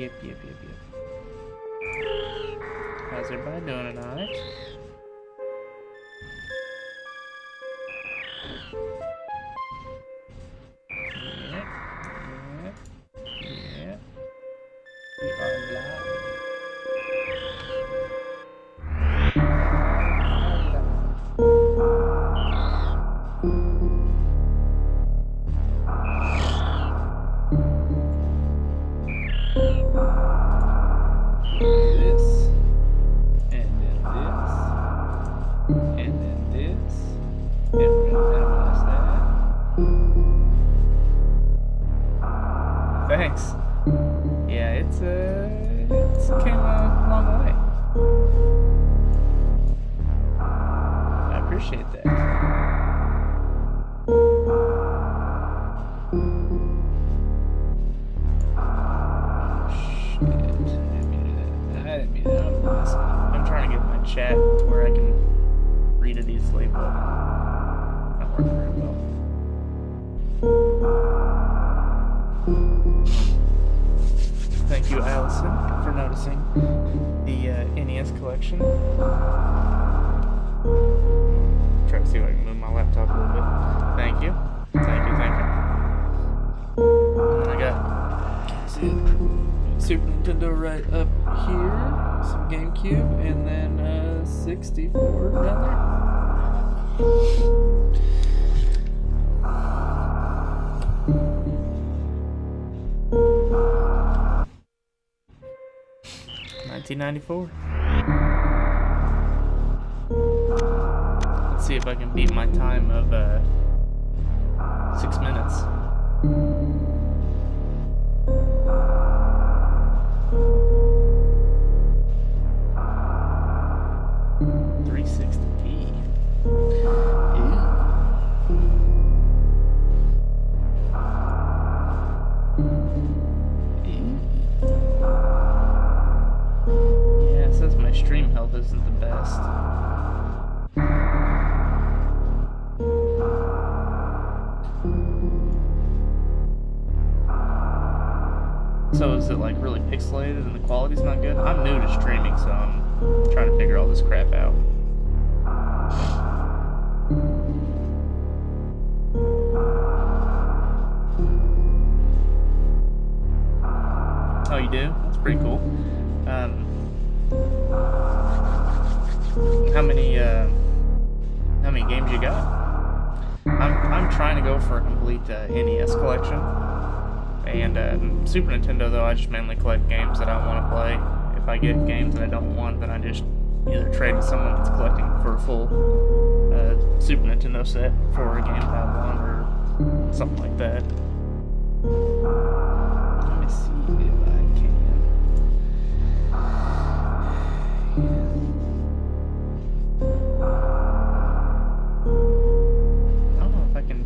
Yep. How's everybody doing tonight? Yeah. We are live. Thanks. Yeah, it's came a long way. I appreciate that. Shit, I didn't mean to. I'm trying to get my chat where I can read it easily, but not working very well. Thank you, Allison, for noticing the NES collection. Try to see if I can move my laptop a little bit. Thank you. And then I got Super Nintendo right up here, some GameCube, and then 64 down there. 1994. Let's see if I can beat my time of 6 minutes. Stream health isn't the best. So is it like really pixelated and the quality's not good? I'm new to streaming, so I'm trying to figure all this crap out. Oh, you do? That's pretty cool. How many games you got? I'm trying to go for a complete NES collection, and Super Nintendo though I just mainly collect games that I want to play. If I get games that I don't want, then I just either trade with someone that's collecting for a full Super Nintendo set for a game that I want or something like that. Let me see if I can.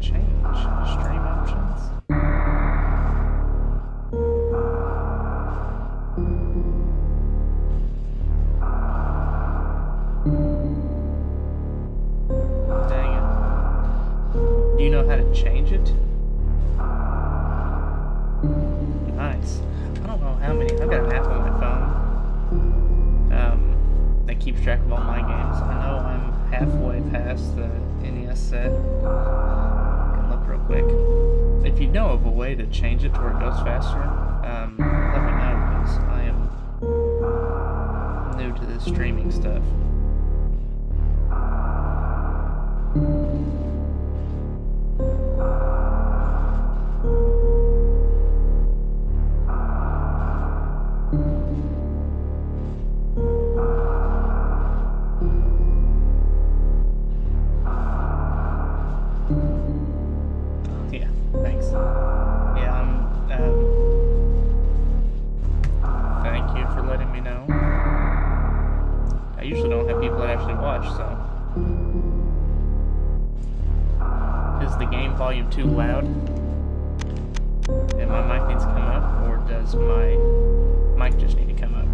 Change stream options. Dang it. Do you know how to change it? Nice. I don't know how many. I've got an app on my phone that keeps track of all my games. I know I'm halfway past the NES set. Real quick. If you know of a way to change it to where it goes faster, let me know, because I am new to this streaming stuff. Volume too loud and my mic needs to come up, or does my mic just need to come up?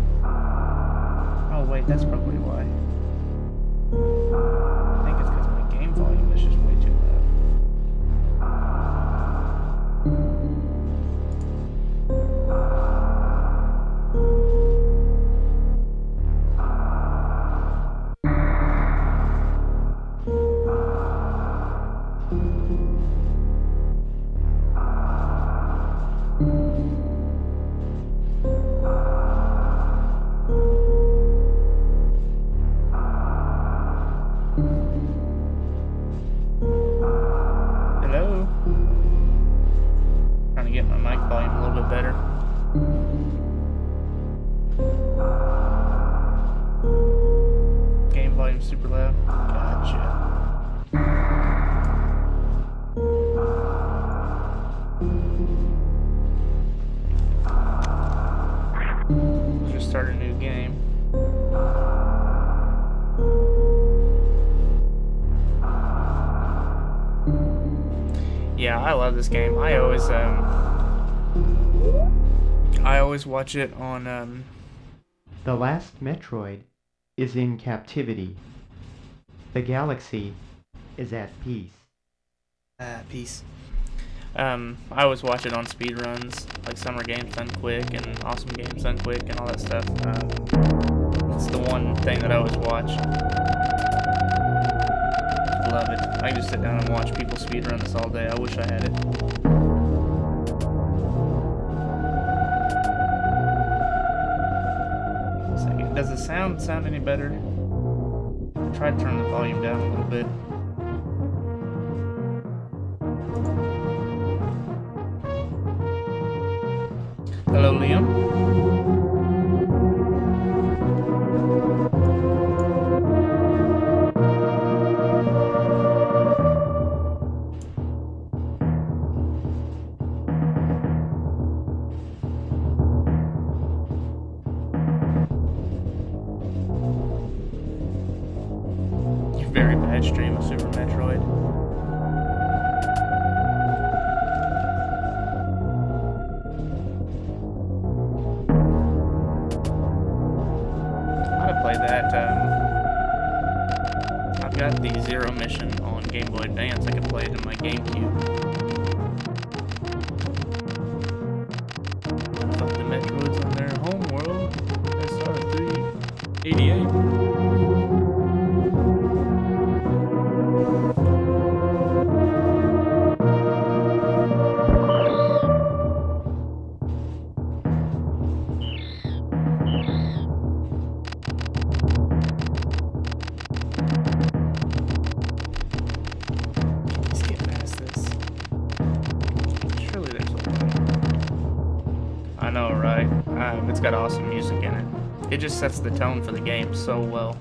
Oh wait, that's probably why. I think it's because my game volume is just way too loud. mic volume a little bit better. Game volume super loud. Gotcha. Just start a new game. Yeah, I love this game. I always watch it on The last Metroid is in captivity. The galaxy is at peace. Peace. I always watch it on speedruns, like Summer Games Done Quick and Awesome Games Done Quick and all that stuff. It's the one thing that I always watch. Love it. I can just sit down and watch people speedrun this all day. I wish I had it. Does the sound any better? I tried to turn the volume down a little bit. Hello, Liam. Very bad stream of Super Metroid. I want to play that. I've got the Zero mission on Game Boy Advance. I can play it in my GameCube. Fuck the Metroids on their home world. SR388. It's got awesome music in it. It just sets the tone for the game so well.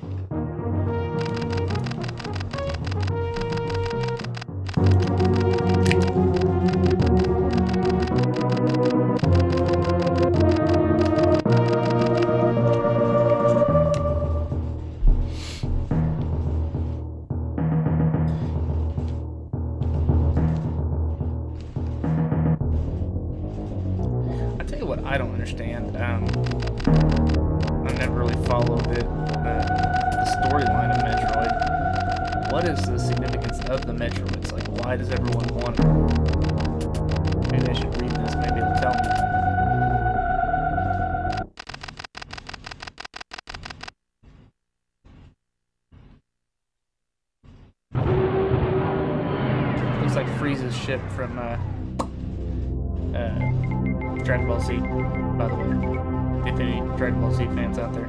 I don't understand. I've never really followed it, the storyline of Metroid. What is the significance of the Metroids? Like, why does everyone want them? Maybe I should read this, maybe it'll tell me. Looks like Frieza's ship from, Dragon Ball Z, by the way, if any Dragon Ball Z fans out there.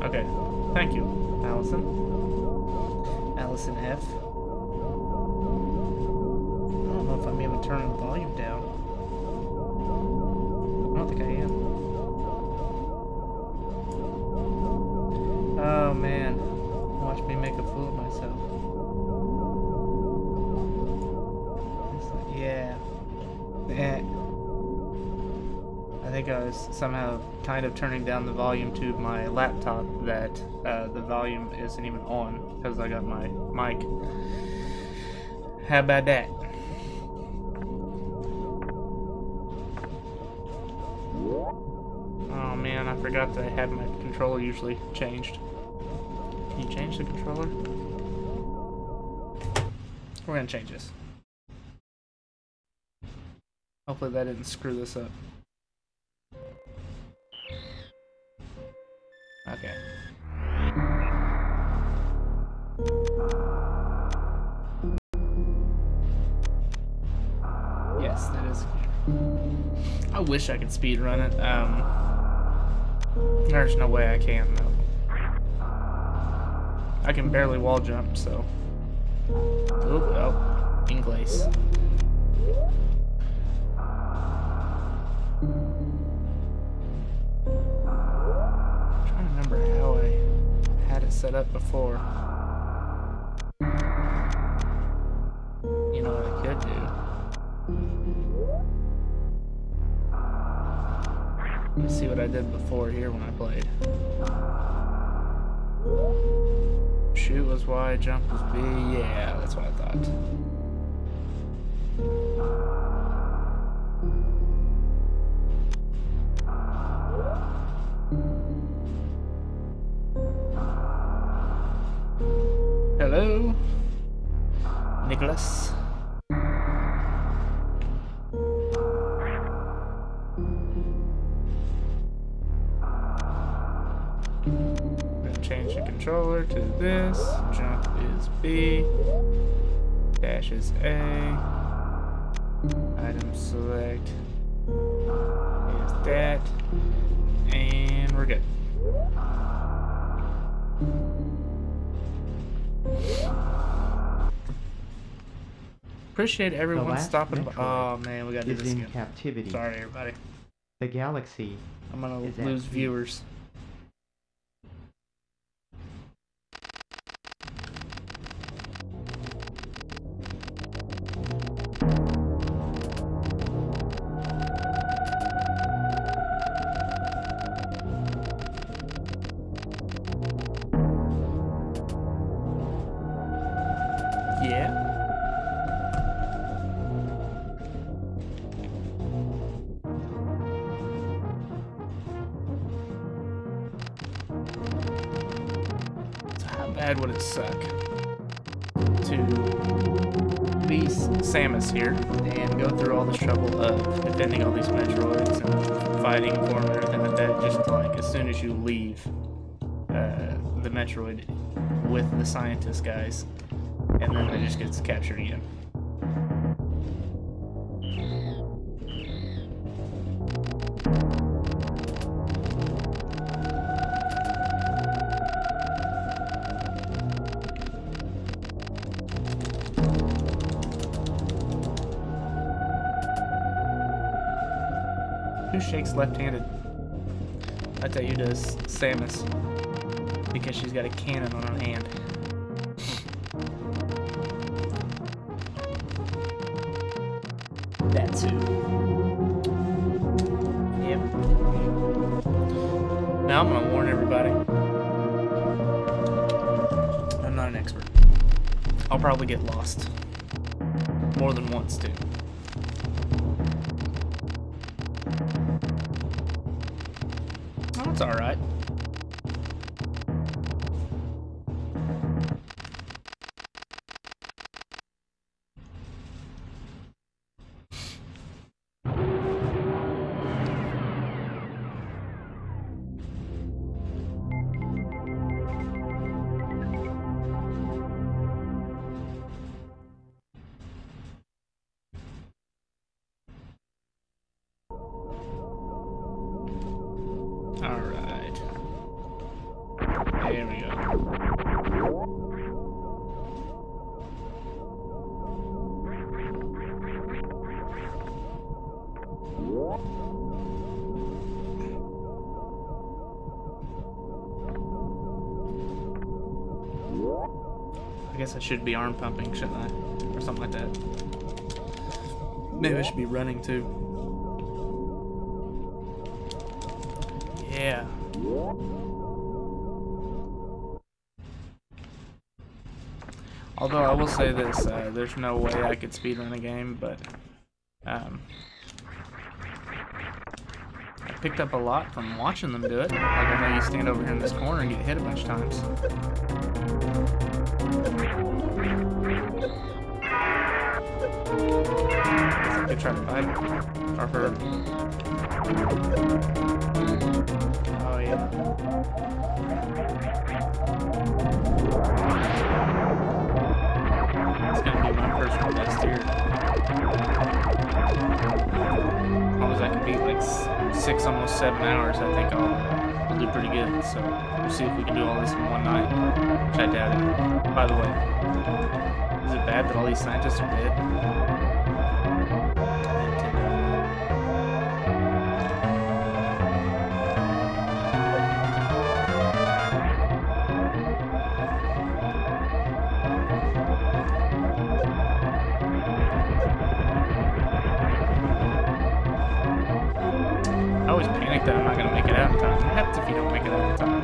Okay, thank you, Allison. Allison F. I don't know if I'm even turning the volume down. I don't think I am. Oh man, watch me make a fool of myself. Yeah. I think I was somehow kind of turning down the volume to my laptop that the volume isn't even on because I got my mic. How about that? Oh man, I forgot that I had my controller usually changed. Can you change the controller? We're gonna change this. Hopefully that didn't screw this up. Okay. Yes, that is clear. I wish I could speedrun it. There's no way I can, though. I can barely wall jump, so... Oop, oh. Inglés. I'm trying to remember how I had it set up before. You know what I could do? Let's see what I did before here when I played. Shoot was Y, jump was B. Yeah, that's what I thought. Hello, Nicholas. Change the controller to this. Jump is B. Dash is A. Item select is that. And we're good. Appreciate everyone stopping by. Oh man, we gotta do this again. Captivity. Sorry, everybody. The galaxy. I'm gonna lose viewers. Yeah. So how bad would it suck to be Samus here and go through all this trouble of defending all these Metroids and fighting for them and everything like that, just to, like, as soon as you leave the Metroid with the scientist guys, and then it just gets captured again. Who shakes left-handed? I tell you, does Samus, because she's got a cannon on her hand. That too. Yep. Now I'm gonna warn everybody. I'm not an expert. I'll probably get lost. More than once too. Oh, that's alright. Alright. There we go. I guess I should be arm pumping, shouldn't I? Or something like that. Maybe I should be running too. Yeah. Although I will say this, there's no way I could speedrun a game, but I picked up a lot from watching them do it. Like, I know you stand over here in this corner and get hit a bunch of times. I could try to fight him. Or her. Oh yeah. It's gonna be my personal best here. As long as I can beat like 6, almost 7 hours, I think I'll we'll do pretty good. So we'll see if we can do all this in one night, which I doubt it. By the way, is it bad that all these scientists are dead? Nintendo. I always panic that I'm not going to make it out in time. What happens if you don't make it out in time?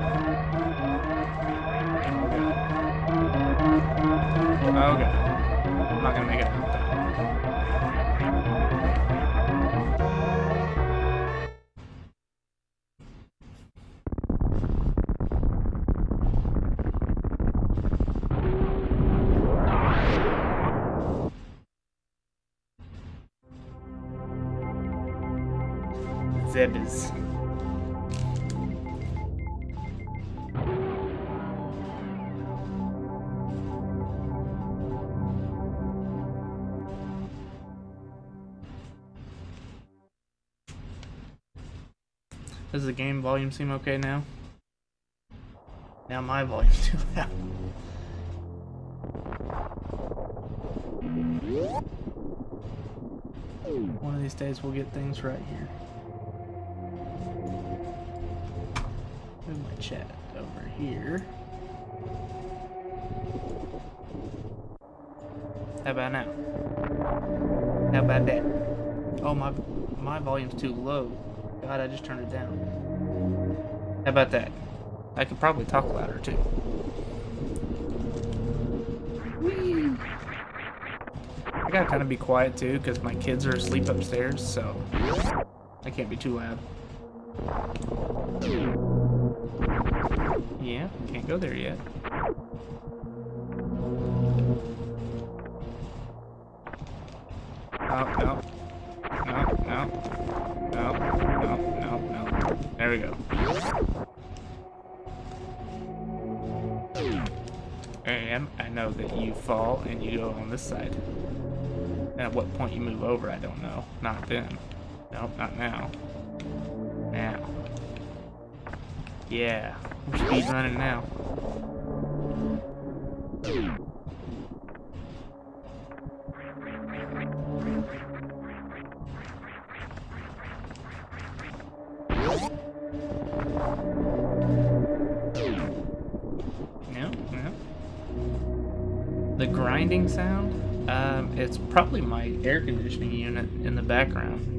Oh god. I'm not going to make it out in time. Zebras. Does the game volume seem okay now? Now my volume's too loud. One of these days we'll get things right here. Move my chat over here. How about now? How about that? Oh, my volume's too low. God, I just turned it down. How about that? I could probably talk louder too. Whee! I gotta kind of be quiet too because my kids are asleep upstairs, so I can't be too loud. Yeah, can't go there yet. No. There we go. And I know that you fall and you go on this side. And at what point you move over, I don't know. Not then. Nope, not now. Now. Yeah, we're speed running now. The grinding sound, it's probably my air conditioning unit in the background.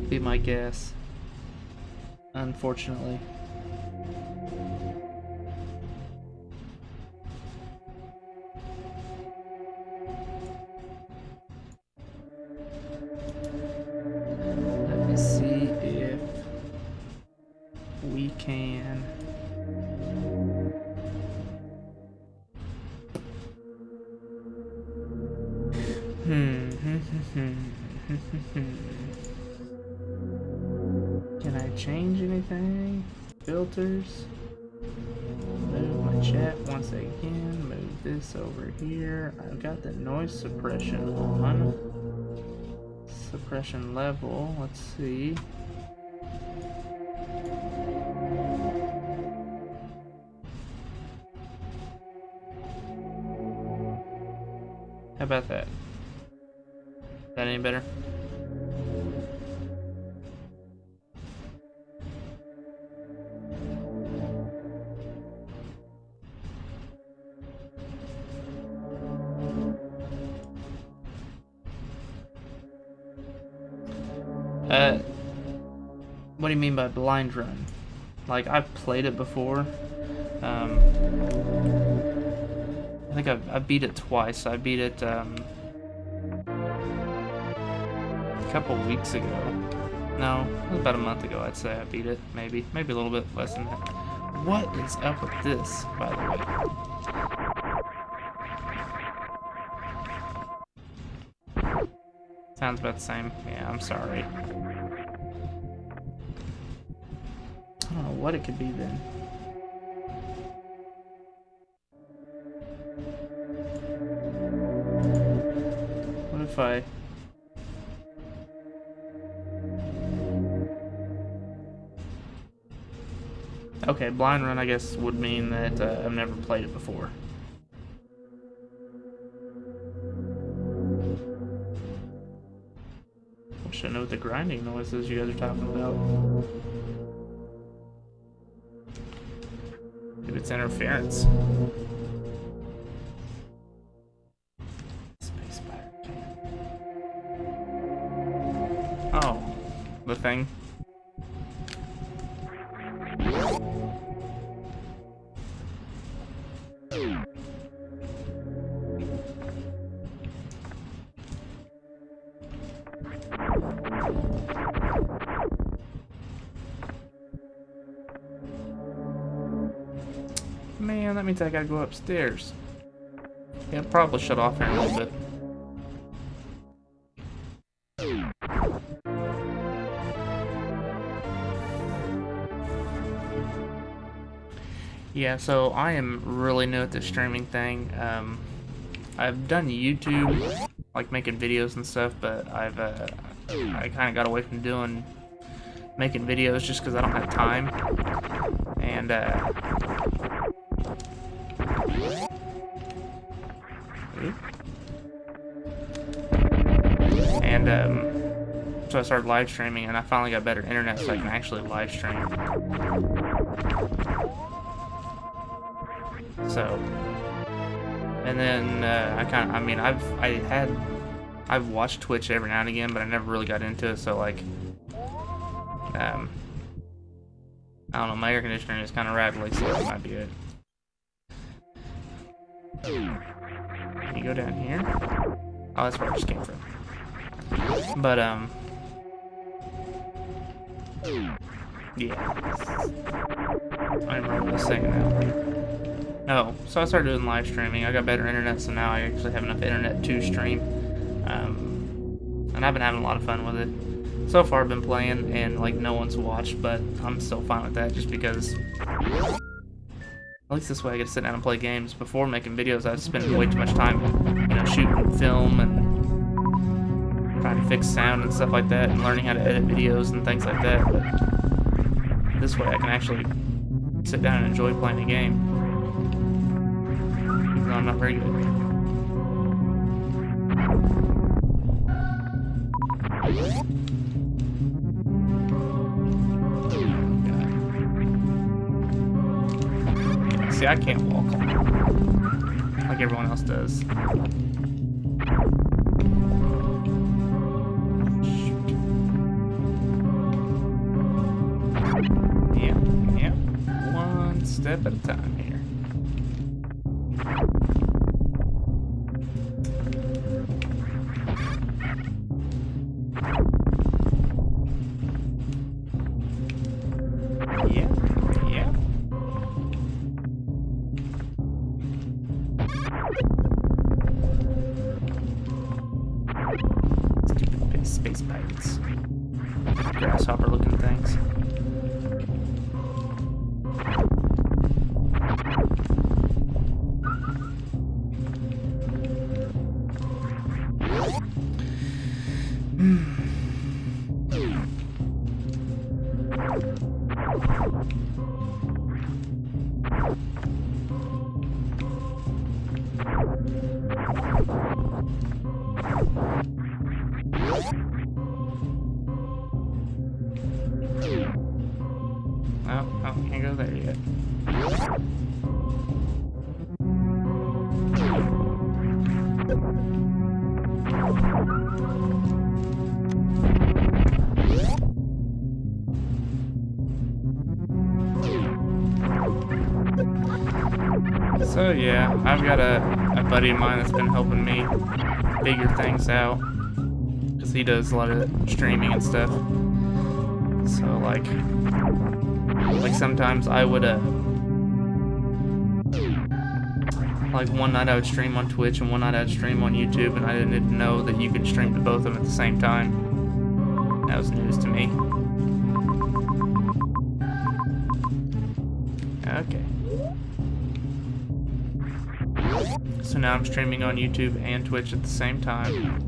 Be my guess. Unfortunately. Let me see if we can. Can I change anything? Filters. Move my chat once again. Move this over here. I've got the noise suppression on. Suppression level. Let's see. How about that? Is that any better? What do you mean by blind run? Like, I've played it before. I think I beat it twice. I beat it a couple weeks ago. No, it was about a month ago, I'd say I beat it. Maybe a little bit less than that. What is up with this, by the way? Sounds about the same. Yeah, I'm sorry. I don't know what it could be then. What if I Okay, blind run, I guess, would mean that I've never played it before. Wish I know what the grinding noises you guys are talking about. Maybe it's interference. Space pirate can. Oh, the thing. Man, that means I gotta go upstairs. Yeah, I'll probably shut off here in a little bit. Yeah, so I am really new at this streaming thing. I've done YouTube, like making videos and stuff, but I kind of got away from making videos just because I don't have time. So I started live streaming, and I finally got better internet so I can actually live stream. So, and then I've watched Twitch every now and again, but I never really got into it. So like, I don't know, my air conditioner is kind of rattly, so that might be it. Can you go down here? Oh, that's where I just came from. But yeah. I remember what I was saying now. Oh, so I started doing live streaming. I got better internet, so now I actually have enough internet to stream. And I've been having a lot of fun with it. So far I've been playing and like no one's watched, but I'm still fine with that just because at least this way I get to sit down and play games. Before making videos I was spending way too much time, you know, shooting film and trying to fix sound and stuff like that and learning how to edit videos and things like that. But this way I can actually sit down and enjoy playing a game. Even though I'm not very good. See, I can't walk like everyone else does. Shoot. Yeah. One step at a time here. Yeah. Stupid space pirates. Grasshopper looking things. Oh, can't go there yet. So yeah, I've got a buddy of mine that's been helping me figure things out because he does a lot of streaming and stuff. So like sometimes I would like one night I would stream on Twitch and one night I'd stream on YouTube, and I didn't know that you could stream to both of them at the same time. That was news to me. Okay. So now I'm streaming on YouTube and Twitch at the same time.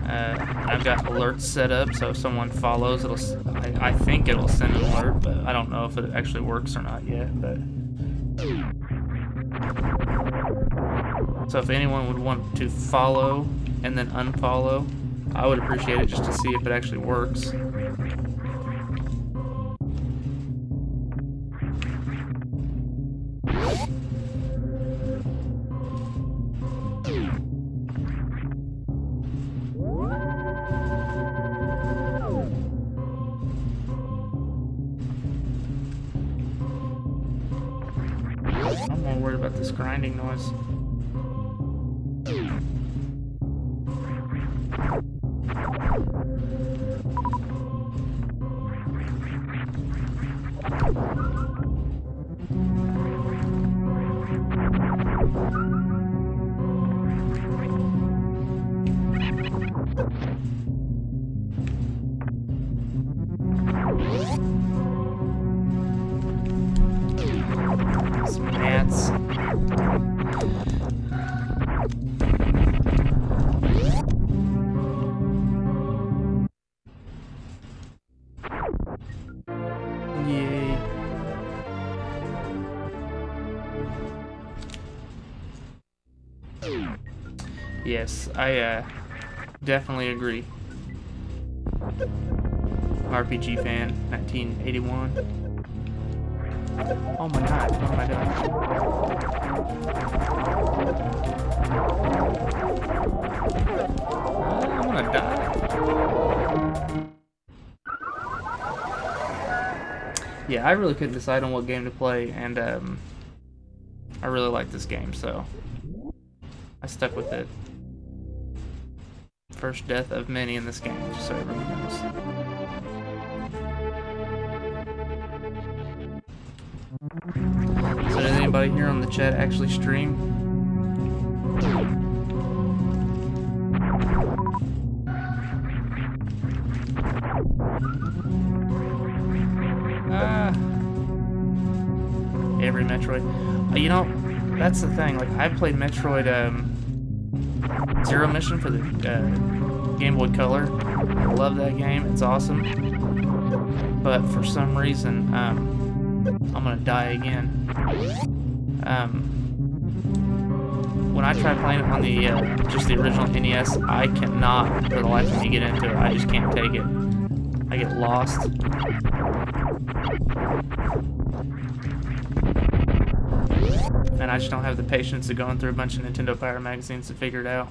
I've got alerts set up, so if someone follows, I think it'll send an alert, but I don't know if it actually works or not yet. But so if anyone would want to follow and then unfollow, I would appreciate it just to see if it actually works. I'm more worried about this grinding noise. Some gnats. Yay. Yes, I definitely agree. RPG fan, 1981. Oh my god, what am I doing? I'm gonna die. Yeah, I really couldn't decide on what game to play, and I really like this game, so I stuck with it. First death of many in this game, just so everyone knows. So does anybody here on the chat actually stream? Every Metroid. You know, that's the thing. Like, I played Metroid Zero Mission for the Game Boy Color. I love that game. It's awesome. But for some reason, I'm gonna die again. When I try playing it on the just the original NES, I cannot for the life of me get into it. I just can't take it. I get lost. And I just don't have the patience of going through a bunch of Nintendo Power magazines to figure it out.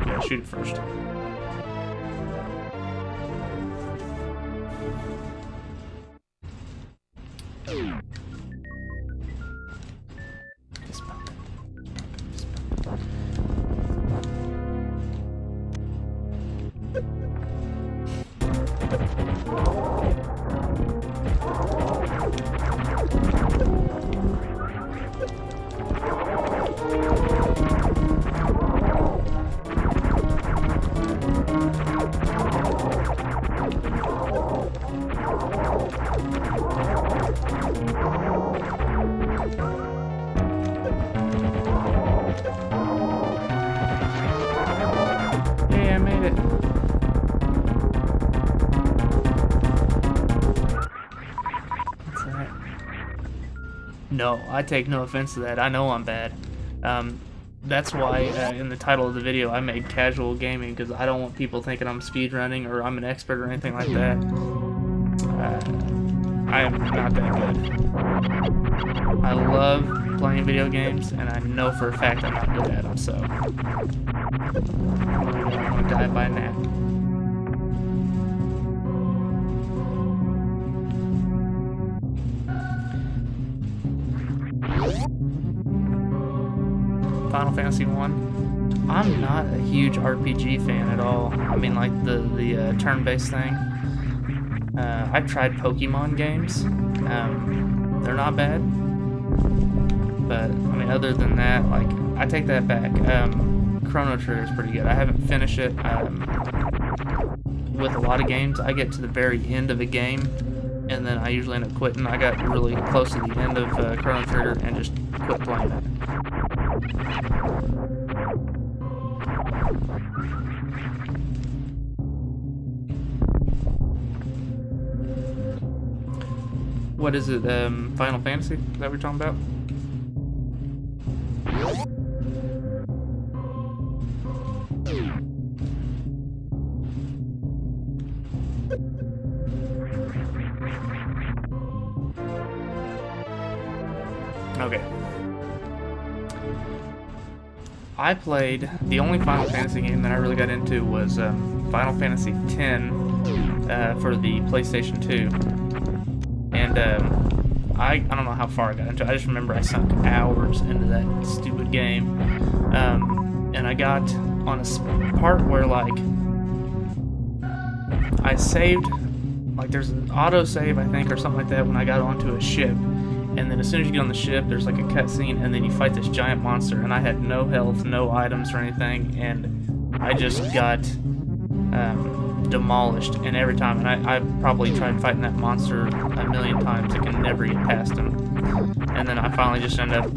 Yeah, shoot it first. Yeah, I made it. What's that? No, I take no offense to that. I know I'm bad. That's why in the title of the video I made casual gaming, because I don't want people thinking I'm speedrunning or I'm an expert or anything like that. I am not that good. I love playing video games, and I know for a fact I'm not good at them, so I'm gonna die by a gnat. Final Fantasy 1. I'm not a huge RPG fan at all. I mean, like the turn-based thing. I've tried Pokemon games. They're not bad. But, I mean, other than that, like, I take that back. Chrono Trigger is pretty good. I haven't finished it. With a lot of games, I get to the very end of a game, and then I usually end up quitting. I got really close to the end of Chrono Trigger and just quit playing it. What is it, Final Fantasy? Is that what we're talking about? Okay. I played, the only Final Fantasy game that I really got into was Final Fantasy X for the PlayStation 2. And I don't know how far I got into it. I just remember I sunk hours into that stupid game. And I got on a part where, like, I saved, like, there's an auto-save, I think, or something like that when I got onto a ship. And then as soon as you get on the ship, there's like a cutscene, and then you fight this giant monster, and I had no health, no items or anything, and I just got demolished. And every time, and I probably tried fighting that monster a million times, I can never get past him. And then I finally just ended up,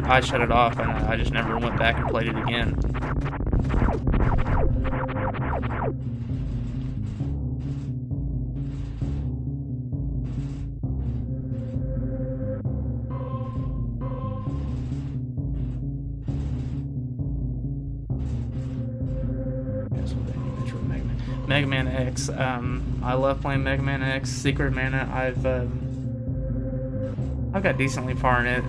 I shut it off, and I just never went back and played it again. Mega Man X. I love playing Mega Man X. Secret of Mana. I've got decently far in it.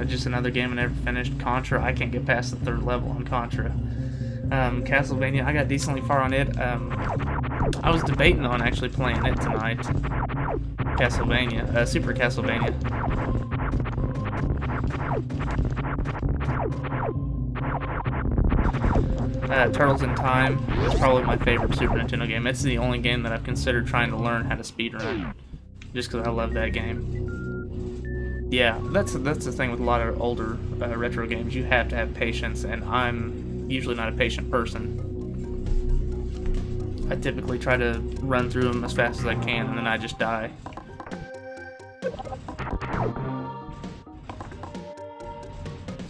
Just another game I never finished. Contra. I can't get past the 3rd level on Contra. Castlevania. I got decently far on it. I was debating on actually playing it tonight. Castlevania. Super Castlevania. Turtles in Time is probably my favorite Super Nintendo game. It's the only game that I've considered trying to learn how to speedrun, just because I love that game. Yeah, that's the thing with a lot of older retro games. You have to have patience, and I'm usually not a patient person. I typically try to run through them as fast as I can, and then I just die.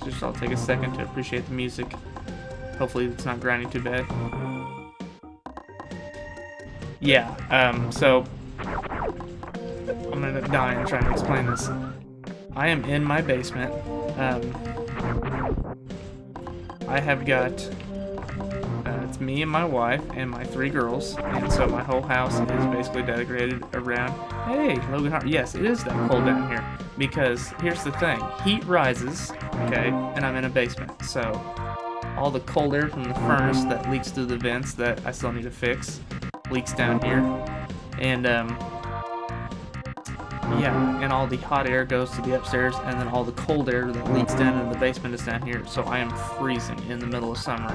Just I'll take a second to appreciate the music. Hopefully it's not grinding too bad. Yeah, so I'm gonna die and try to explain this. I am in my basement. I have got, it's me and my wife and my 3 girls, and so my whole house is basically decorated around, hey, Logan Hart, yes, it is that cold down here, because here's the thing, heat rises, okay, and I'm in a basement, so all the cold air from the furnace that leaks through the vents that I still need to fix leaks down here, and yeah, and all the hot air goes to the upstairs, and then all the cold air that leaks down into the basement is down here, so I am freezing in the middle of summer.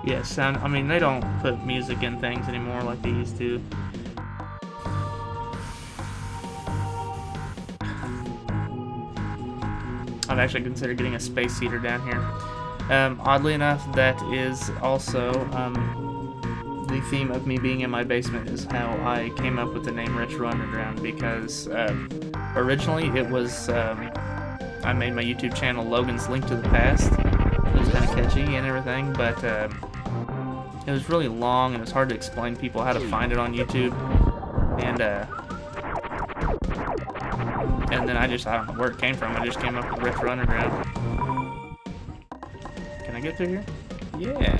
Yes, I mean, they don't put music in things anymore like they used to. I've actually considered getting a space heater down here. Oddly enough, that is also the theme of me being in my basement, is how I came up with the name Retro Underground, because originally it was, I made my YouTube channel Logan's Link to the Past. It was kind of catchy and everything, but it was really long and it was hard to explain to people how to find it on YouTube, and then I don't know where it came from. I just came up with Retro Underground. Can I get through here? Yeah.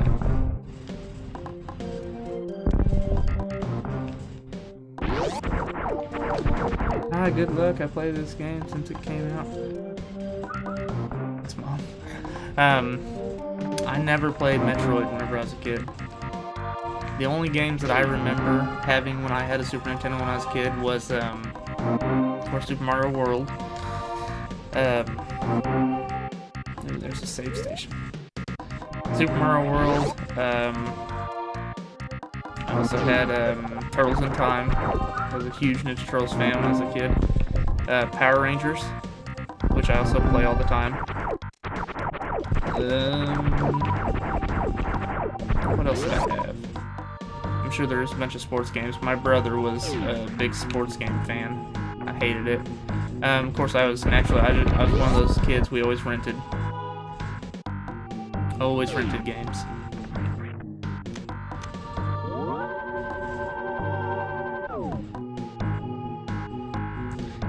Ah, good luck. I played this game since it came out. It's Mom. I never played Metroid whenever I was a kid. The only games that I remember having when I had a Super Nintendo when I was a kid was, or Super Mario World. There's a save station. Super Mario World. I also had Turtles in Time. I was a huge Ninja Turtles fan when I was a kid. Power Rangers, which I also play all the time. What else did I have? I'm sure there's a bunch of sports games. My brother was a big sports game fan. I hated it. Of course, I was one of those kids we always rented. Always rented games.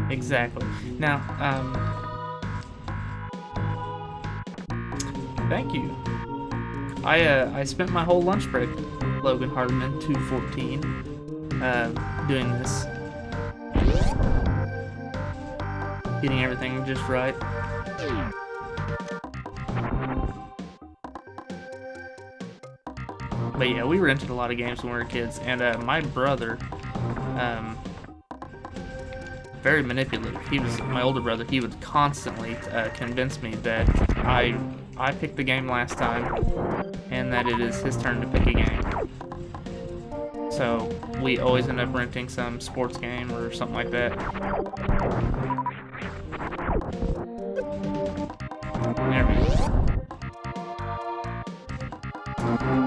Exactly. Now, thank you. I spent my whole lunch break, Logan Hardman 214, doing this. Getting everything just right. But yeah, we rented a lot of games when we were kids, and my brother, very manipulative. He was my older brother. He would constantly convince me that I picked the game last time, and that it is his turn to pick a game. So we always end up renting some sports game or something like that. There we go.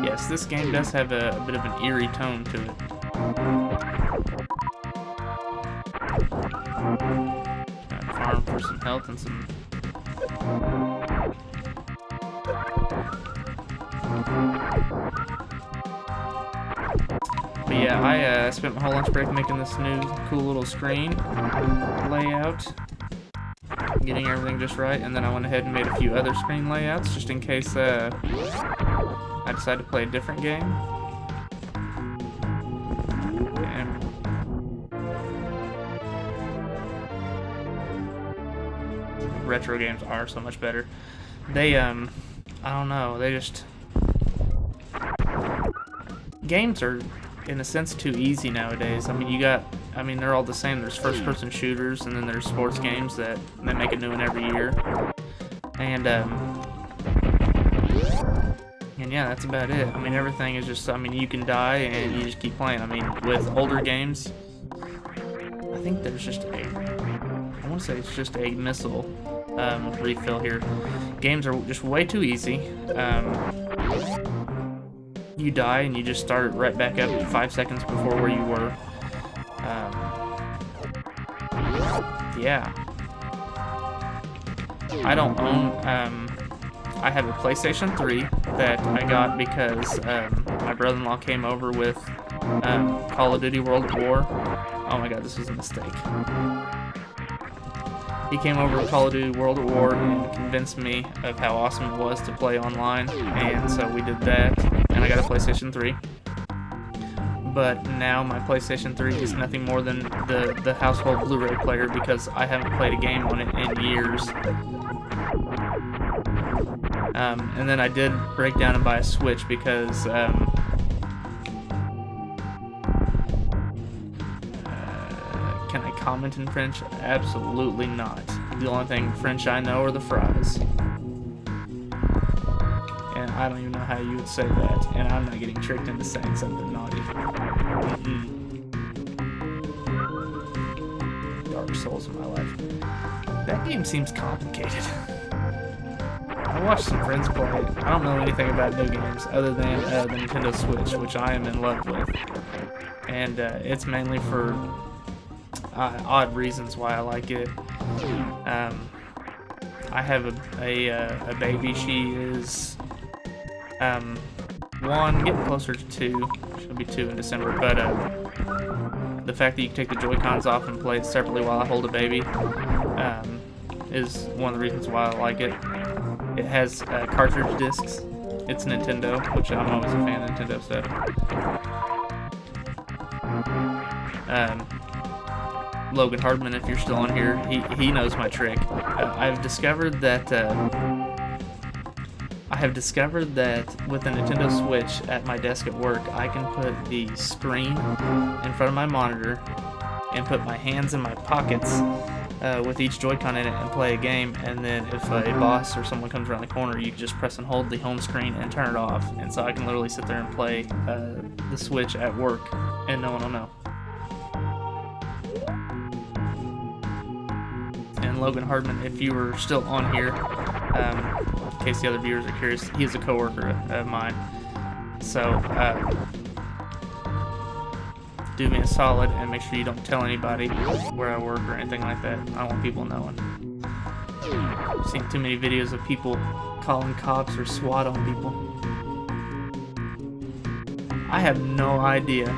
Yes, this game does have a bit of an eerie tone to it. Farm for some health and some... But yeah, I spent my whole lunch break making this new cool little screen layout, getting everything just right, and then I went ahead and made a few other screen layouts just in case I decide to play a different game. And retro games are so much better. They, I don't know, they just... Games are, in a sense, too easy nowadays. I mean, they're all the same. There's first-person shooters, and then there's sports games that they make a new one every year. And yeah, that's about it. I mean, everything is just, I mean, you can die and you just keep playing. I mean, with older games, I think there's just I want to say it's just a missile refill here. Games are just way too easy. You die and you just start right back up 5 seconds before where you were. Yeah. I don't own, I have a PlayStation 3 that I got because my brother-in-law came over with Call of Duty World at War. Oh my god, this was a mistake. He came over with Call of Duty World at War and convinced me of how awesome it was to play online, and so we did that, and I got a PlayStation 3. But now my PlayStation 3 is nothing more than the household Blu-ray player because I haven't played a game on it in years. And then I did break down and buy a Switch because can I comment in French? Absolutely not. The only thing French I know are the fries. And I don't even know how you would say that. And I'm not getting tricked into saying something naughty. Dark Souls in my life. That game seems complicated. I watched some friends play it. I don't know anything about new games other than the Nintendo Switch, which I am in love with. And it's mainly for odd reasons why I like it. I have a baby. She is 1, getting closer to 2. She'll be 2 in December. But the fact that you can take the Joy-Cons off and play it separately while I hold a baby is one of the reasons why I like it. It has cartridge discs. It's Nintendo, which I'm always a fan of Nintendo stuff. Logan Hardman, if you're still on here, he knows my trick. I've discovered that with the Nintendo Switch at my desk at work, I can put the screen in front of my monitor and put my hands in my pockets with each Joy-Con in it and play a game, and then if a boss or someone comes around the corner, you can just press and hold the home screen and turn it off, and so I can literally sit there and play the Switch at work, and no one will know. And Logan Hardman, if you were still on here, case the other viewers are curious, he is a coworker of mine. So, do me a solid and make sure you don't tell anybody where I work or anything like that. I don't want people knowing. I've seen too many videos of people calling cops or SWAT on people. I have no idea,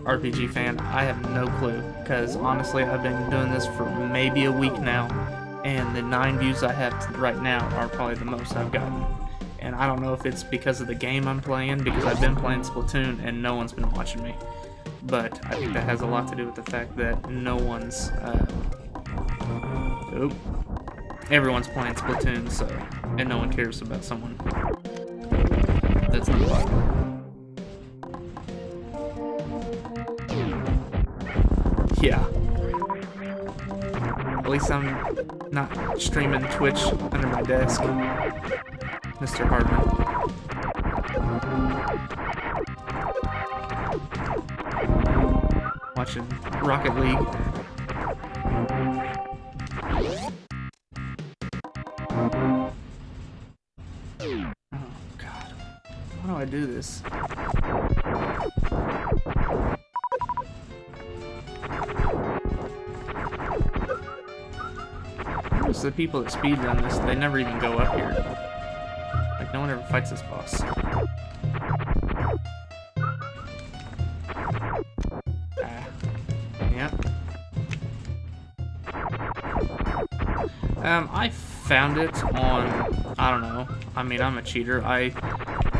RPG fan, I have no clue, because honestly I've been doing this for maybe a week now, and the 9 views I have right now are probably the most I've gotten. And I don't know if it's because of the game I'm playing, because I've been playing Splatoon and no one's been watching me. But I think that has a lot to do with the fact that no one's, everyone's playing Splatoon, so, and no one cares about someone that's not popular. Yeah. At least I'm not streaming Twitch under my desk, Mr. Hardman. Watching Rocket League. Oh God. How do I do this? Most of the people that speedrun this, they never even go up here. Like, no one ever fights this boss. Yeah. I found it on, I don't know, I mean, I'm a cheater. I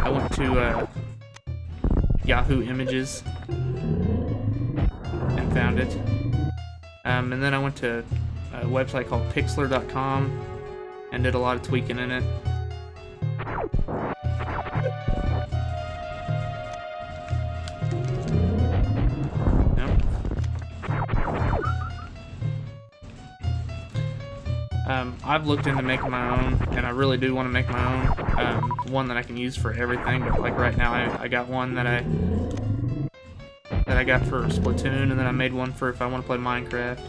went to Yahoo Images and found it. And then I went to a website called Pixlr.com and did a lot of tweaking in it. I've looked into making my own, and I really do want to make my own, one that I can use for everything. But like right now, I got one that I got for Splatoon, and then I made one for if I want to play Minecraft.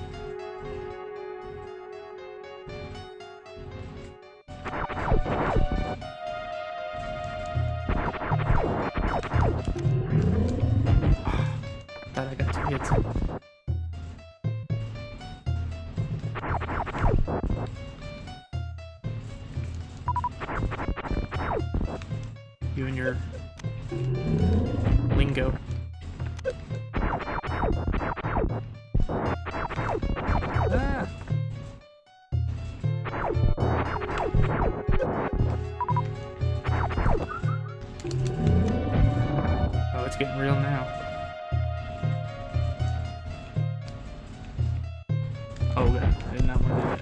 Thought I got 2 hits. You and your lingo. Ah. Oh, it's getting real now. Oh God, I did not want to do that.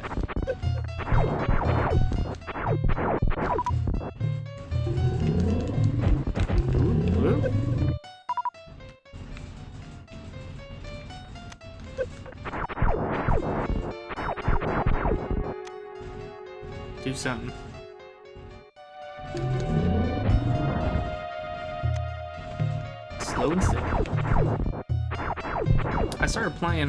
Do something. Slow and steady. I started playing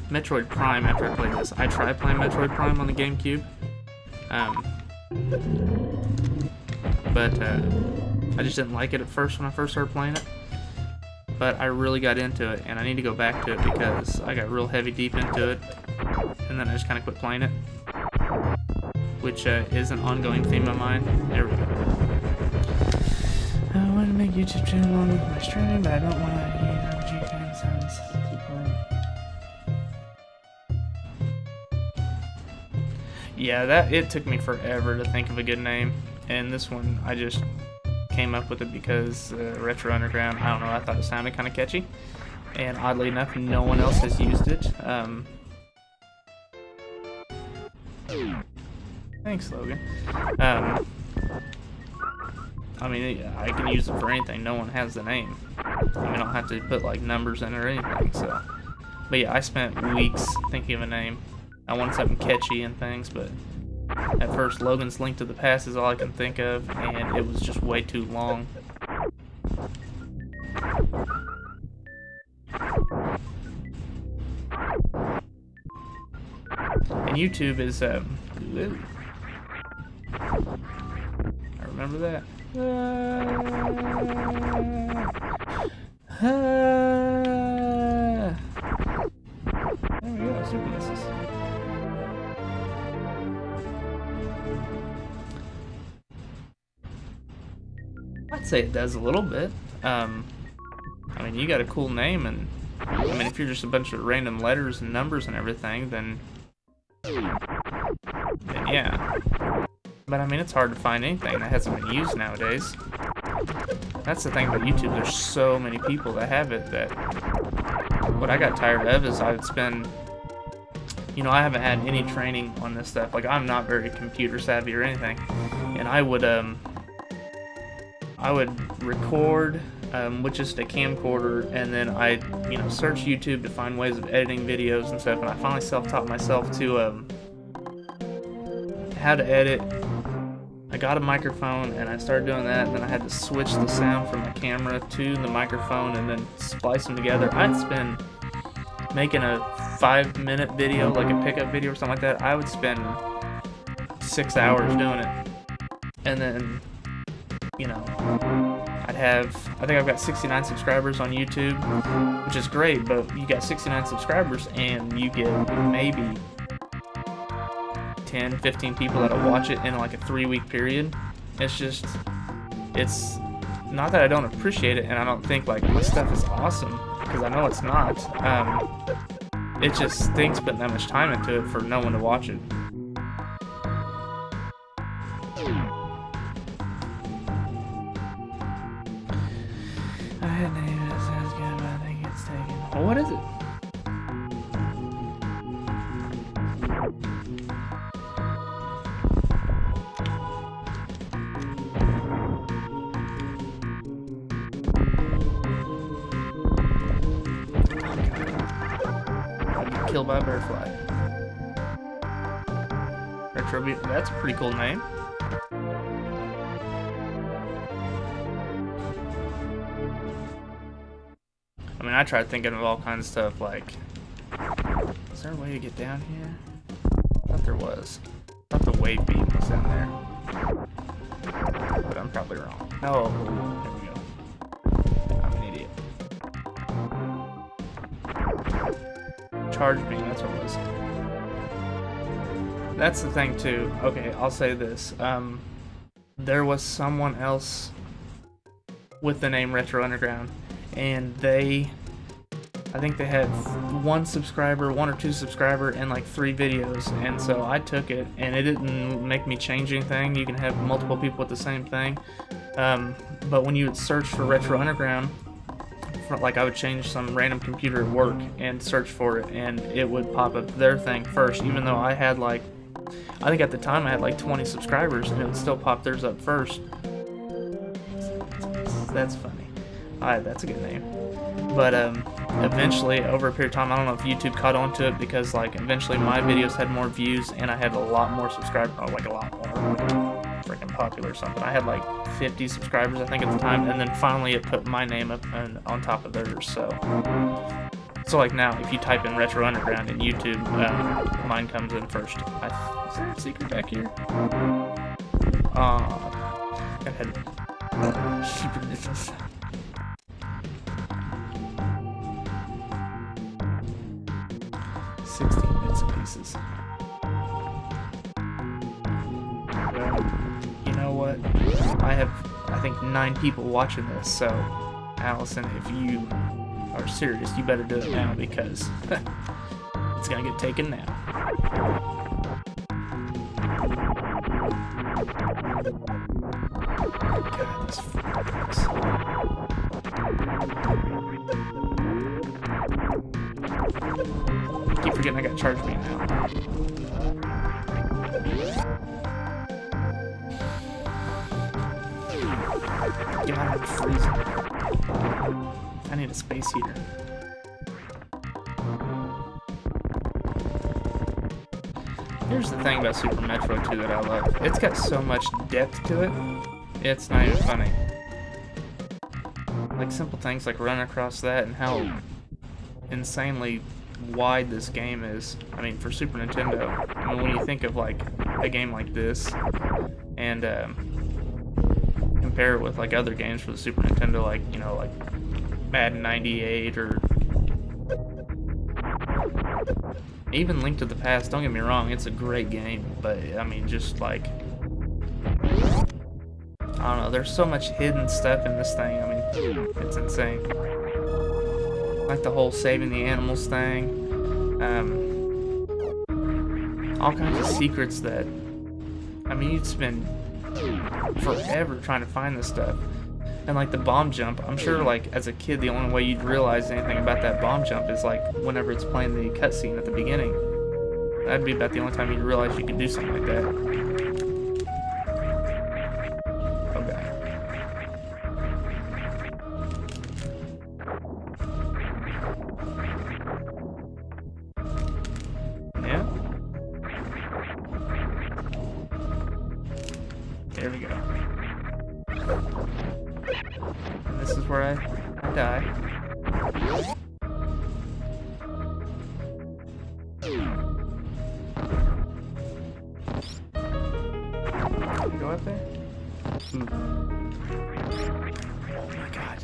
Metroid Prime after I played this. I tried playing Metroid Prime on the GameCube. But I just didn't like it at first when I first started playing it. But I really got into it, and I need to go back to it because I got real heavy deep into it, and then I just kind of quit playing it. Which is an ongoing theme of mine. There we go. I want to make YouTube channel along with my streaming, but I don't want to use RPG kind sounds. Yeah, it took me forever to think of a good name, and this one I just came up with it because Retro Underground, I don't know, I thought it sounded kind of catchy, and oddly enough, no one else has used it. Thanks, Logan. I mean, I can use it for anything. No one has the name. I mean, I don't have to put like numbers in it or anything. So, but yeah, I spent weeks thinking of a name. I wanted something catchy and things, but at first, Logan's Link to the Past is all I can think of, and it was just way too long. And YouTube is I remember that. There we go, super misses. I'd say it does a little bit. I mean, you got a cool name, and I mean, if you're just a bunch of random letters and numbers and everything, then yeah. But I mean, it's hard to find anything that hasn't been used nowadays. That's the thing about YouTube, there's so many people that have it that what I got tired of is I would spend, you know, I haven't had any training on this stuff. Like, I'm not very computer savvy or anything. And I would record with just a camcorder, and then I'd, you know, search YouTube to find ways of editing videos and stuff, and I finally self-taught myself to how to edit. I got a microphone and I started doing that, and then I had to switch the sound from the camera to the microphone and then splice them together. I'd spend, making a 5-minute video, like a pickup video or something like that, I would spend 6 hours doing it. And then, you know, I think I've got 69 subscribers on YouTube, which is great, but you got 69 subscribers and you get maybe 10, 15 people that'll watch it in like a 3-week period. It's just, it's not that I don't appreciate it and I don't think like my stuff is awesome, because I know it's not. It just stinks putting that much time into it for no one to watch it. I had a name that sounds good, but I think it's taken. Well, what is it? Killed by a bird fly. Retrobute, that's a pretty cool name. I mean, I tried thinking of all kinds of stuff like, is there a way to get down here? I thought there was. I thought the wave beam was in there. But I'm probably wrong. Oh, there we go. I'm an idiot. Charge beam, that's what it was. That's the thing too. Okay, I'll say this. There was someone else with the name Retro Underground, and I think they had 1 subscriber, 1 or 2 subscriber, and like 3 videos. And so I took it, and it didn't make me change anything. You can have multiple people with the same thing. But when you would search for Retro Underground, like I would change some random computer at work and search for it, and it would pop up their thing first, even though I had like, I think at the time I had like 20 subscribers, and it would still pop theirs up first. That's funny. Alright, that's a good name. But eventually, over a period of time, I don't know if YouTube caught on to it, because like eventually my videos had more views and I had a lot more subscribers, like a lot more, like freaking popular or something. I had like 50 subscribers I think at the time, and then finally it put my name up on top of theirs. So like now, if you type in Retro Underground in YouTube, mine comes in first. Is there a secret back here? Go ahead. Super business. Bits and pieces. Well, you know what? I have, I think, 9 people watching this, so Allison, if you are serious, you better do it now, because it's gonna get taken now. God, this fucks. I keep forgetting I got charge beam now. God, I'm freezing. I need a space heater. Here's the thing about Super Metroid 2 that I love. It's got so much depth to it, it's not even funny. Like simple things like running across that and how insanely wide this game is. I mean, for Super Nintendo, I mean, when you think of like a game like this, and compare it with like other games for the Super Nintendo, like, you know, like Madden 98 or even Link to the Past. Don't get me wrong, it's a great game, but I mean, just like, I don't know, there's so much hidden stuff in this thing. I mean, it's insane. Like the whole saving the animals thing, all kinds of secrets that, I mean, you'd spend forever trying to find this stuff. And like the bomb jump, I'm sure like as a kid the only way you'd realize anything about that bomb jump is like whenever it's playing the cutscene at the beginning. That'd be about the only time you'd realize you could do something like that. Okay. Yeah. There we go. And this is where I die. Go up there? Ooh. Oh my god.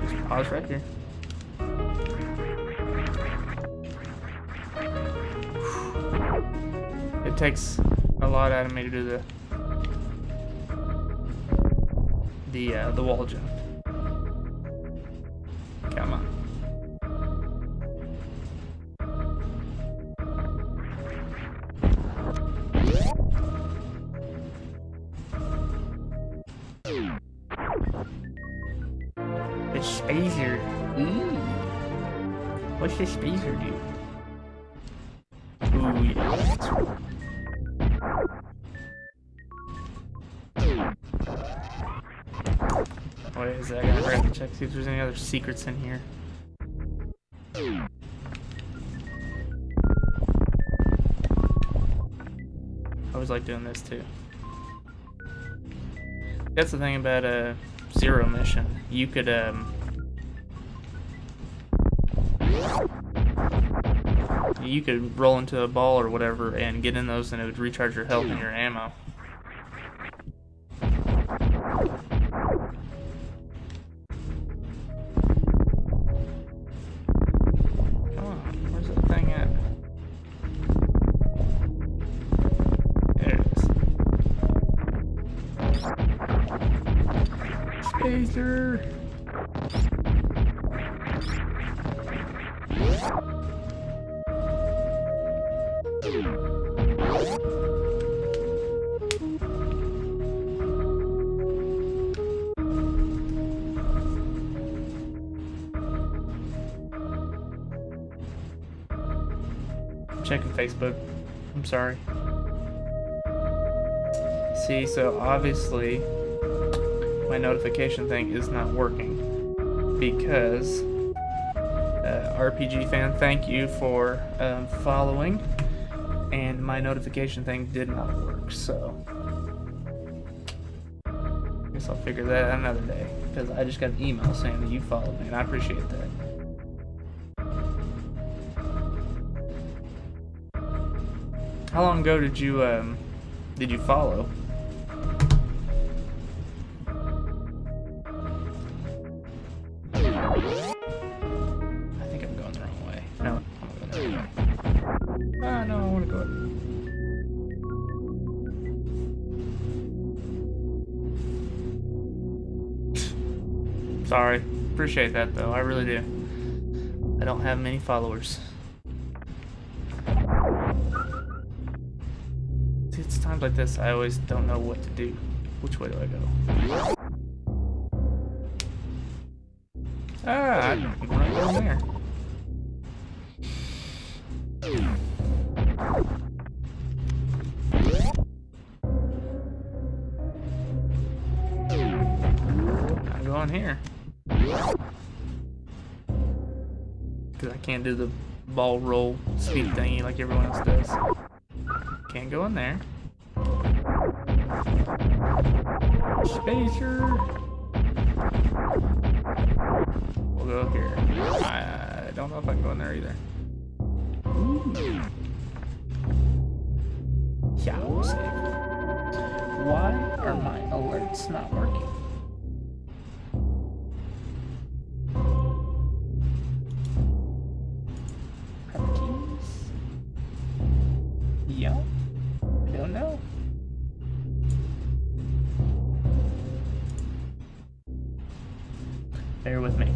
Just pause right here. It takes a lot out of me to do the wall jump. Come on. The spacer. Ooh. What's the spacer do? Ooh, yeah. What is that? I forgot to check, see if there's any other secrets in here. I always like doing this too. That's the thing about a Zero mission. You could roll into a ball or whatever and get in those, and it would recharge your health and your ammo. Spacer. I'm checking Facebook. I'm sorry. See, so obviously my notification thing is not working because RPG fan, thank you for following, and my notification thing did not work, so I guess I'll figure that out another day, because I just got an email saying that you followed me, and I appreciate that. How long ago did you follow? Sorry. Appreciate that, though. I really do. I don't have many followers. See, it's times like this I always don't know what to do. Which way do I go? Ah, I'm right down there. I'm going here. Because I can't do the ball roll speed thingy like everyone else does. Can't go in there. Spacer. We'll go here. don't know if I can go in there either. Yeah, we'll save. Why are my alerts not working? Prep keys? Yeah, I don't know. Bear with me.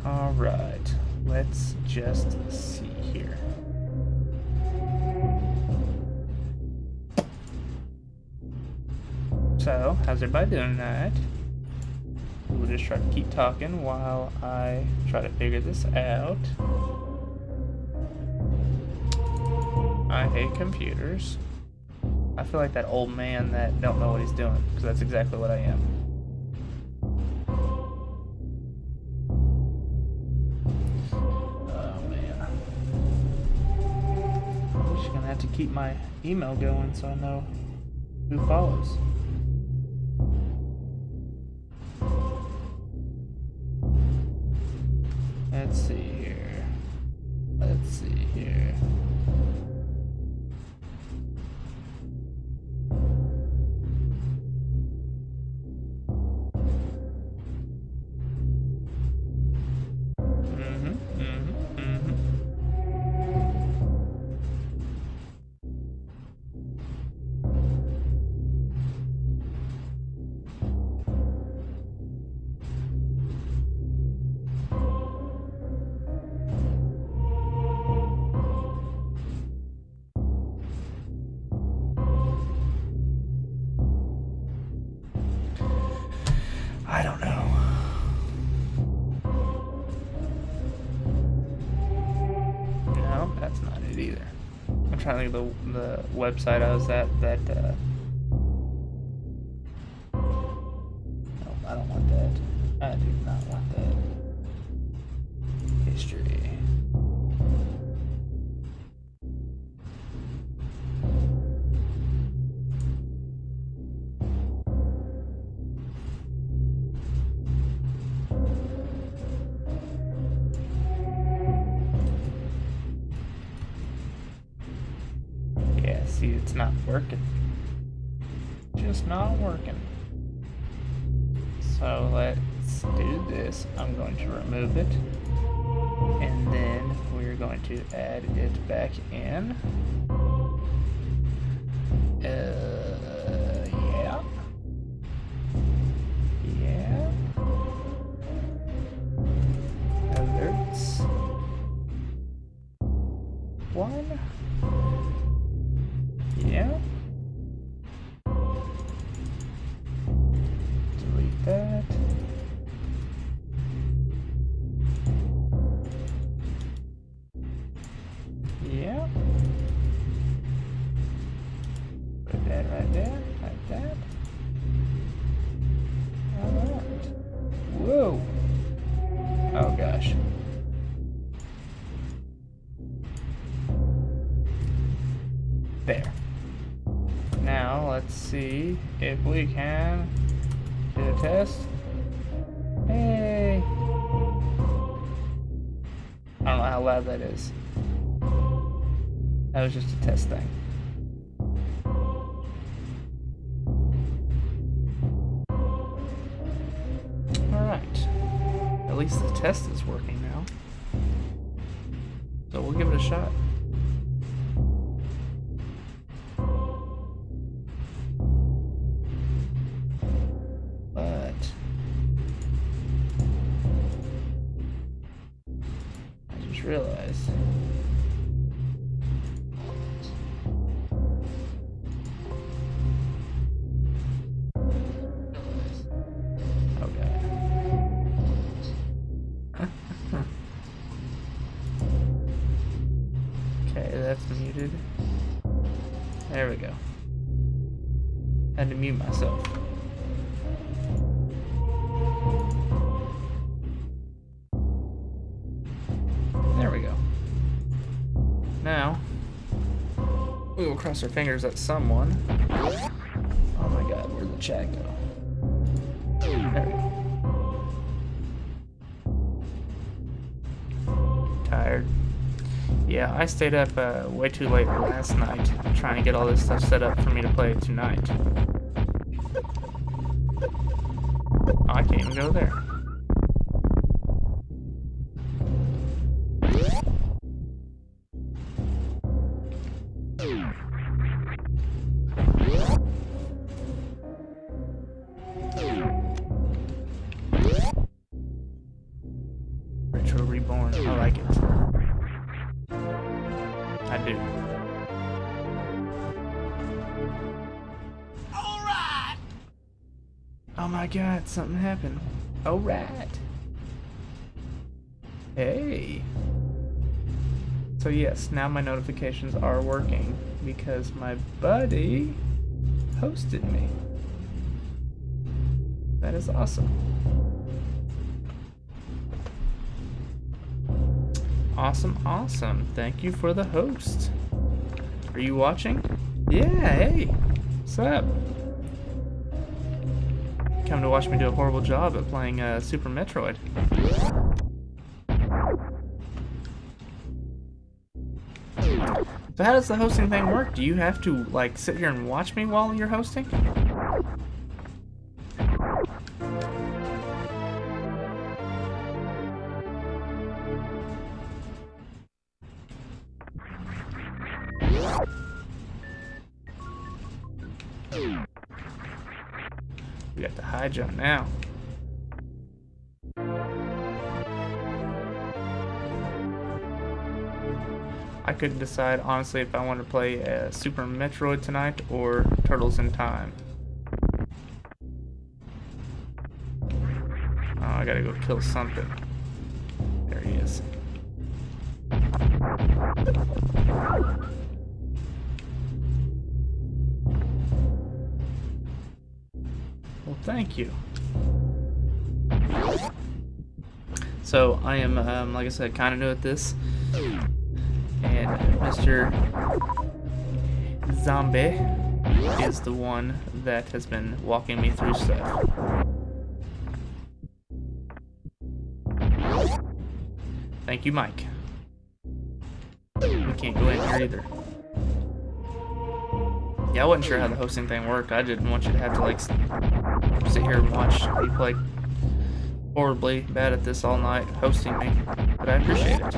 Alright, let's just see here. So, how's everybody doing tonight? We'll just try to keep talking while I try to figure this out. I hate computers. I feel like that old man that don't know what he's doing, because that's exactly what I am. To keep my email going so I know who follows. Let's see here. Let's see here. I don't know. No, that's not it either. I'm trying to think of the website I was at that, no, I don't want that. I do not want that. History. See, it's not working. Just not working. So let's do this. I'm going to remove it. And then we're going to add it back in. Yeah. Yeah. Alerts. 1. Yeah. Delete that. Yeah. Put that right there, like that. Alright. Whoa. Oh gosh. There. Now let's see if we can do a test. Hey! I don't know how loud that is. That was just a test thing. Alright. At least the test is working now. So we'll give it a shot. But I just realized that's muted. There we go. Had to mute myself. There we go. Now, we will cross our fingers that someone... Oh my god, where'd the chat go? There we go. Tired. Yeah, I stayed up way too late last night trying to get all this stuff set up for me to play tonight. Oh, I can't even go there. Retro Reborn, I like it. I do. Alright! Oh my god, something happened. Alright. Hey. So yes, now my notifications are working because my buddy hosted me. That is awesome. Awesome, awesome. Thank you for the host. Are you watching? Yeah, hey. What's up? Come to watch me do a horrible job at playing Super Metroid. So how does the hosting thing work? Do you have to, like, sit here and watch me while you're hosting? We got the high jump now. I couldn't decide, honestly, if I wanted to play Super Metroid tonight or Turtles in Time. Oh, I gotta go kill something. There he is. Well, thank you. So, I am, like I said, kind of new at this. And Mr. Zombie is the one that has been walking me through stuff. Thank you, Mike. We can't go in here either. Yeah, I wasn't sure how the hosting thing worked. I didn't want you to have to, like, sit here and watch me play horribly bad at this all night hosting me, but I appreciate it.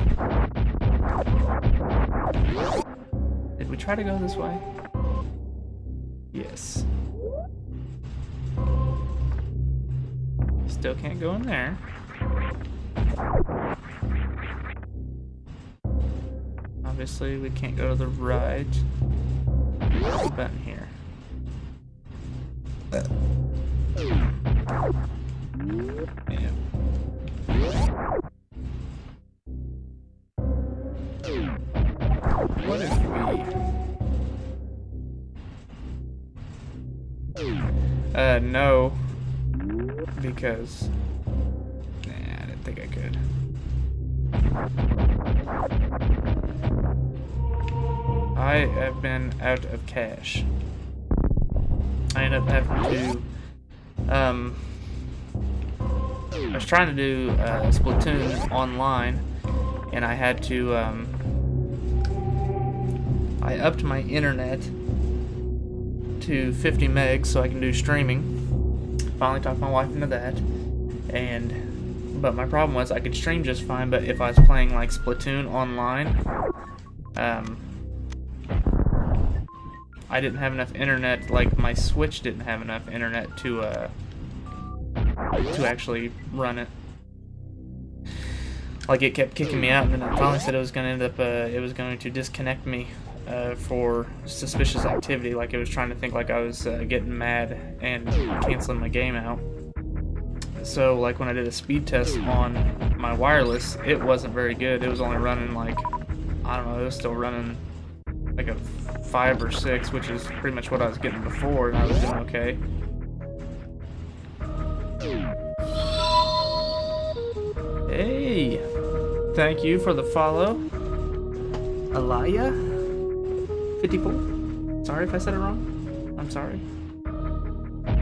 Did we try to go this way? Yes. Still can't go in there. Obviously, we can't go to the right. What's the button here? Yeah. What if we... no. Because... Nah, I didn't think I could. I have been out of cash. I ended up having to... I was trying to do Splatoon online, and I had to... I upped my internet to 50 megs so I can do streaming. Finally talked my wife into that, and But my problem was I could stream just fine, but if I was playing like Splatoon online, I didn't have enough internet, like my Switch didn't have enough internet to actually run it. Like it kept kicking me out, and then it finally said it was going to end up, it was going to disconnect me for suspicious activity. Like it was trying to think like I was getting mad and canceling my game out. So like when I did a speed test on my wireless, it wasn't very good. It was only running like, I don't know, it was still running like a 5 or 6, which is pretty much what I was getting before, and I was doing okay. Hey, thank you for the follow, Alaya 54. Sorry if I said it wrong. I'm sorry.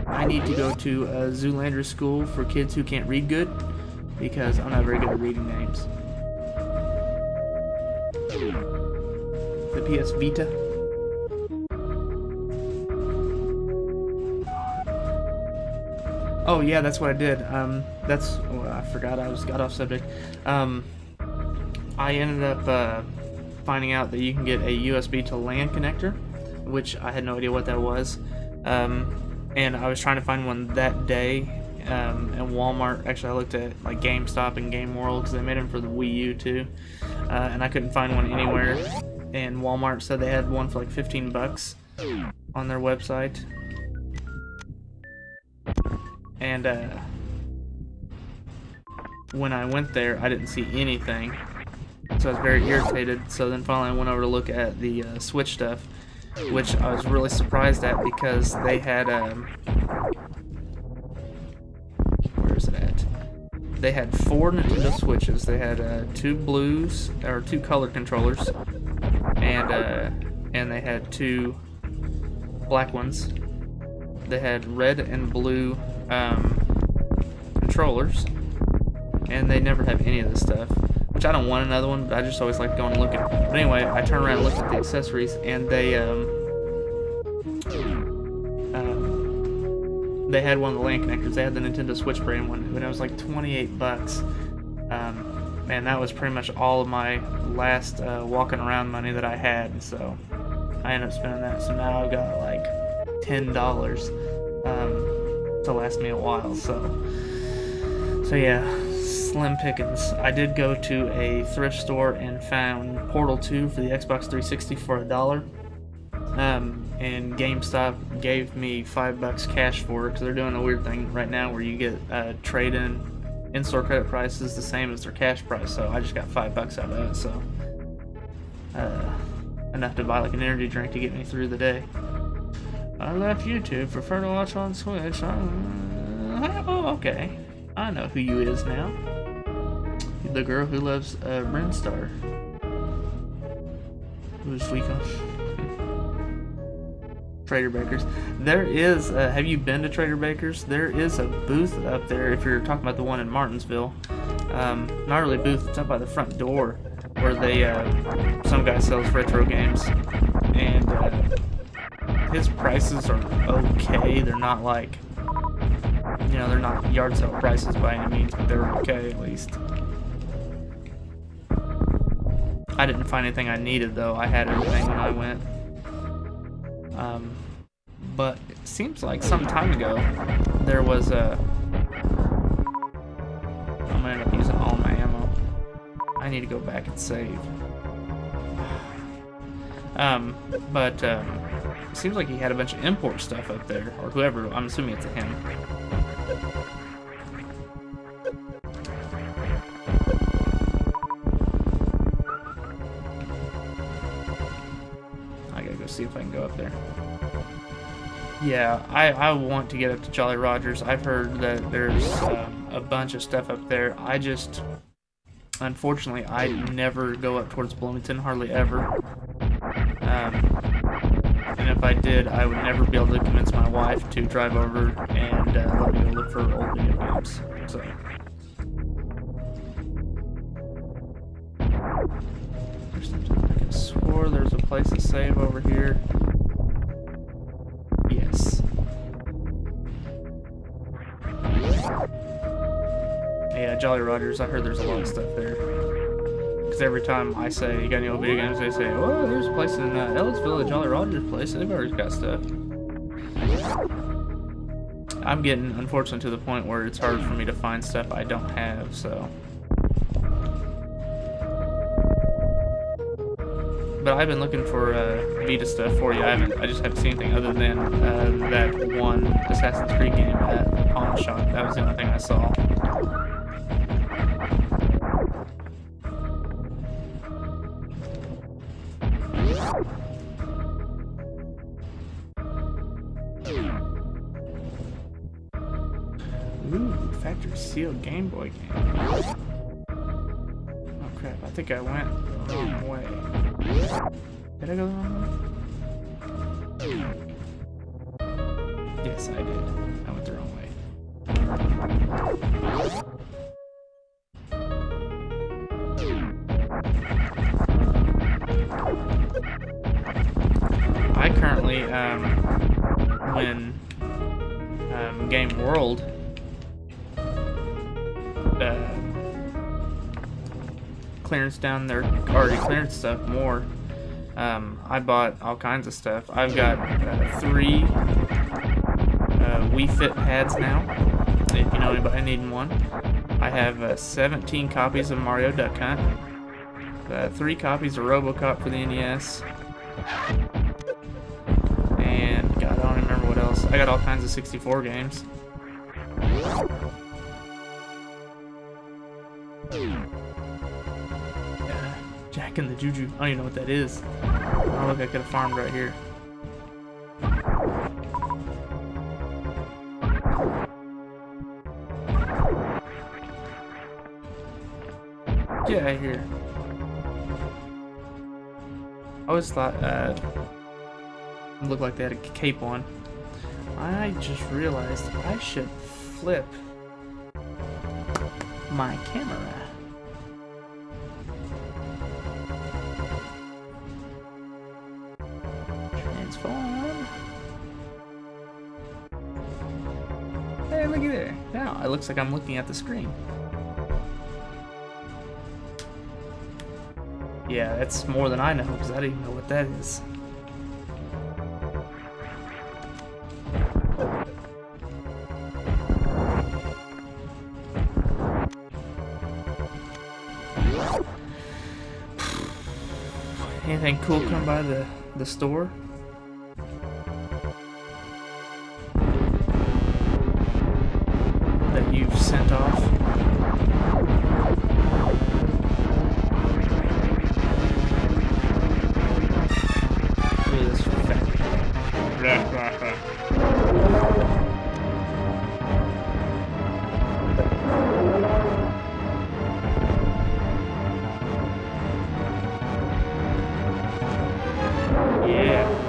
I need to go to a Zoolander school for kids who can't read good because I'm not very good at reading names. The PS Vita. Oh yeah, that's what I did. I forgot I got off subject. I ended up finding out that you can get a USB to LAN connector, which I had no idea what that was. And I was trying to find one that day, and Walmart. Actually, I looked at like GameStop and Game World because they made them for the Wii U too, and I couldn't find one anywhere. And Walmart said they had one for like 15 bucks on their website. And when I went there, I didn't see anything, so I was very irritated. So then finally I went over to look at the Switch stuff, which I was really surprised at because they had where is it at? They had 4 Nintendo Switches. They had 2 blues or 2 color controllers, and they had 2 black ones. They had red and blue controllers, and they never have any of this stuff, which I don't want another one, but I just always like going and looking. But anyway, I turned around and looked at the accessories, and they had one of the LAN connectors. They had the Nintendo Switch brand one, and it was like 28 bucks. Man, that was pretty much all of my last walking around money that I had, so I ended up spending that. So now I've got like $10 to last me a while. So yeah, slim pickings. I did go to a thrift store and found Portal 2 for the Xbox 360 for $1. And GameStop gave me $5 cash for it because they're doing a weird thing right now where you get trade-in in-store credit prices the same as their cash price. So I just got $5 out of it. So enough to buy like an energy drink to get me through the day. I left YouTube, prefer to watch on Switch. Oh, okay. I know who you is now. The girl who loves Brinstar. Who's weekend? Trader Baker's. There is, have you been to Trader Baker's? There is a booth up there, if you're talking about the one in Martinsville. Not really a booth, it's up by the front door, where they, some guy sells retro games. And, his prices are okay. They're not like, you know, they're not yard sale prices by any means, but they're okay at least. I didn't find anything I needed though. I had everything when I went. But it seems like some time ago there was a. I'm gonna end up using all my ammo. I need to go back and save. It seems like he had a bunch of import stuff up there, or whoever. I'm assuming it's him. I gotta go see if I can go up there. Yeah, I want to get up to Jolly Rogers. I've heard that there's a bunch of stuff up there. I just, unfortunately, I never go up towards Bloomington, hardly ever. And if I did, I would never be able to convince my wife to drive over and let me go look for old video games. So. I could have swore there's a place to save over here. Yes. Yeah, Jolly Rogers. I heard there's a lot of stuff there. Because every time I say, you got any old video games, they say, oh, there's a place in Ellisville, a Jolly Rogers place. They've already got stuff. I'm getting, unfortunately, to the point where it's hard for me to find stuff I don't have, so. But I've been looking for Vita stuff for you. I just haven't seen anything other than that one Assassin's Creed game at the pawn shop. That was the only thing I saw. Ooh, factory sealed Game Boy game. Oh crap, I think I went the wrong way. Did I go the wrong way? Yes, I did. I went the wrong way. I currently, when Game World clearance down their already clearance stuff more, I bought all kinds of stuff. I've got 3 Wii Fit pads now, if you know anybody needing one. I have 17 copies of Mario Duck Hunt, 3 copies of RoboCop for the NES, and God, I don't remember what else. I got all kinds of 64 games. Jack and the Juju. I don't even know what that is. Oh, look, I could have farmed right here. Get out of here. I always thought it looked like they had a cape on. I just realized I should flip my camera. Transform. Hey, looky there. Now it looks like I'm looking at the screen. Yeah, that's more than I know because I didn't even know what that is. Anything cool come by the store? That you've sent off? Look at this fat. Yeah.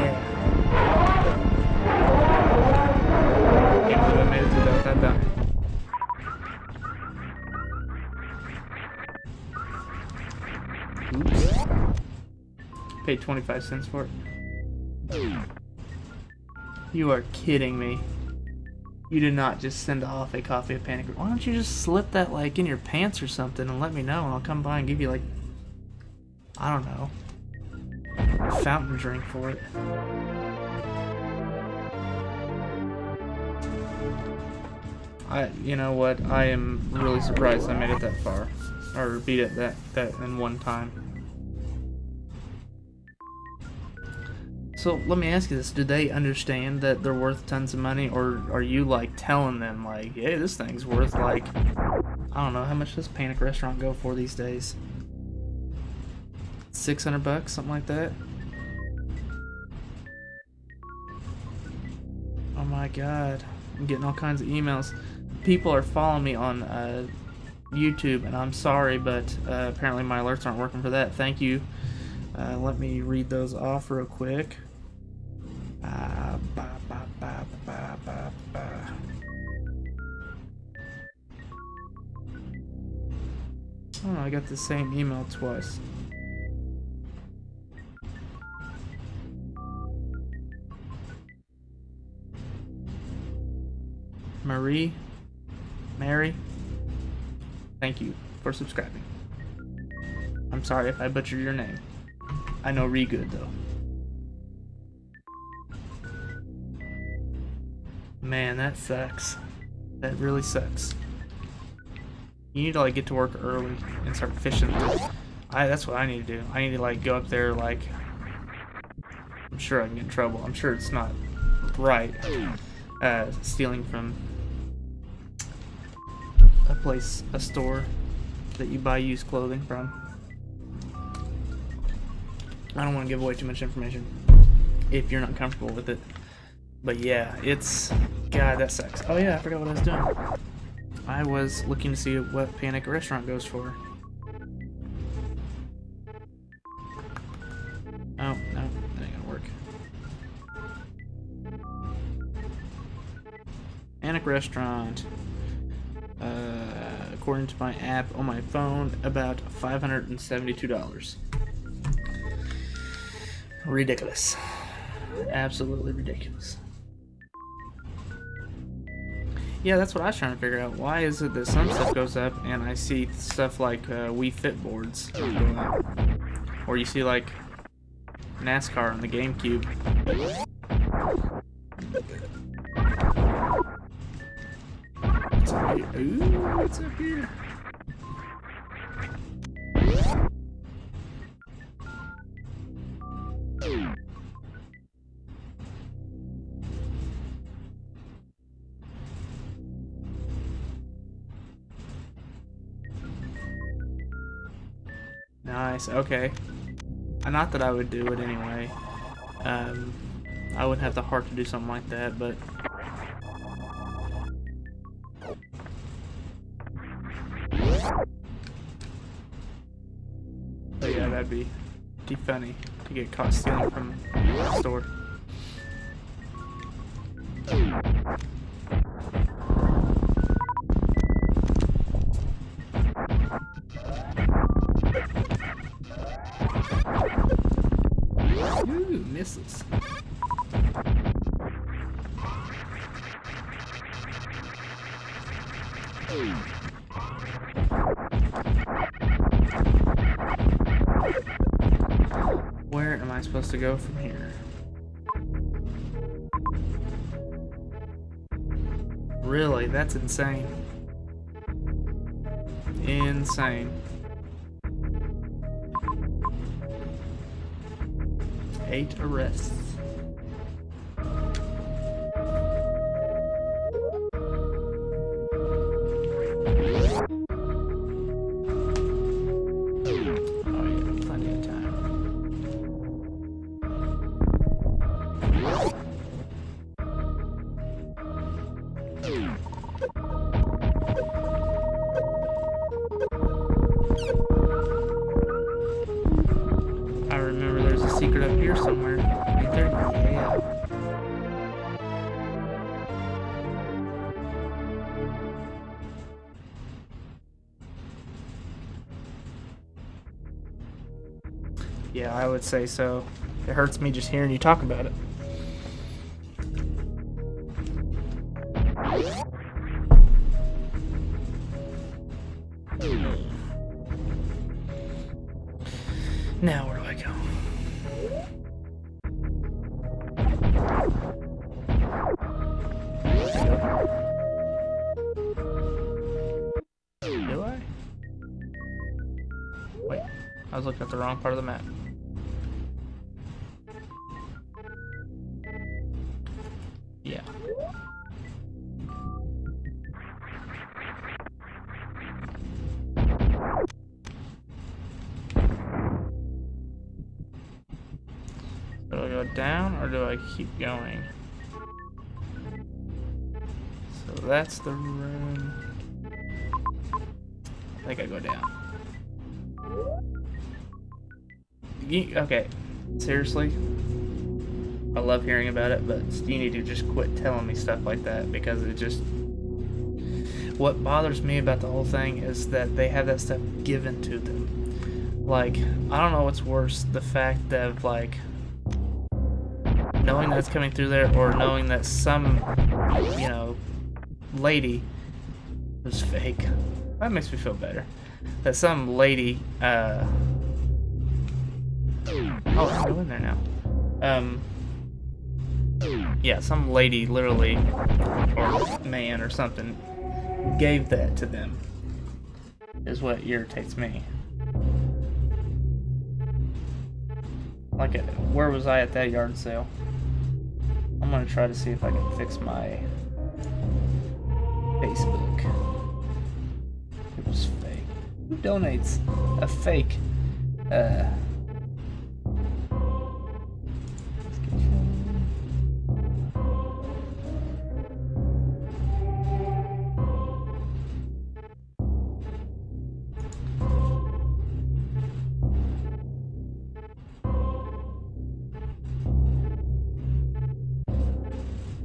Yeah. Can't believe I made it through that without dying. Oops. Paid 25 cents for it. You are kidding me. You did not just send off a copy of Panic. Why don't you just slip that like in your pants or something and let me know, and I'll come by and give you like, I don't know, a fountain drink for it. You know what? I am really surprised I made it that far, or beat it that in one time. So let me ask you this: do they understand that they're worth tons of money, or are you like telling them like, "Hey, this thing's worth like, I don't know, how much does Panic Restaurant go for these days? $600, something like that." Oh my God, I'm getting all kinds of emails. People are following me on YouTube, and I'm sorry, but apparently my alerts aren't working for that. Thank you. Let me read those off real quick. Oh, I got the same email twice. Mary, thank you for subscribing. I'm sorry if I butchered your name. I know good though. Man, that sucks. That really sucks. You need to like get to work early and start fishing. That's what I need to do. I need to like go up there like, I'm sure I can get in trouble. I'm sure it's not right. Stealing from a store that you buy used clothing from. I don't want to give away too much information if you're not comfortable with it. But yeah, God, that sucks. Oh yeah, I forgot what I was doing. I was looking to see what Panic Restaurant goes for. Oh, no, that ain't gonna work. Panic Restaurant. According to my app on my phone, about $572. Ridiculous. Absolutely ridiculous. Yeah, that's what I was trying to figure out. Why is it that some stuff goes up and I see stuff like Wii Fit boards going up? Or you see like NASCAR on the GameCube. What's up here? Ooh, what's up here? Nice, okay. Not that I would do it anyway. I wouldn't have the heart to do something like that, but... But yeah, that'd be pretty funny to get caught stealing from the store. Ooh, misses. Where am I supposed to go from here? Really? That's insane. Insane. 8 arrests. I remember there's a secret up here somewhere. Right there. Yeah, I would say so. It hurts me just hearing you talk about it. Now where do I go? Do I? Wait, I was looking at the wrong part of the map. Yeah. Do I go down or do I keep going? So that's the room. I think I go down. Okay, seriously? I love hearing about it, but you need to just quit telling me stuff like that, because it just... What bothers me about the whole thing is that they have that stuff given to them. Like, I don't know what's worse, the fact that, like, knowing that's coming through there, or knowing that some, you know, lady was fake. That makes me feel better. That some lady, oh, I can go in there now. Yeah, some lady literally, or man or something, gave that to them, is what irritates me. Like, where was I at that yard sale? I'm gonna try to see if I can fix my Facebook. It was fake. Who donates a fake,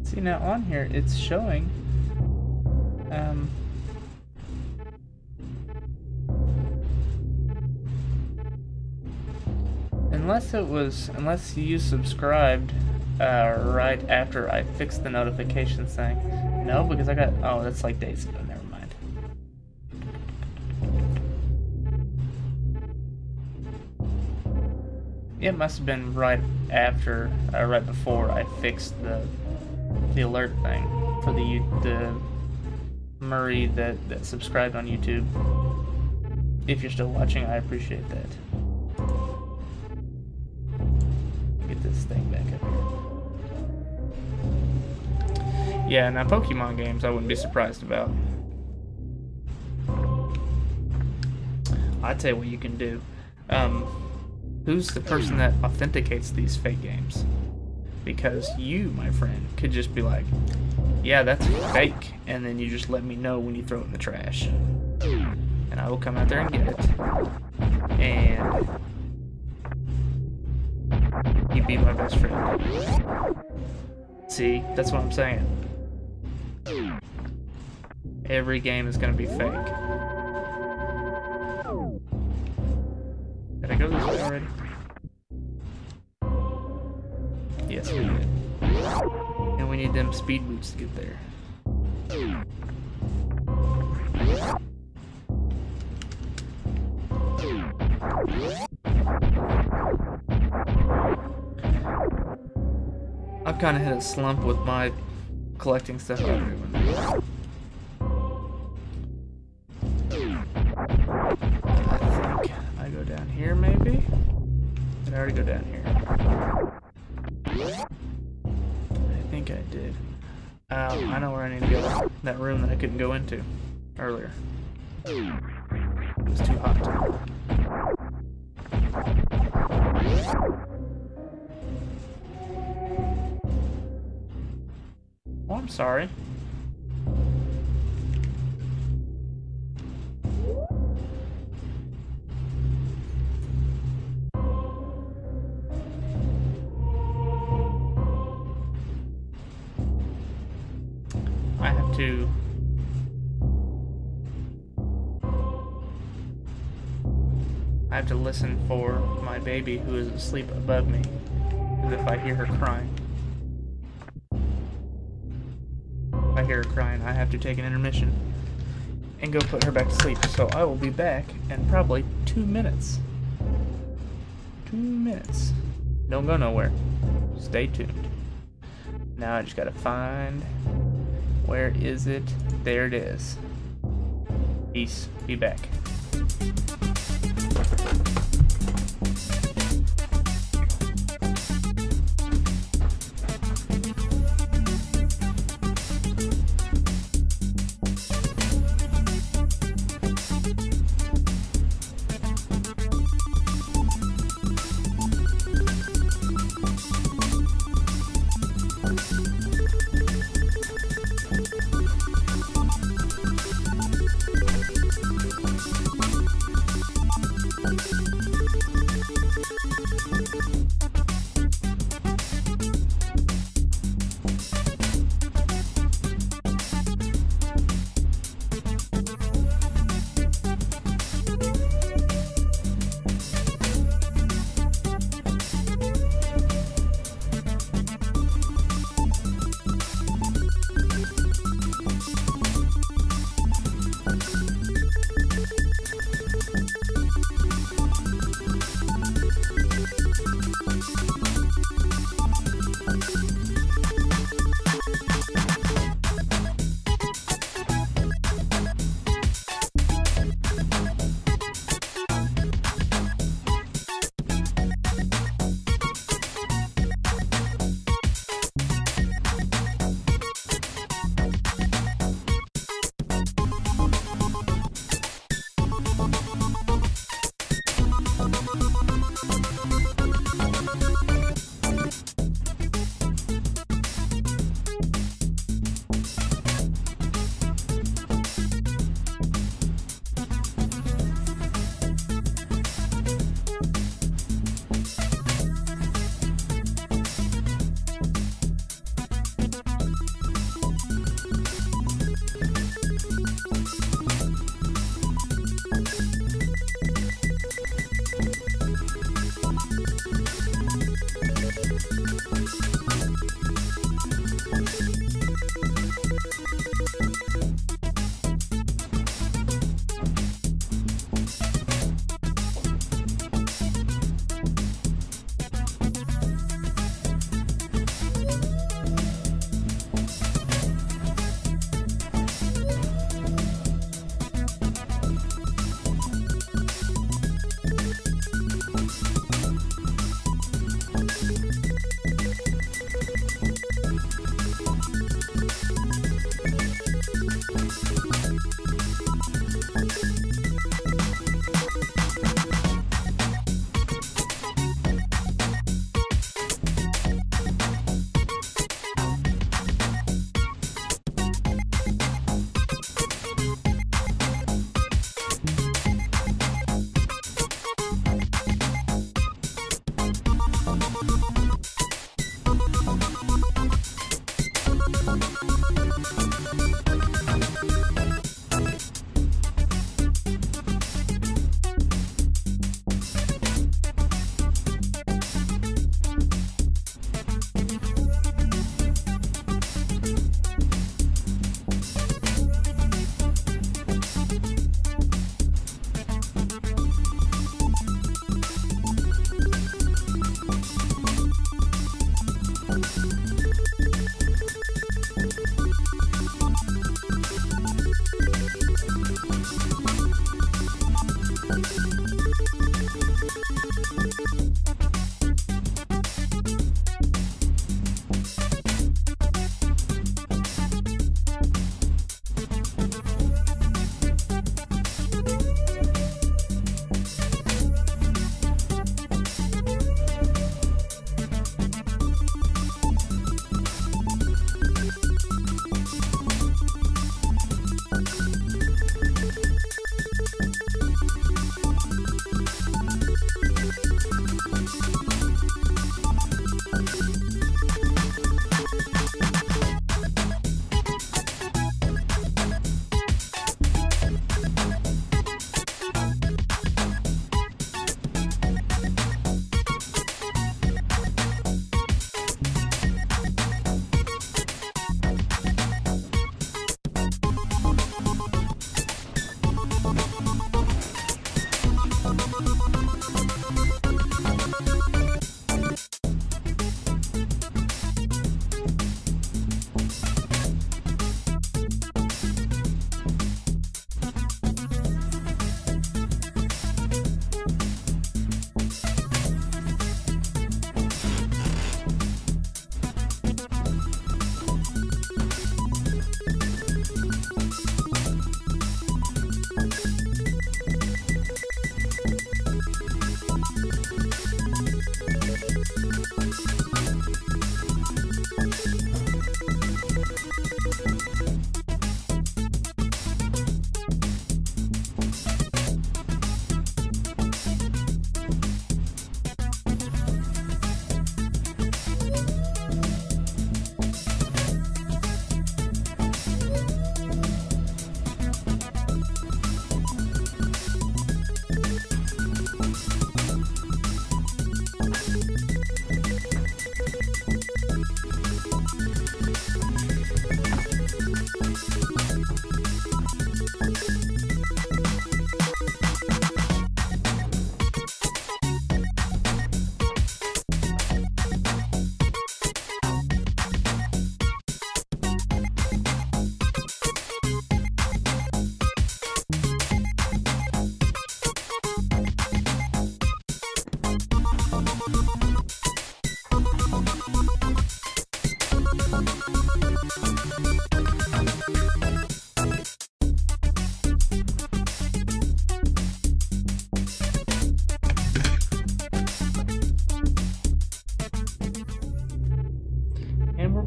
See, now on here it's showing unless you subscribed right after I fixed the notifications thing. No, because I got, oh, that's like days ago, never mind. It must have been right after, right before I fixed the alert thing for the Murray that subscribed on YouTube. If you're still watching, I appreciate that. Get this thing back up here. Yeah, now Pokemon games I wouldn't be surprised about. I'd tell you what you can do. Who's the person that authenticates these fake games? Because you, my friend, could just be like, yeah, that's fake, and then you just let me know when you throw it in the trash. And I will come out there and get it. And you'd be my best friend. See, that's what I'm saying. Every game is going to be fake. Did I go this way already? Yes, we did. And we need them speed boots to get there. I've kind of hit a slump with my collecting stuff out here. I think I go down here, maybe? Did I already go down here? I think I did. I know where I need to go. That room that I couldn't go into earlier. It was too hot. Oh, I'm sorry. I I have to listen for my baby who is asleep above me, as if I hear her crying. If I hear her crying, I have to take an intermission and go put her back to sleep. So I will be back in probably 2 minutes. 2 minutes. Don't go nowhere. Stay tuned. Now I just gotta find... Where is it? There it is. Peace. Be back.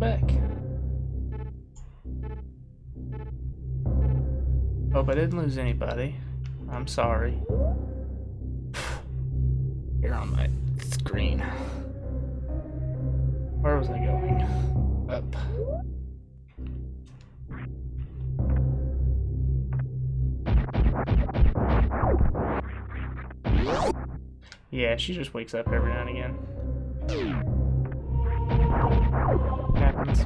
back. Hope I didn't lose anybody. I'm sorry. Here on my screen. Where was I going? Up. Yeah, she just wakes up every now and again. Happens.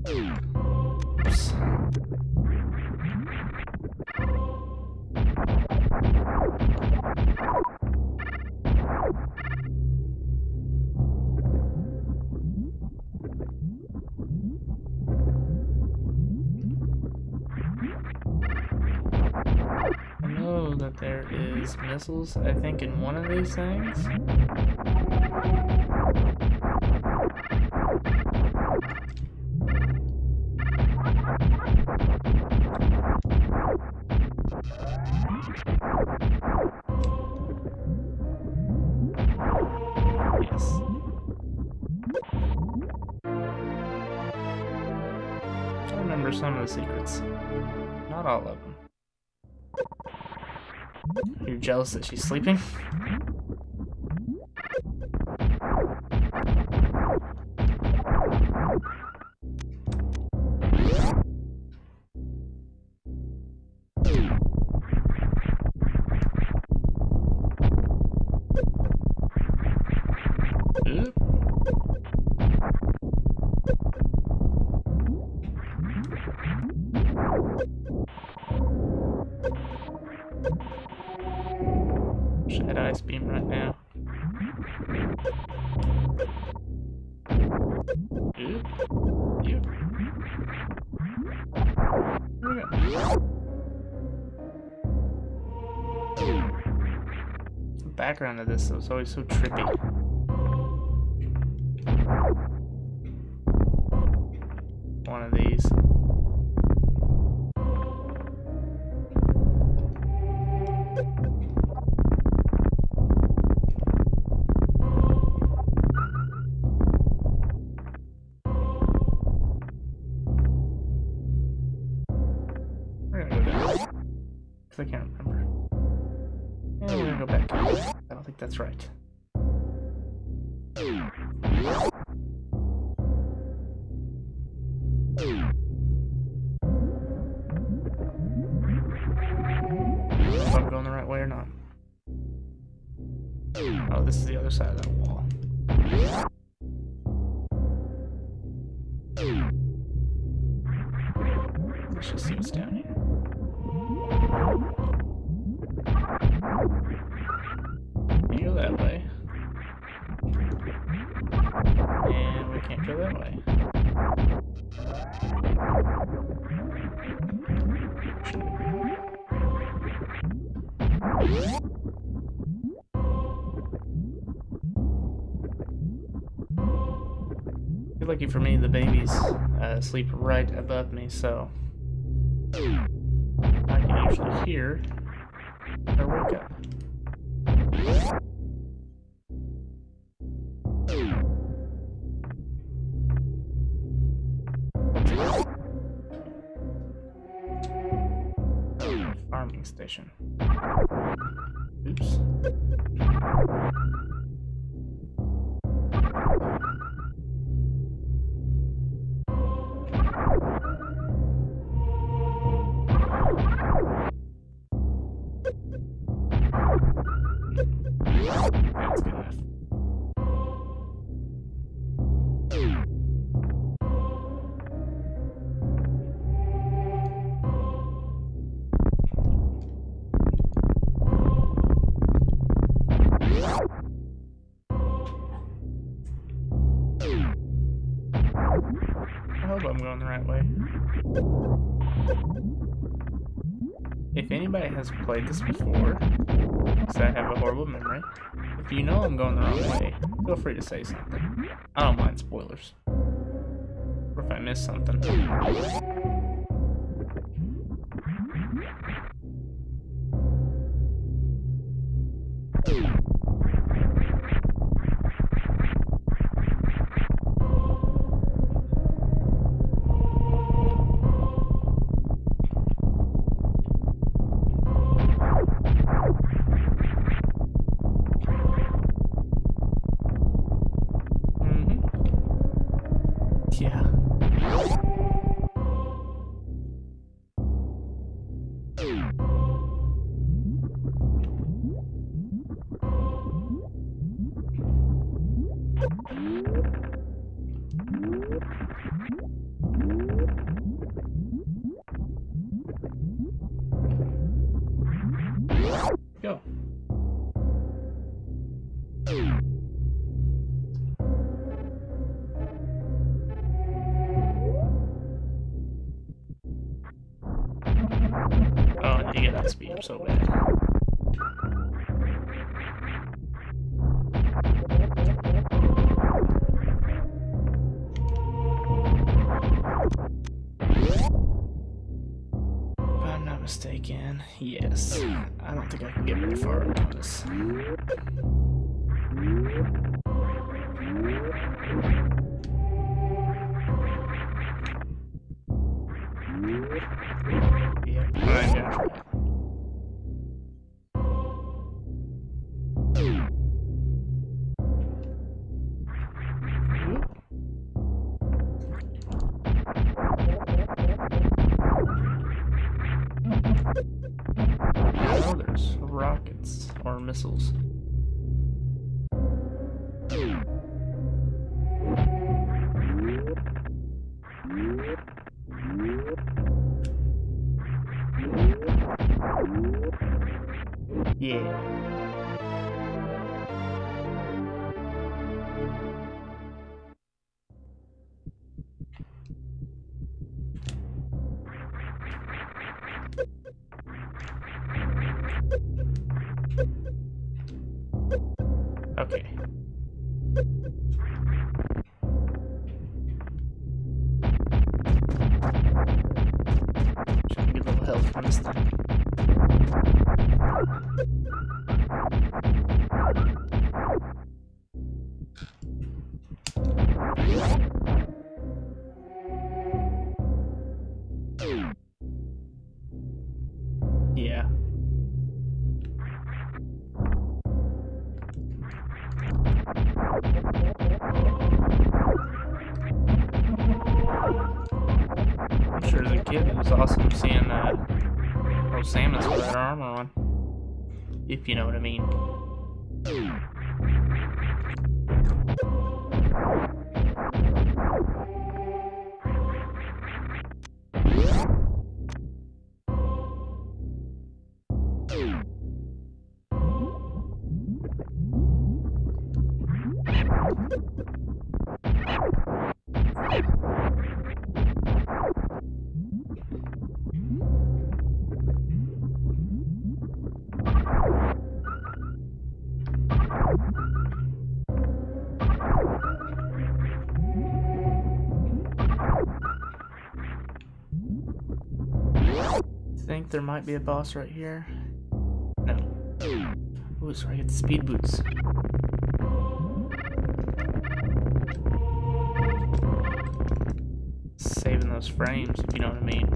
Oops. I know that there is missiles, I think, in one of these things. Yes. I remember some of the secrets. Not all of them. You're jealous that she's sleeping? Oop. Should ice beam right now. Oop. Oop. There we go. The background of this was always so trippy. One of these. We're gonna go down. Because I can't remember. And we're gonna go back. I don't think that's right. If I'm going the right way or not. Oh, this is the other side of that wall. Let's just see what's down here. You go that way. And we can't go that way. Lucky for me, the babies sleep right above me, so I can usually hear her wake up. Farming station. Oops. That's good enough. I hope I'm going the right way. If anybody has played this before, because I have a horrible memory, if you know I'm going the wrong way, feel free to say something. I don't mind spoilers. Or if I missed something. Yeah. Go. Oh, I need to get that speed up so bad. If I'm not mistaken, yes. I don't think I can get very far on this. Yeah, I'm gonna try it. Oh, there's rockets or missiles. Yeah. Okay. Just gonna get a little health from this thing. Yeah. I'm sure as a kid it was awesome seeing those salmons with that armor on. If you know what I mean. Think there might be a boss right here. No. Ooh, sorry, I get the speed boots. Saving those frames, if you know what I mean.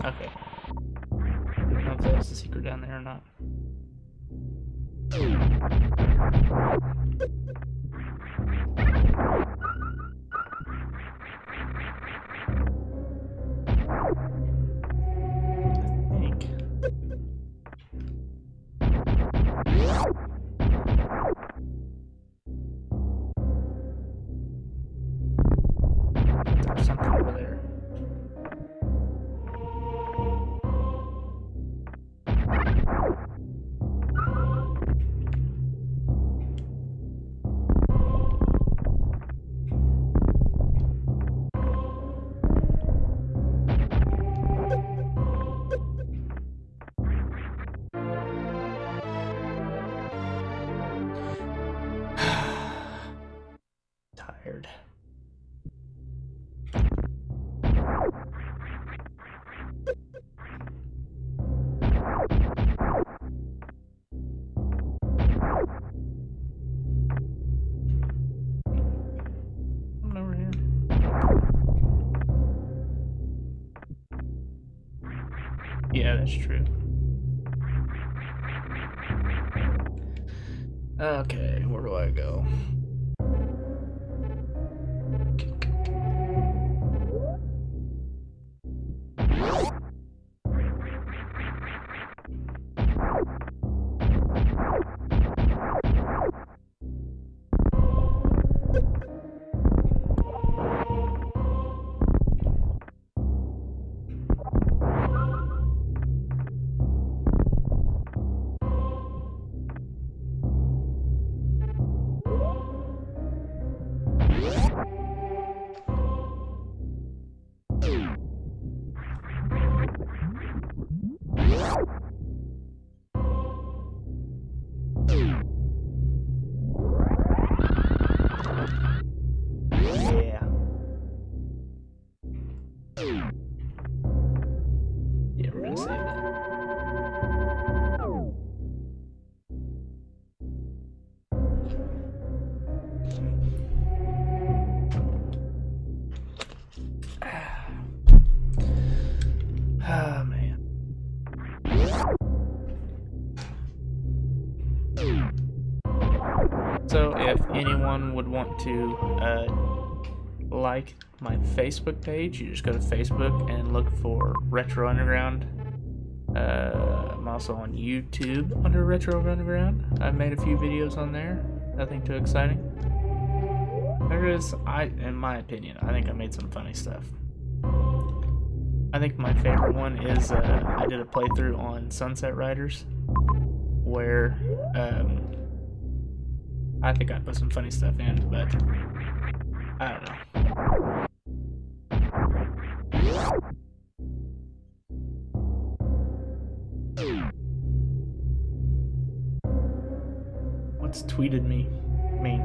Okay. I don't know if that was the secret down there or not. I think. That is true. Okay, where do I go? Yeah, we're gonna save it. Ah, man. So if anyone would want to like my Facebook page, you just go to Facebook and look for Retro Underground. I'm also on YouTube under Retro Underground. I've made a few videos on there, nothing too exciting. There is, in my opinion, I think I made some funny stuff. I think my favorite one is I did a playthrough on Sunset Riders, where I think I put some funny stuff in, but I don't know. What's tweeted me mean?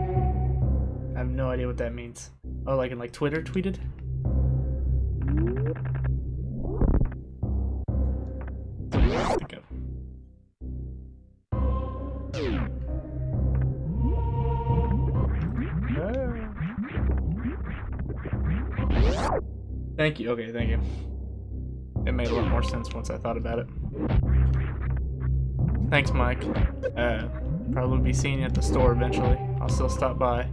I have no idea what that means. Oh, like in like Twitter tweeted? That's what I think of. Thank you. Okay, thank you. It made a lot more sense once I thought about it. Thanks, Mike. Probably be seeing you at the store eventually. I'll still stop by.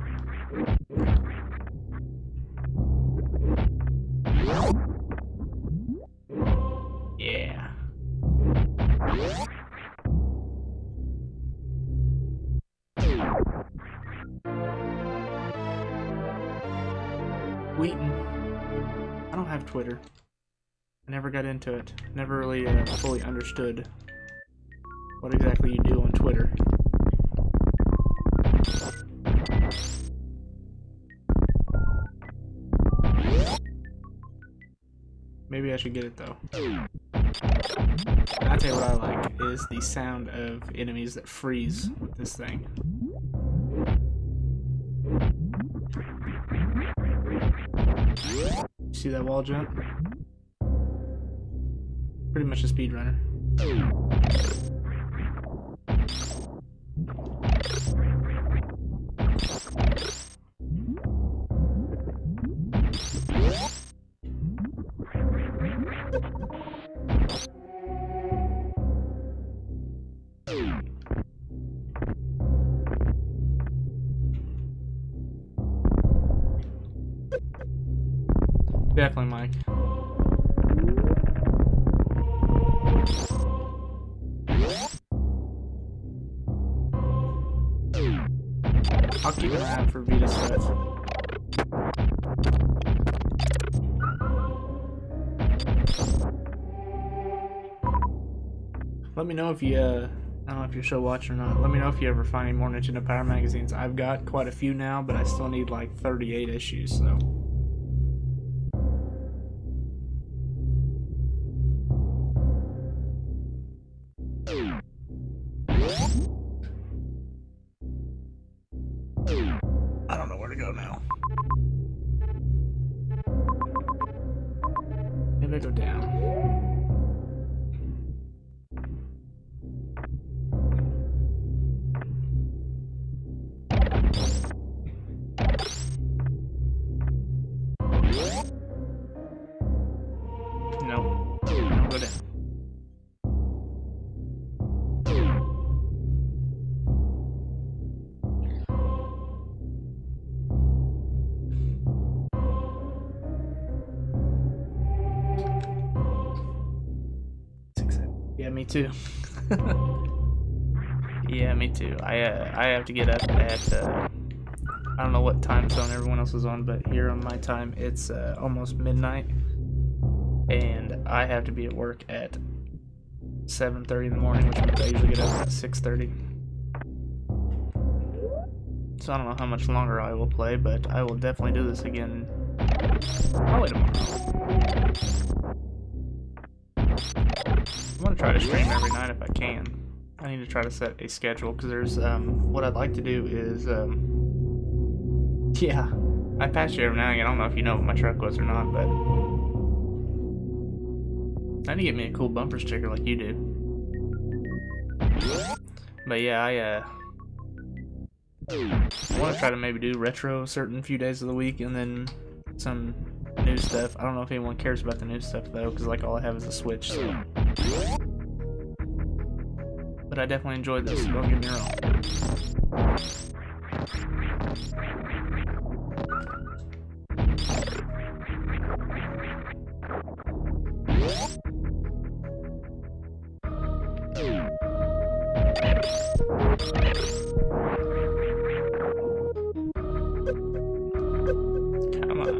Yeah. Wheaton. I don't have Twitter. I never got into it. Never really fully understood what exactly you do on Twitter. Maybe I should get it though. I'll tell you what I like is the sound of enemies that freeze with this thing. See that wall jump? Pretty much a speedrunner. Definitely, Mike. I'll keep an eye out for Vita stuff. Let me know if you, I don't know if you're still watching or not. Let me know if you ever find any more Nintendo Power magazines. I've got quite a few now, but I still need like 38 issues, so. I don't know where to go now. Maybe I go down. No, don't go down. me too. Yeah, me too. I have to get up at I don't know what time zone everyone else is on, but here on my time it's almost midnight, and I have to be at work at 7:30 in the morning, which means I usually get up at 6:30. So I don't know how much longer I will play, but I will definitely do this again probably tomorrow. I'm gonna try to stream every night if I can. I need to try to set a schedule, because there's what I'd like to do is yeah, I pass you every now and again. I don't know if you know what my truck was or not, but I need to get me a cool bumper sticker like you do. But yeah, I want to try to maybe do retro certain few days of the week, and then some new stuff. I don't know if anyone cares about the new stuff though, because like all I have is a Switch. So, but I definitely enjoyed this. Don't get me wrong. Come on.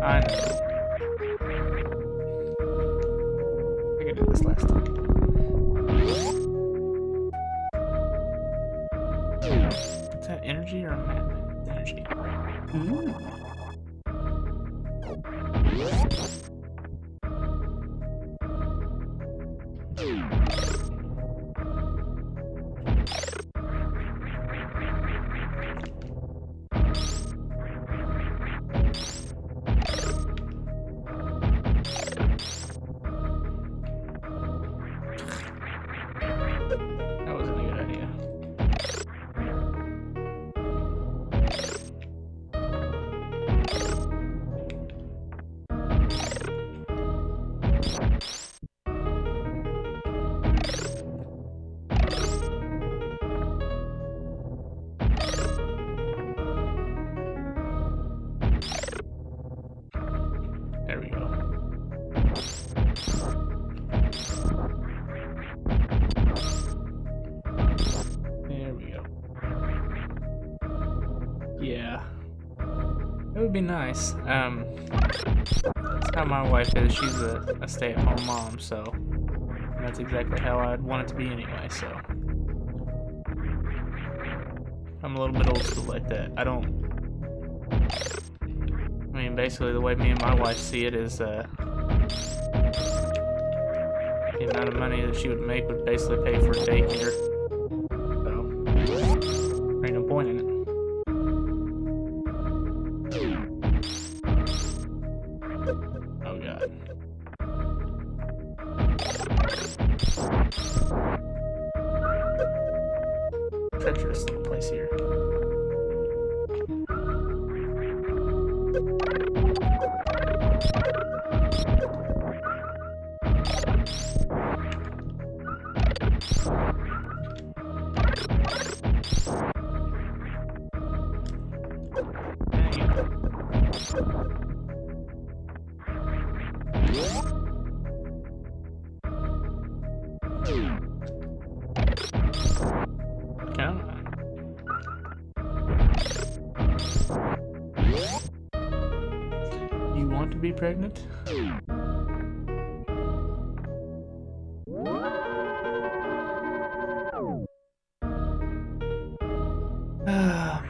I know. I think I did this last time. Is that energy or map? Energy. That wasn't a good idea. There we go. There we go. Yeah. It would be nice. That's how my wife is. She's a stay-at-home mom, so that's exactly how I'd want it to be anyway, so. I'm a little bit old school like that. I mean, basically the way me and my wife see it is, the amount of money that she would make would basically pay for daycare. So, there ain't no point in it. Oh god. Treacherous little place here. Come on. You want to be pregnant? Oh, man.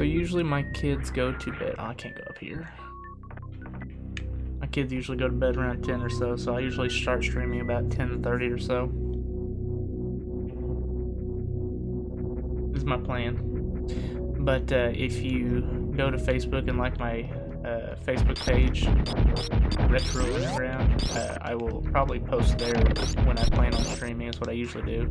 So usually my kids go to bed. Oh, I can't go up here. My kids usually go to bed around 10 or so, so I usually start streaming about 10:30 or so. This is my plan. But if you go to Facebook and like my Facebook page, Retro Underground, I will probably post there when I plan on streaming. Is what I usually do.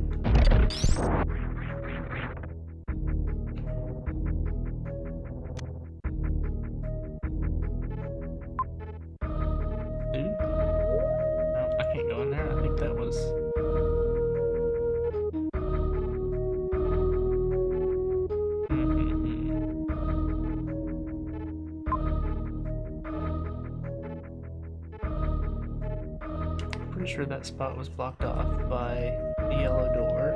Dude, no, I can't go in there. I think that was. Pretty sure that spot was blocked off by the yellow door.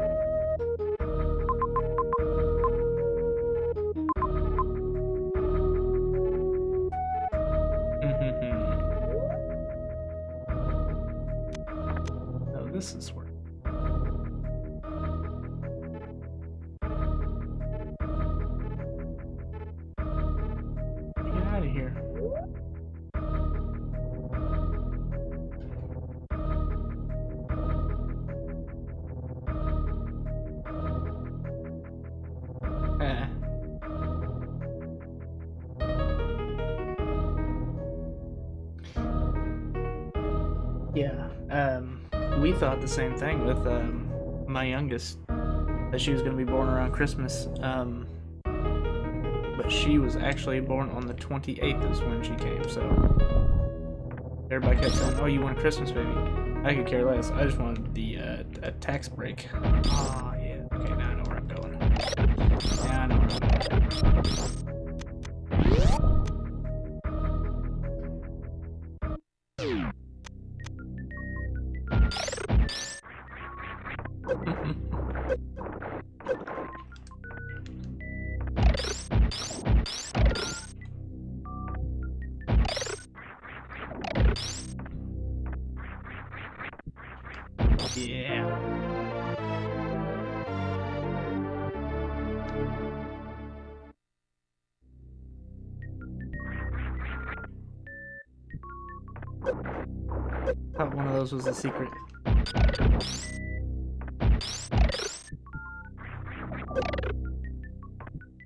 No, this is where. Get out of here. Yeah, we thought the same thing with my youngest, that she was going to be born around Christmas, but she was actually born on the 28th is when she came, so everybody kept saying, oh, you want a Christmas baby? I could care less, I just wanted the a tax break. Oh, yeah, okay, now I know where I'm going. Now I know where I'm going. Yeah. Thought one of those was a secret.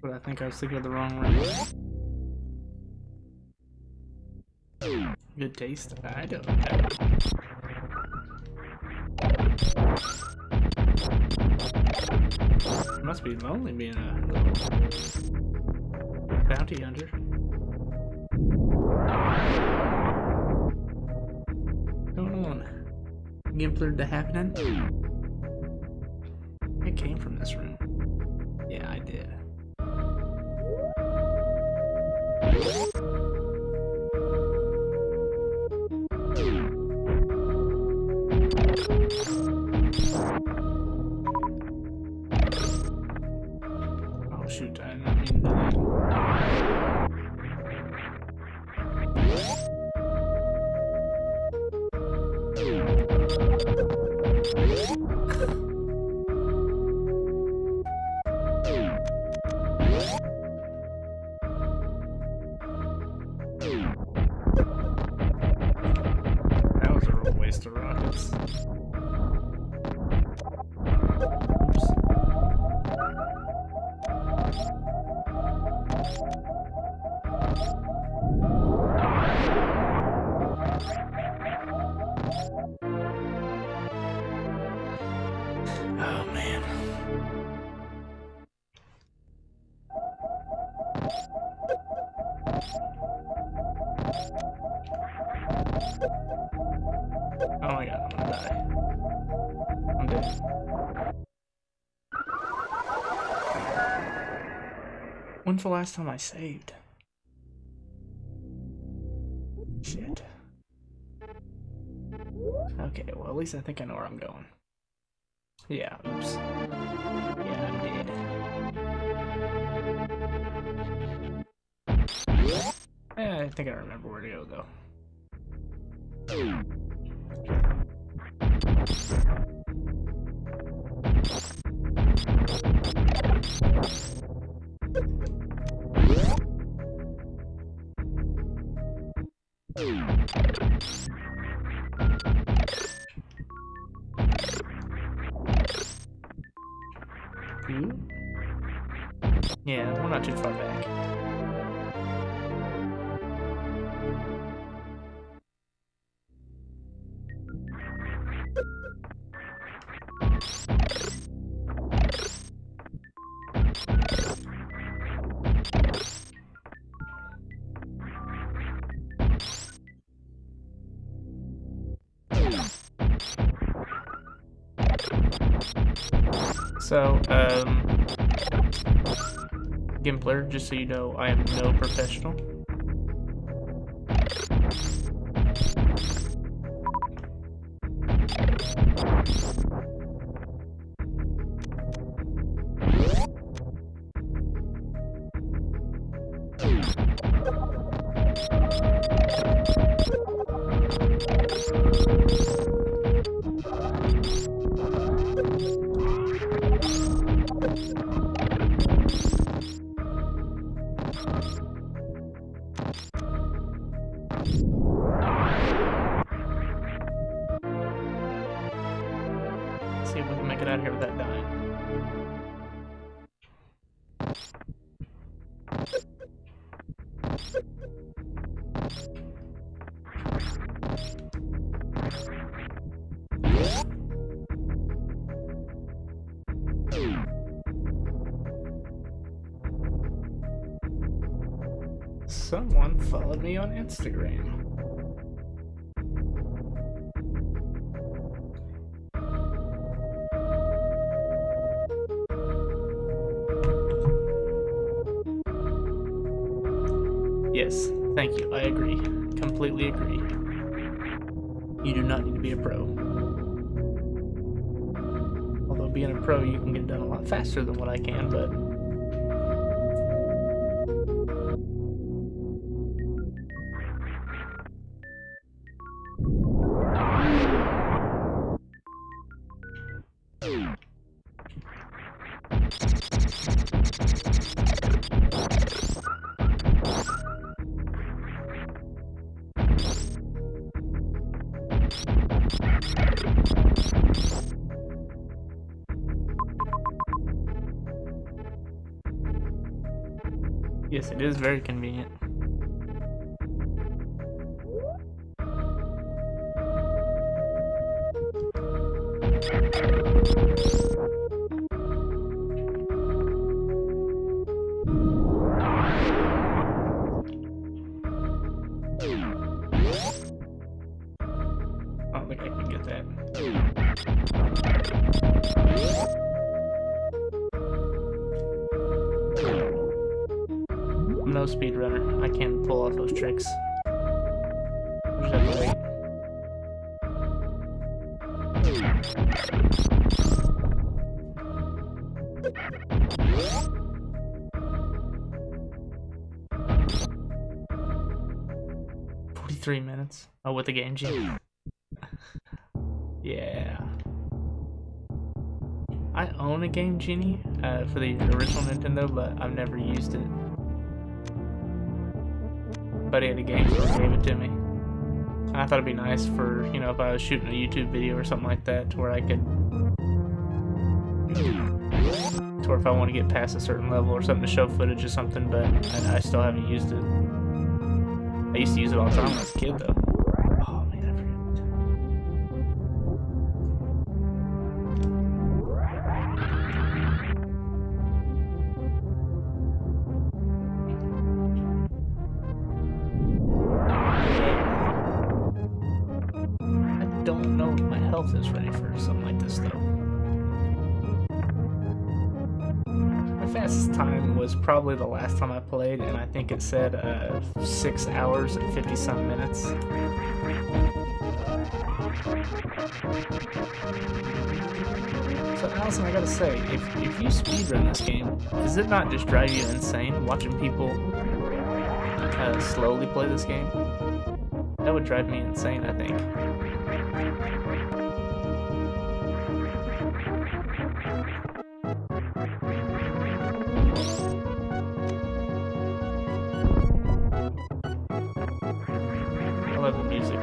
But I think I was thinking of the wrong room. Good taste? I don't know. Must be lonely being a bounty hunter. What's going on? Gimpler the happening? It came from this room. Yeah, I did. Oh shoot, I did not mean to do that. That was a real waste of rockets. Oops. Oh man. Oh my god, I'm gonna die. I'm dead. When's the last time I saved? Shit. Okay, well at least I think I know where I'm going. Yeah, oops. Yeah, I'm dead. I think I remember where to go though. Yeah, we're not too far back. So, Gimpler, just so you know, I am no professional. See if we can make it out of here without dying. Someone followed me on Instagram. Yes, thank you. I agree. Completely agree. You do not need to be a pro. Although being a pro, you can get it done a lot faster than what I can, but... Yes, it is very convenient. I don't think I can get that. I'm no speedrunner. I can't pull off those tricks. I just have to wait. $43. Oh, with the game genie. Yeah. I own a game genie for the original Nintendo, but I've never used it. Buddy at a game store gave it to me. And I thought it'd be nice for, you know, if I was shooting a YouTube video or something like that, to where I could, to where if I want to get past a certain level or something to show footage or something, but I still haven't used it. I used to use it all the time when I was a kid, though. Oh man, I forget. I don't know if my health is ready for something like this, though. My fastest time was probably the last time I played, and I think it said 6 hours and 50-some minutes. So Allison, I gotta say, if you speedrun this game, does it not just drive you insane watching people slowly play this game? That would drive me insane, I think. I love the music.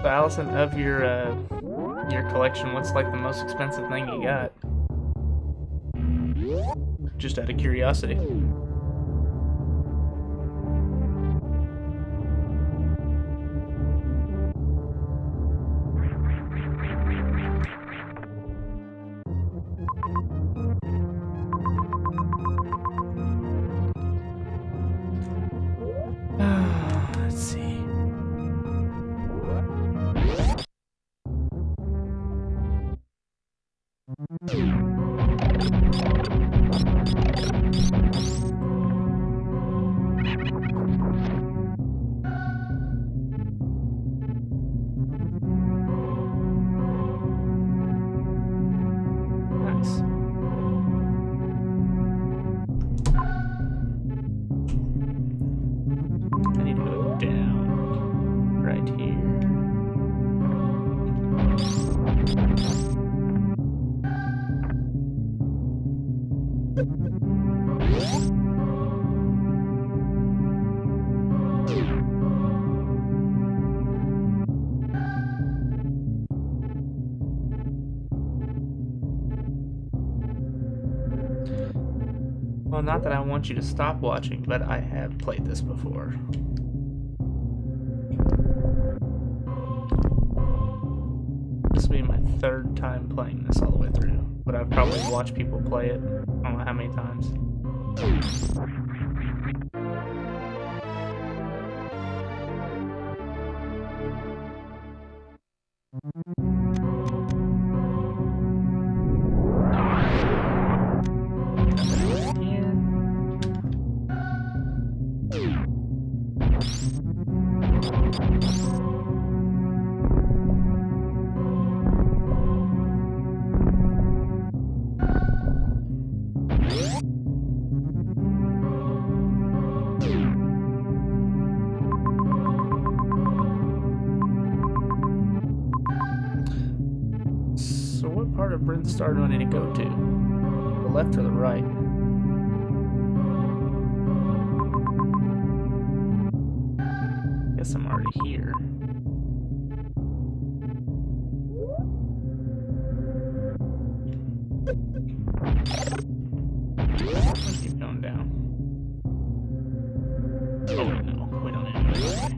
So Allison, of your collection, what's like the most expensive thing you got? Just out of curiosity. Let's see. Nice. I need to go down right here. Well, not that I want you to stop watching, but I have played this before. This will be my third time playing this all the way through, but I've probably watched people play it, I don't know how many times. So what part of Bryn Star do I need to go to? The left or the right? Guess I'm already here. Let's keep going down. Oh wait, no, we don't need to go this way.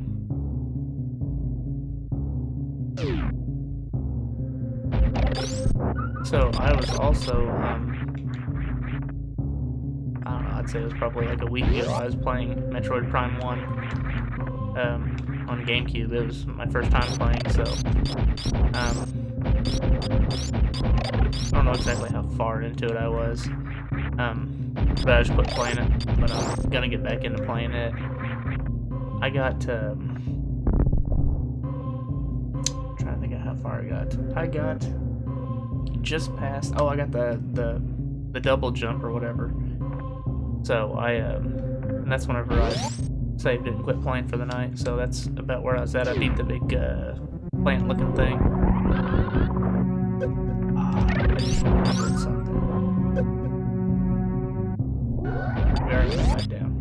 So I was also, I don't know, I'd say it was probably like a week ago, I was playing Metroid Prime 1 on GameCube. It was my first time playing, so I don't know exactly how far into it I was, but I just quit playing it, but I'm gonna get back into playing it. I got to, I'm trying to think of how far I got. I got just past, oh, I got the double jump or whatever. So I, and that's whenever I saved it and quit playing for the night. So that's about where I was at. I beat the big plant looking thing. I just remembered something. We are going back down.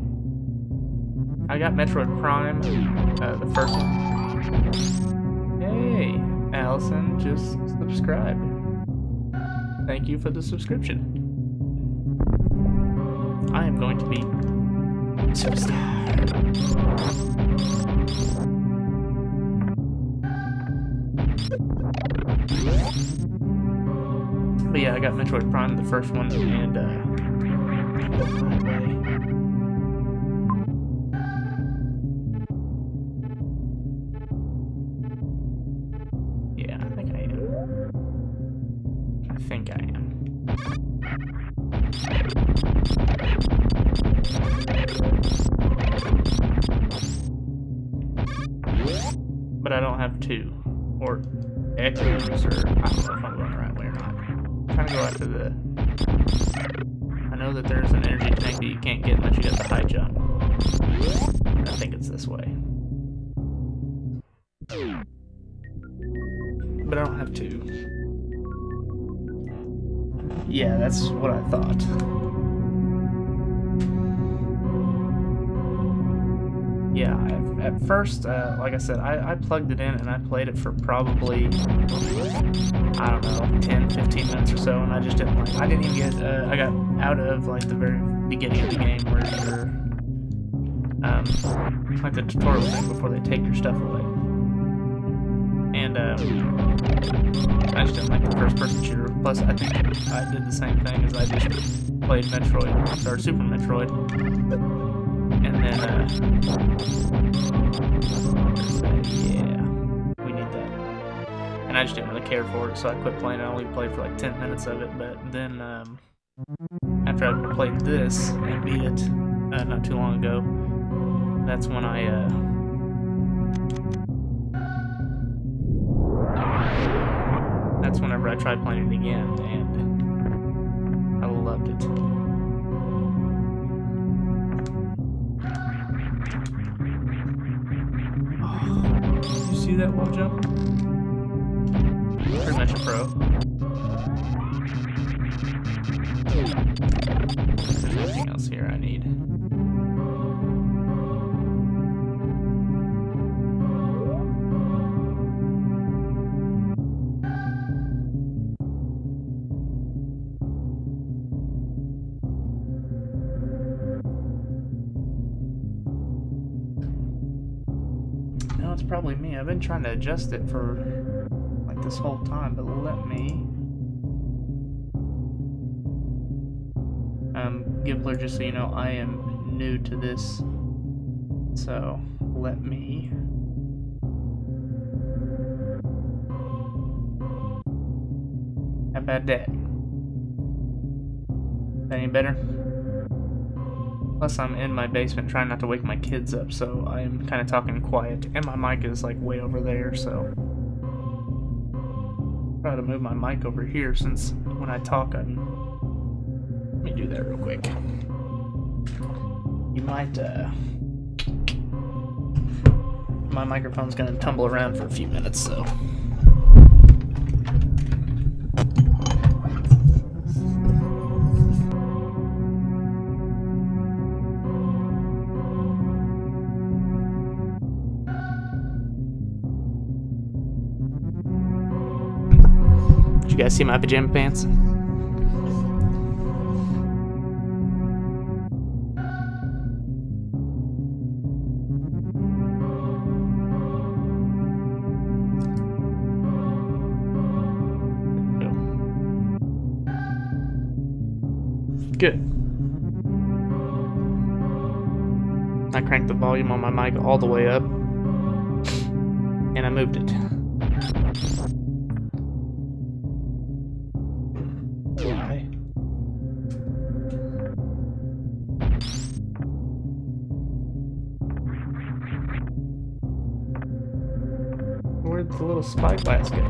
I got Metroid Prime, the first one. Hey, Allison just subscribed. Thank you for the subscription. I am going to be superstar. But yeah, I got Metroid Prime, the first one, and yeah, I think I am. I think I am. But I don't have two, or echoes, or I don't know if I'm going the right way or not. I'm trying to go after the, I know that there's an energy tank that you can't get unless you get the high jump. I think it's this way. But I don't have two. Yeah, that's what I thought. Yeah, I at first, like I said, I plugged it in and I played it for probably, I don't know, 10, 15 minutes or so, and I just didn't like, I didn't even get, I got out of like the very beginning of the game where you're, like the tutorial thing before they take your stuff away. And, I just didn't like the first-person shooter. Plus, I think I did the same thing as I just played Metroid, or Super Metroid. And then, yeah, we need that. And I just didn't really care for it, so I quit playing. I only played for like 10 minutes of it, but then, after I played this and beat it, not too long ago, that's when that's whenever I tried playing it again, and I loved it. Oh, did you see that wall jump? Pretty much a pro. If there's anything else here I need. It's probably me. I've been trying to adjust it for like this whole time, but let me Gibbler, just so you know, I am new to this, so let me how about that? Any better? Plus, I'm in my basement trying not to wake my kids up, so I'm kind of talking quiet. And my mic is like way over there, so try to move my mic over here since when I talk, let me do that real quick. You might, my microphone's gonna tumble around for a few minutes, so. Did you guys see my pajama pants? Good. I cranked the volume on my mic all the way up, and I moved it. Why? Where'd the little spyglass go?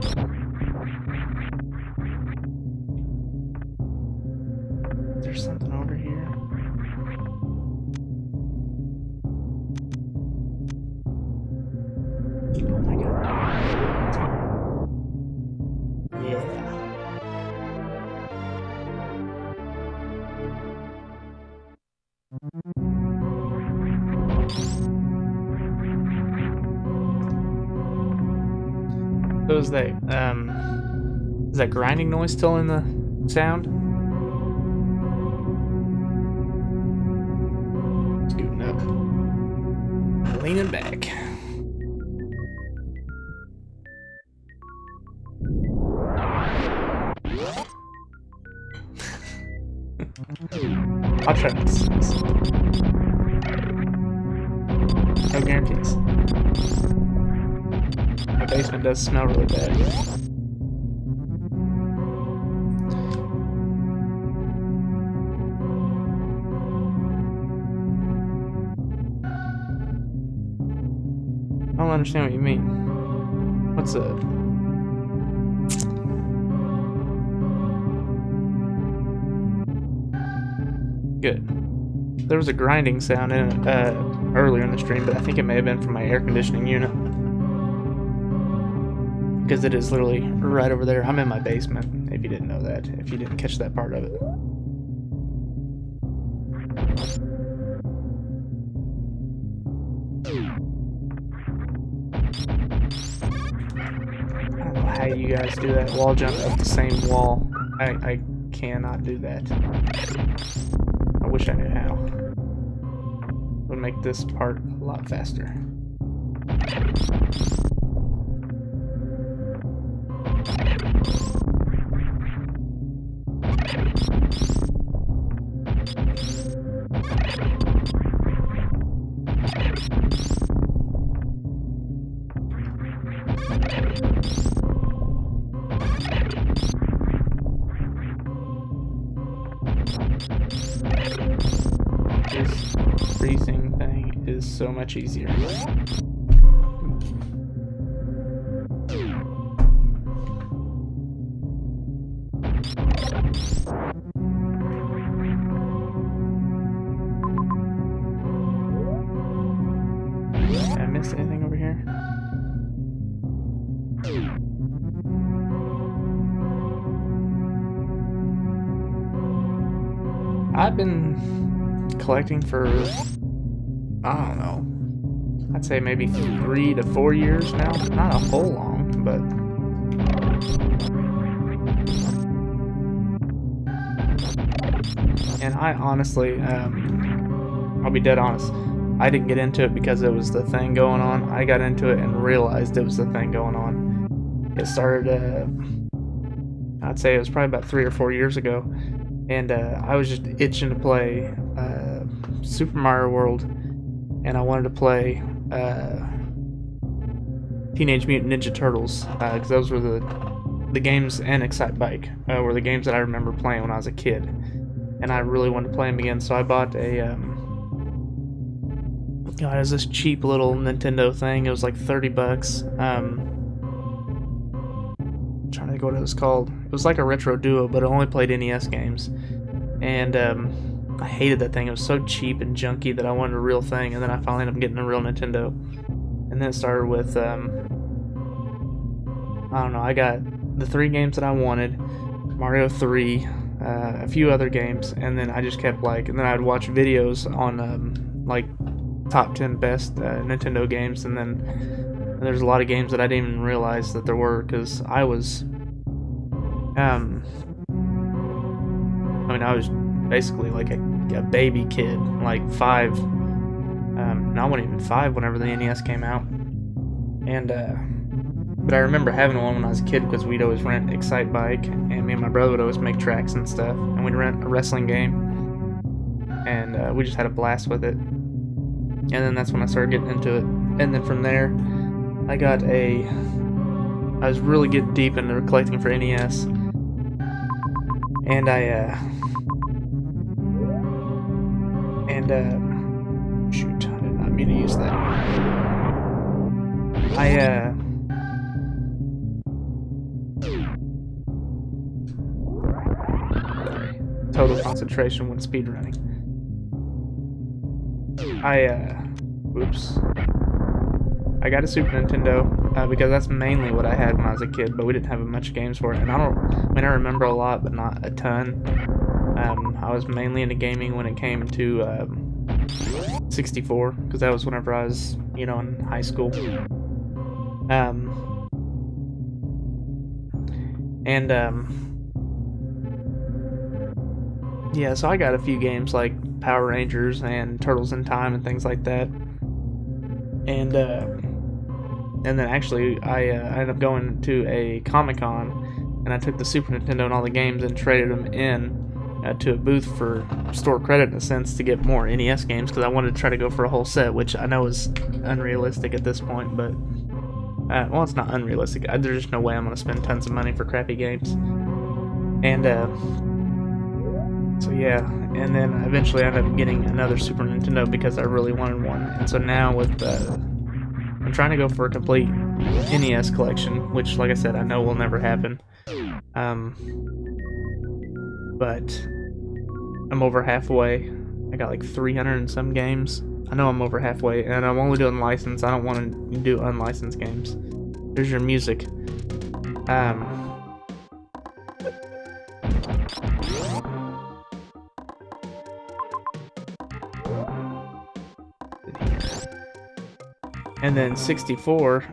There's something over here. Oh my god. Yeah. So is that grinding noise still in the sound? Scooting up. Leaning back. I'll try this. No guarantees. My basement does smell really bad. I don't understand what you mean. What's up? Good. There was a grinding sound in it earlier in the stream, but I think it may have been from my air conditioning unit. Because it is literally right over there. I'm in my basement, if you didn't know that, if you didn't catch that part of it. Hey, you guys do that wall jump up the same wall. I cannot do that. I wish I knew how. It would make this part a lot faster. This freezing thing is so much easier. Did I miss anything over here? I've been collecting for, I don't know, I'd say maybe 3 to 4 years now. Not a whole long, but and I honestly, I'll be dead honest, I didn't get into it because it was the thing going on. I got into it and realized it was the thing going on. It started, I'd say it was probably about 3 or 4 years ago, and I was just itching to play Super Mario World, and I wanted to play Teenage Mutant Ninja Turtles, because those were the games, and Excite Bike were the games that I remember playing when I was a kid, and I really wanted to play them again. So I bought a God, it was this cheap little Nintendo thing. It was like 30 bucks. Trying to think what it was called. It was like a retro duo, but it only played NES games. And I hated that thing. It was so cheap and junky that I wanted a real thing. And then I finally ended up getting a real Nintendo. And then it started with, I don't know, I got the 3 games that I wanted. Mario 3, a few other games. And then I just kept like, and then I'd watch videos on like top 10 best Nintendo games. And then there's a lot of games that I didn't even realize that there were, because I was I mean, I was basically like a baby kid, like 5. No, I wasn't even 5 whenever the NES came out. And but I remember having one when I was a kid, because we'd always rent Excite Bike, and me and my brother would always make tracks and stuff, and we'd rent a wrestling game, and we just had a blast with it. And then that's when I started getting into it. And then from there, I was really getting deep into collecting for NES. And shoot, I did not mean to use that. Total concentration when speedrunning. Oops. I got a Super Nintendo because that's mainly what I had when I was a kid, but we didn't have much games for it. And I remember a lot, but not a ton. I was mainly into gaming when it came to 64, because that was whenever I was, you know, in high school. Yeah, so I got a few games like Power Rangers and Turtles in Time and things like that. And then actually I ended up going to a Comic-Con, and I took the Super Nintendo and all the games and traded them in to a booth for store credit, in a sense, to get more NES games, because I wanted to try to go for a whole set, which I know is unrealistic at this point, but well, it's not unrealistic. There's just no way I'm going to spend tons of money for crappy games. And so yeah, and then eventually I ended up getting another Super Nintendo because I really wanted one. And so now with I'm trying to go for a complete NES collection, which, like I said, I know will never happen. But I'm over halfway. I got like 300 and some games. I know I'm over halfway, and I'm only doing licensed. I don't want to do unlicensed games. There's your music. And then 64,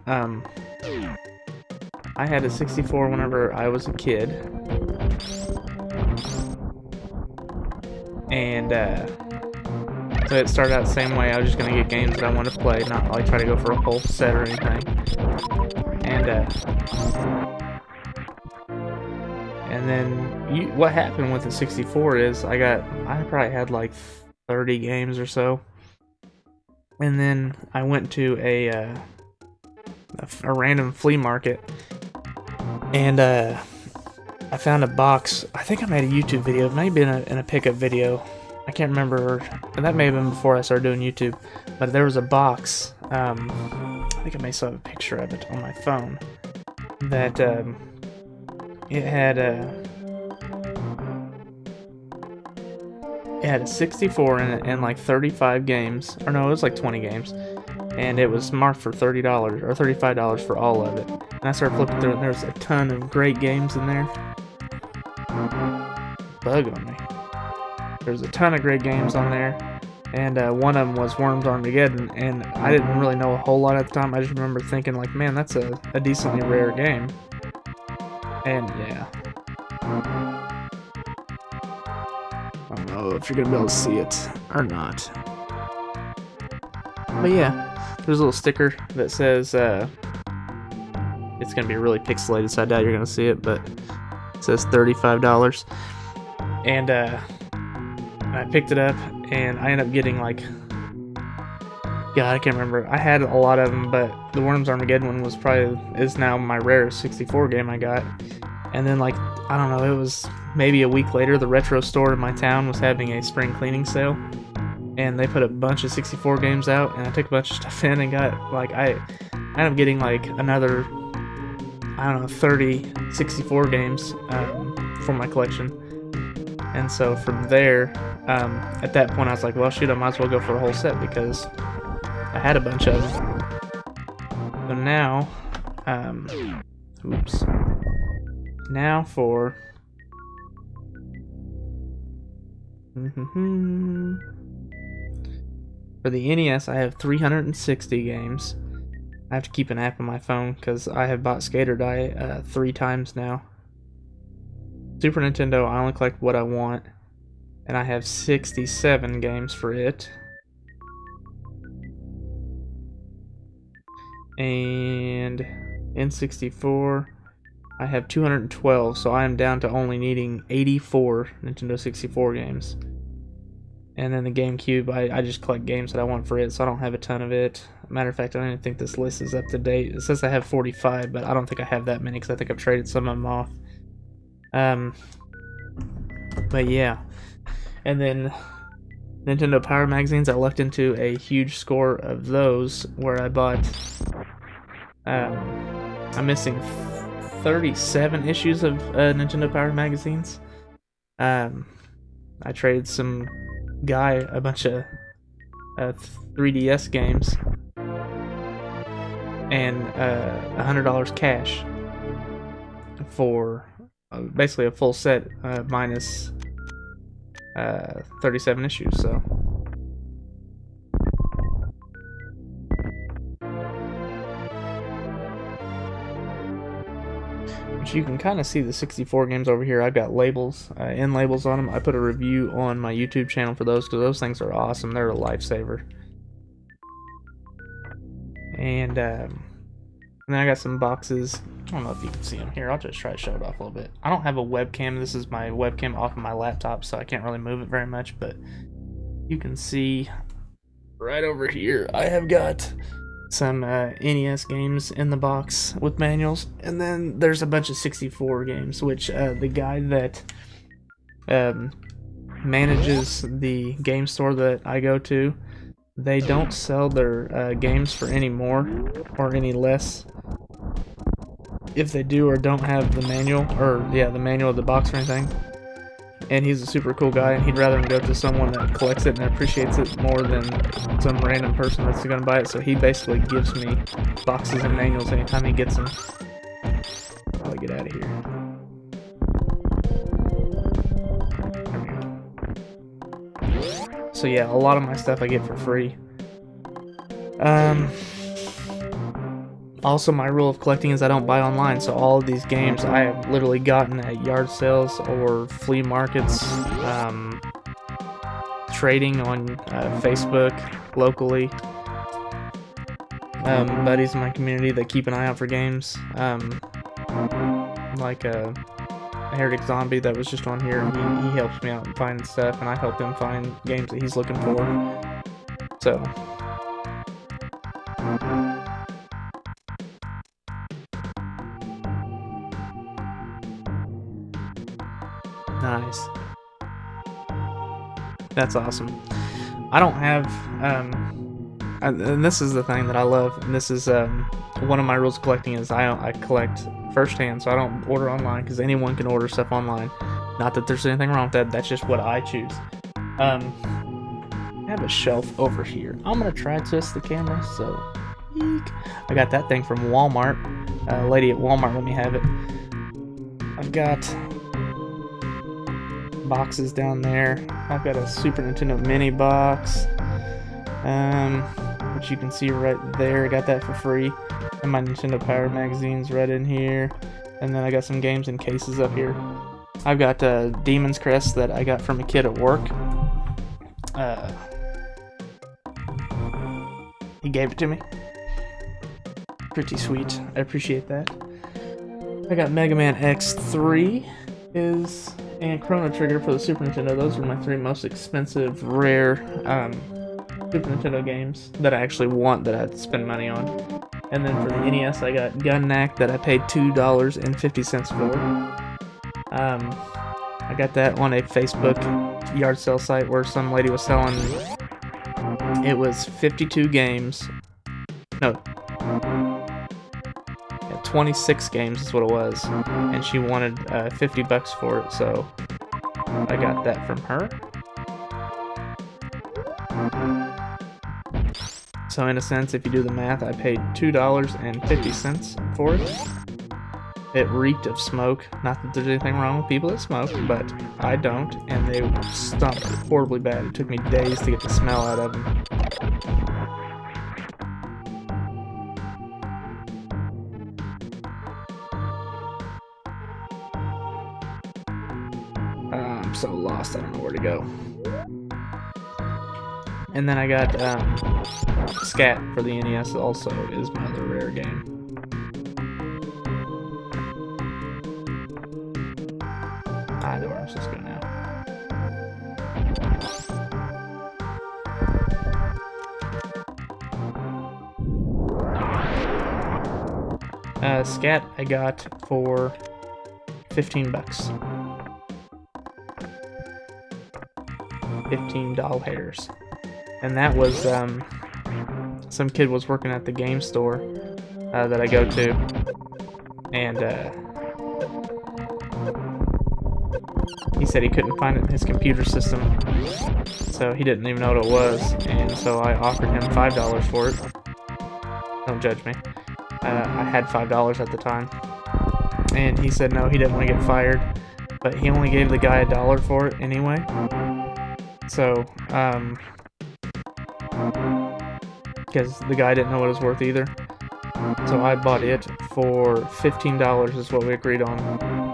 I had a 64 whenever I was a kid. And so it started out the same way. I was just gonna get games that I wanted to play, not like try to go for a whole set or anything. And then what happened with the 64 is I probably had like 30 games or so. And then I went to a random flea market, and I found a box. I think I made a YouTube video. It may have been in a pickup video. I can't remember. That may have been before I started doing YouTube. But there was a box. I think I may still have a picture of it on my phone. That it had a 64 in it and like 35 games. Or no, it was like 20 games. And it was marked for $30 or $35 for all of it. And I started flipping through it, and there was a ton of great games in there. Bug on me. There's a ton of great games on there, and one of them was Worms Armageddon, and I didn't really know a whole lot at the time. I just remember thinking, like, man, that's a decently rare game. And yeah. I don't know if you're gonna be able to see it or not. But yeah. There's a little sticker that says, it's going to be really pixelated, so I doubt you're going to see it, but it says $35. And I picked it up, and I ended up getting, like, God, I can't remember. I had a lot of them, but the Worms Armageddon one is now my rarest 64 game I got. And then, like, I don't know, it was maybe a week later, the retro store in my town was having a spring cleaning sale. And they put a bunch of 64 games out, and I took a bunch of stuff in and got, like, I ended up getting, like, another, I don't know, 30 64 games for my collection. And so from there, at that point, I was like, well, shoot, I might as well go for a whole set because I had a bunch of them. So now, now for... For the NES, I have 360 games. I have to keep an app on my phone because I have bought Skater Die 3 times now. Super Nintendo, I only collect what I want, and I have 67 games for it. And N64, I have 212, so I am down to only needing 84 Nintendo 64 games. And then the GameCube, I just collect games that I want for it, so I don't have a ton of it. Matter of fact, I don't even think this list is up to date. It says I have 45, but I don't think I have that many because I think I've traded some of them off. But yeah. And then Nintendo Power Magazines, I lucked into a huge score of those where I bought... I'm missing 37 issues of Nintendo Power Magazines. I traded some guy a bunch of 3DS games and $100 cash for basically a full set minus 37 issues. So you can kind of see the 64 games over here. I've got labels, end labels on them. I put a review on my YouTube channel for those because those things are awesome. They're a lifesaver. And then I got some boxes. I don't know if you can see them here. I'll just try to show it off a little bit. I don't have a webcam. This is my webcam off of my laptop, so I can't really move it very much. But you can see right over here, I have got some NES games in the box with manuals, and then there's a bunch of 64 games, which the guy that manages the game store that I go to, they don't sell their games for any more or any less if they do or don't have the manual, or yeah, the manual of the box or anything. And he's a super cool guy, and he'd rather go to someone that collects it and appreciates it more than some random person that's going to buy it. So he basically gives me boxes and manuals anytime he gets them. How do I get out of here? There we go. So yeah, a lot of my stuff I get for free. Also, my rule of collecting is I don't buy online, so all of these games I have literally gotten at yard sales or flea markets, trading on Facebook locally. Buddies in my community that keep an eye out for games, like Heretic Zombie that was just on here. He helps me out in finding stuff, and I help him find games that he's looking for. So. Nice. That's awesome. I don't have, and this is the thing that I love, and this is one of my rules of collecting is I collect firsthand, so I don't order online, because anyone can order stuff online. Not that there's anything wrong with that, that's just what I choose. I have a shelf over here. I'm going to try to twist the camera, so eek. I got that thing from Walmart. A lady at Walmart let me have it. I've got boxes down there. I've got a Super Nintendo mini box, which you can see right there. I got that for free. And my Nintendo Power magazine's right in here. And then I got some games in cases up here. I've got Demon's Crest that I got from a kid at work. He gave it to me. Pretty sweet. I appreciate that. I got Mega Man X3 and Chrono Trigger for the Super Nintendo. Those were my 3 most expensive, rare Super Nintendo games that I actually want, that I'd spend money on. And then for the NES, I got Gun Knack that I paid $2.50 for. I got that on a Facebook yard sale site where some lady was selling. It was 52 games. No. 26 games is what it was, and she wanted $50 for it, so I got that from her. So in a sense, if you do the math, I paid $2.50 for it. It reeked of smoke. Not that there's anything wrong with people that smoke, but I don't, and they stunk horribly bad. It took me days to get the smell out of them. I'm so lost, I don't know where to go. And then I got Scat for the NES also is my other rare game. I know where I'm supposed to go now. Scat I got for $15. $15. And that was some kid was working at the game store that I go to, and he said he couldn't find it in his computer system, so he didn't even know what it was, and so I offered him $5 for it. Don't judge me. I had $5 at the time, and he said no, he didn't want to get fired, but he only gave the guy $1 for it anyway. So, because the guy didn't know what it was worth either. So I bought it for $15 is what we agreed on,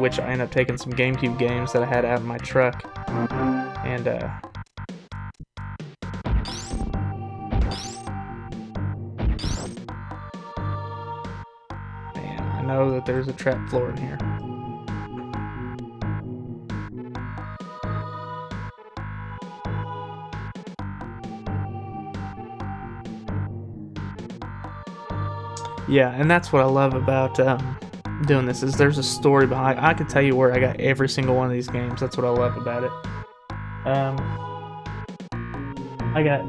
which I ended up taking some GameCube games that I had out in my truck. And, man, I know that there's a trap floor in here. Yeah, and that's what I love about doing this, is there's a story behind. I can tell you where I got every single one of these games. That's what I love about it. I got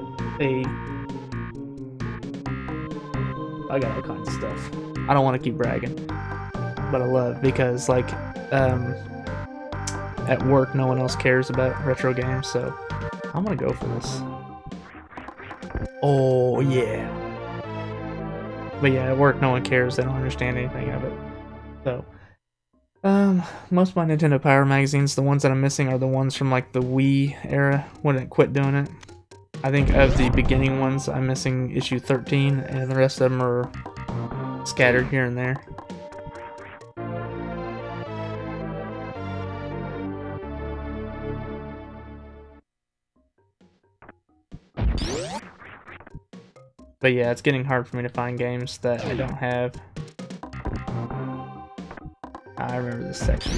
all kinds of stuff. I don't want to keep bragging, but I love, because like at work no one else cares about retro games, so I'm gonna go for this. Oh yeah. But yeah, at work no one cares, they don't understand anything of it. So, most of my Nintendo Power magazines, the ones that I'm missing are the ones from like the Wii era, when it quit doing it. I think of the beginning ones, I'm missing issue 13, and the rest of them are scattered here and there. But yeah, it's getting hard for me to find games that I don't have. I remember this section.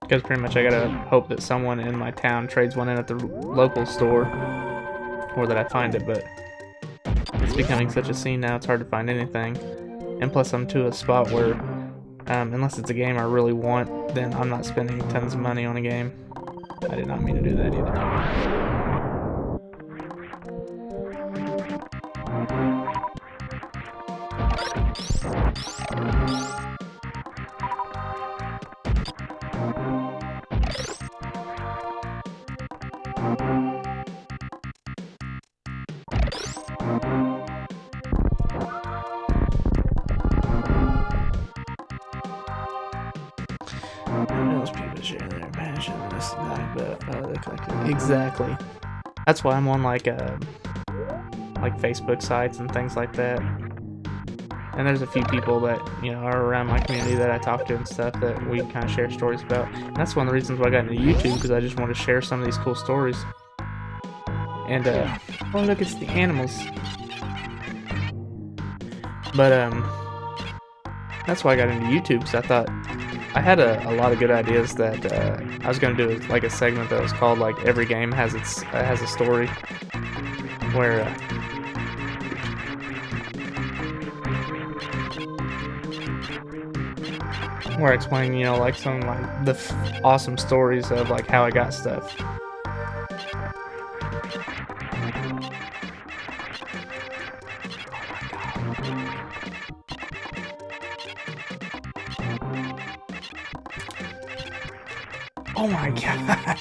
Because pretty much I gotta hope that someone in my town trades one in at the local store, or that I find it, but it's becoming such a scene now, it's hard to find anything. And plus I'm to a spot where, unless it's a game I really want, then I'm not spending tons of money on a game. I did not mean to do that either. Those people share their passion and this and that, but they collect it. Exactly. That's why I'm on like Facebook sites and things like that. And there's a few people that, you know, are around my community that I talk to and stuff that we kind of share stories about. And that's one of the reasons why I got into YouTube, because I just want to share some of these cool stories. And oh look, it's the animals. But that's why I got into YouTube, because I thought I had a lot of good ideas that I was going to do like a segment that was called like every game has a story, where I explain, you know, like some like the awesome stories of like how I got stuff. Oh my god.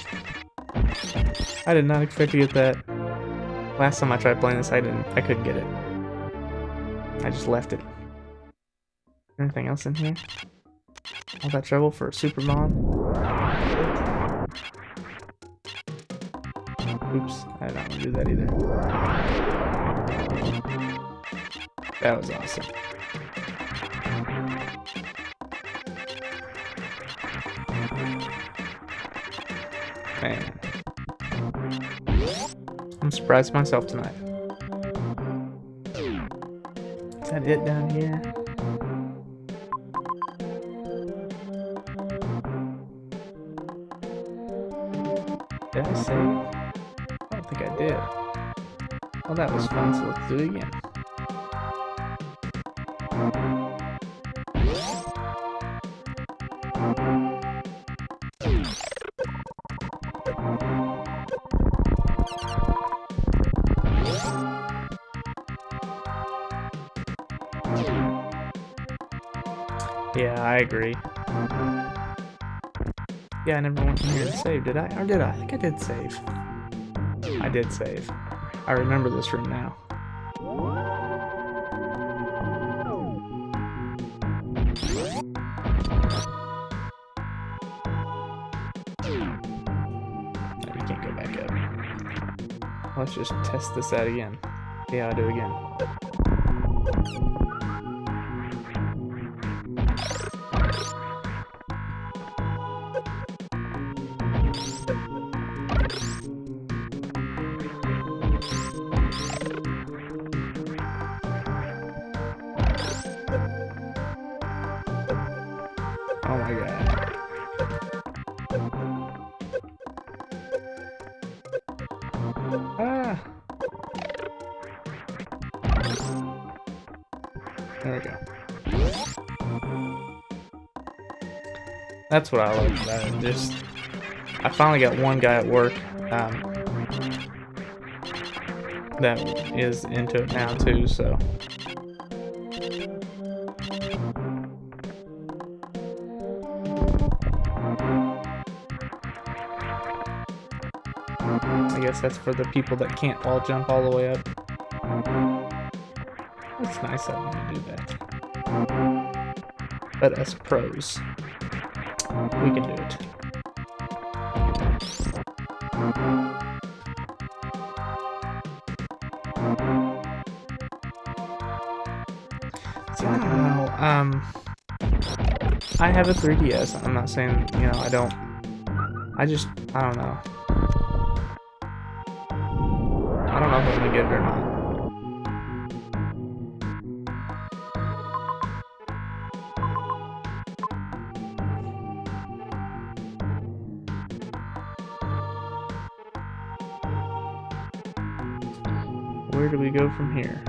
I did not expect to get that. Last time I tried playing this, I couldn't get it. I just left it. Anything else in here? All that trouble for a super bomb? Oops, I don't want to do that either. That was awesome. Man. I'm surprised myself tonight. Is that it down here? Did I save? I don't think I did. Well, that was fun, so let's do it again. Yeah, I agree. Yeah, I never went in here and saved, did I? Or did I? I think I did save. I did save. I remember this room now. No, you can't go back up. Let's just test this out again. Yeah, I'll do it again. Oh my god. Ah! There we go. That's what I like about it. Just, I finally got one guy at work that is into it now too, so. I guess that's for the people that can't wall jump all the way up. It's nice of them to do that. But us pros, we can do it. I have a 3DS. I'm not saying, you know, I don't. I don't know. I don't know if I'm gonna get it or not. Where do we go from here?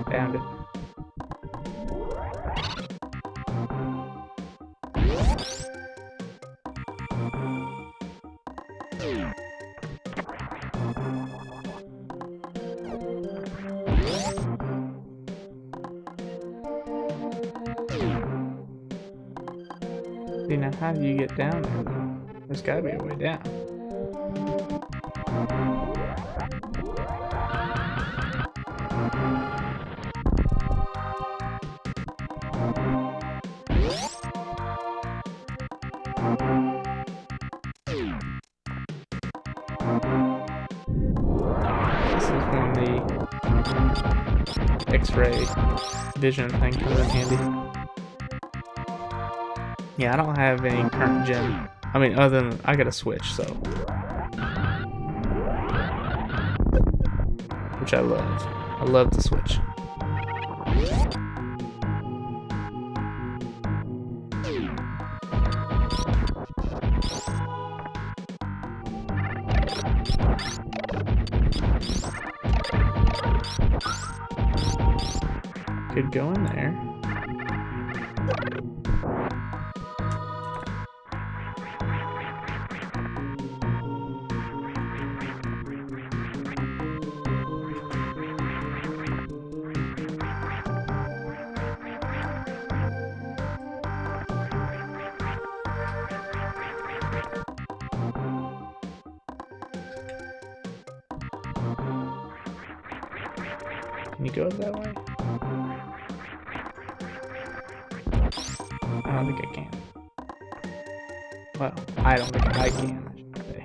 Found it. See, now how do you get down there though? There's gotta be a way down. This is when the X-ray vision thing comes in handy. Yeah, I don't have any current gen. I mean, other than I got a Switch, so. Which I love. I love the Switch. Could go in there. Can you go that way? I don't think I can. Well, I don't think I can, I should say.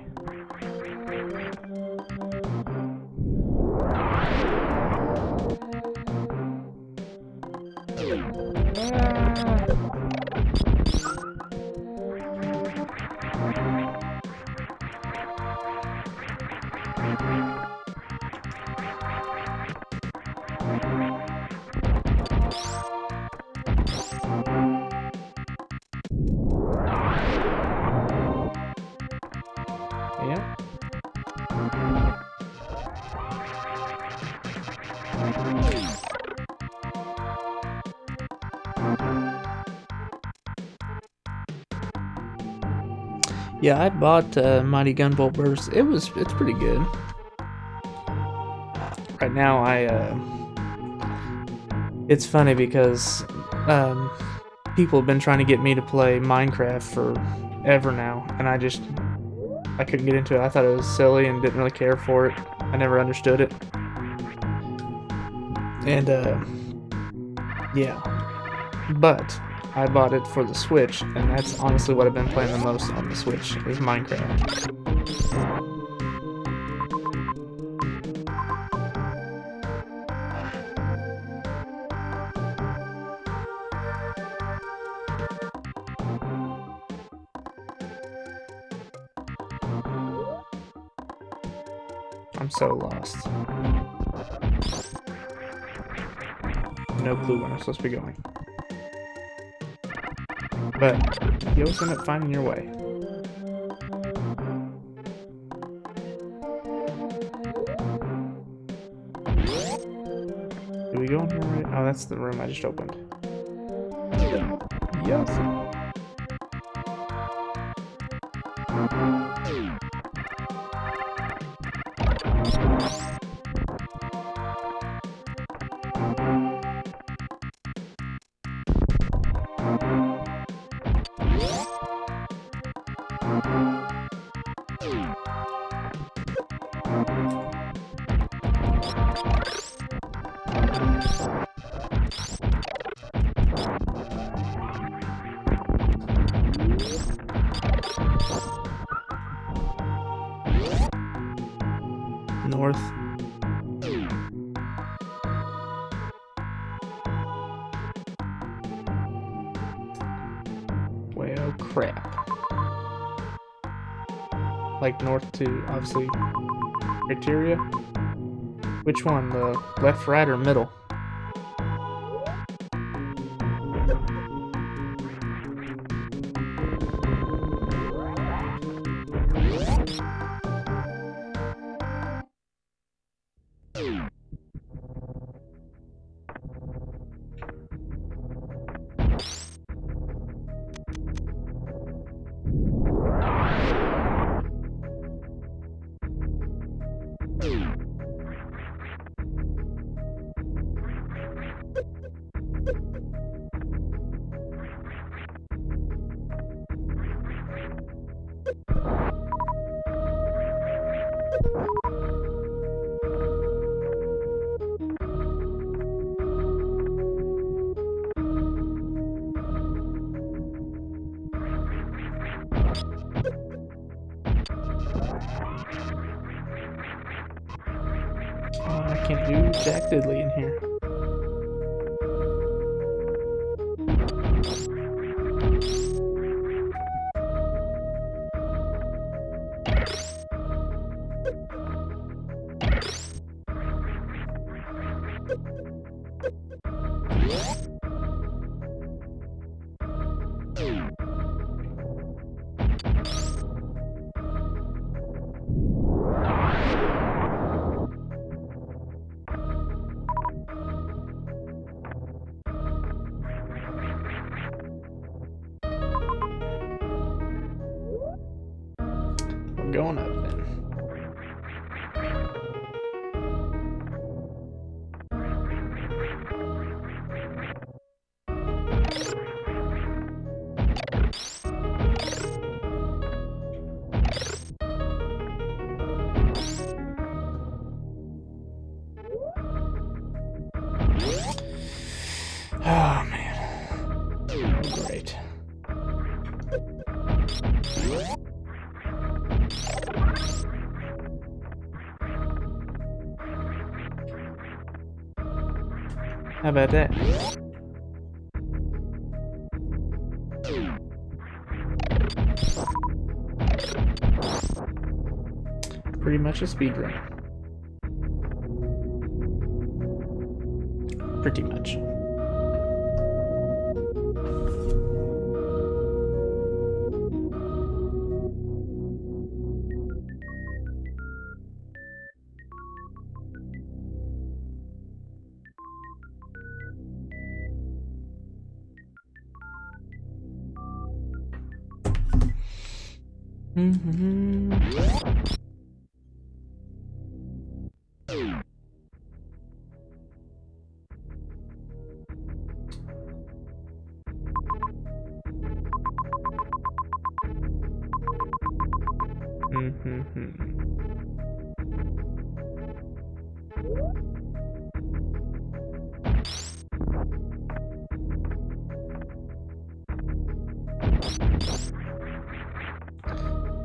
Yeah. Yeah, I bought Mighty Gunvolt Burst. It's pretty good. Right now, it's funny because people have been trying to get me to play Minecraft forever now, and I couldn't get into it. I thought it was silly and didn't really care for it. I never understood it. And yeah, but I bought it for the Switch, and that's honestly what I've been playing the most on the Switch is Minecraft. I'm so lost. No clue where I'm supposed to be going. But you always end up finding your way. Do we go in here right? Oh, that's the room I just opened. Yes. Oh crap. Like north to, obviously, criteria. Which one? The left, right, or middle? Oh, I can't do jack diddly in here. We're going up then. Oh man. Great. How about that? Pretty much a speedrun. Pretty much.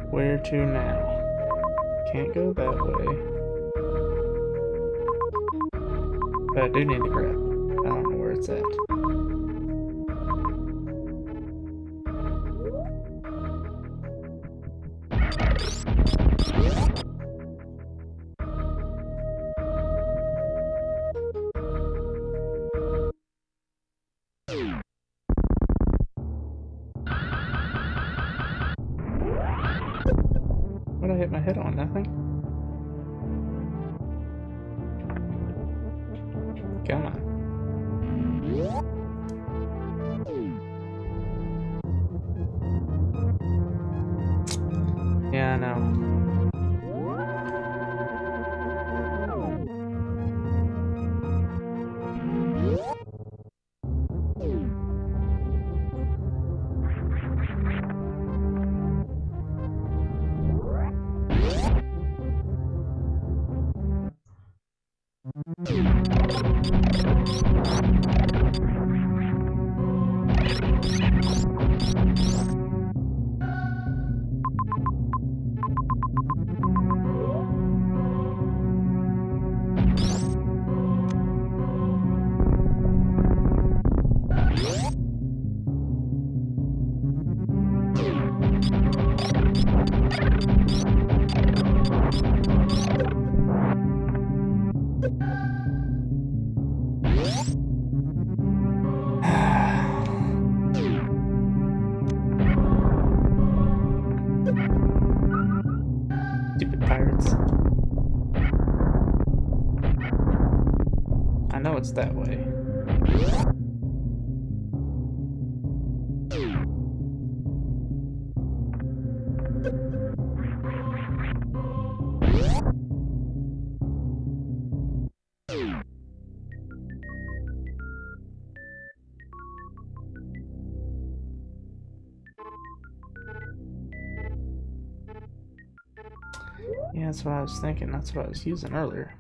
Where to now? Can't go that way. But I do need to grab. I don't know where it's at. What did I hit my head on? Nothing? Come on. Yeah, I know. I know it's that way. Yeah, that's what I was thinking. That's what I was using earlier.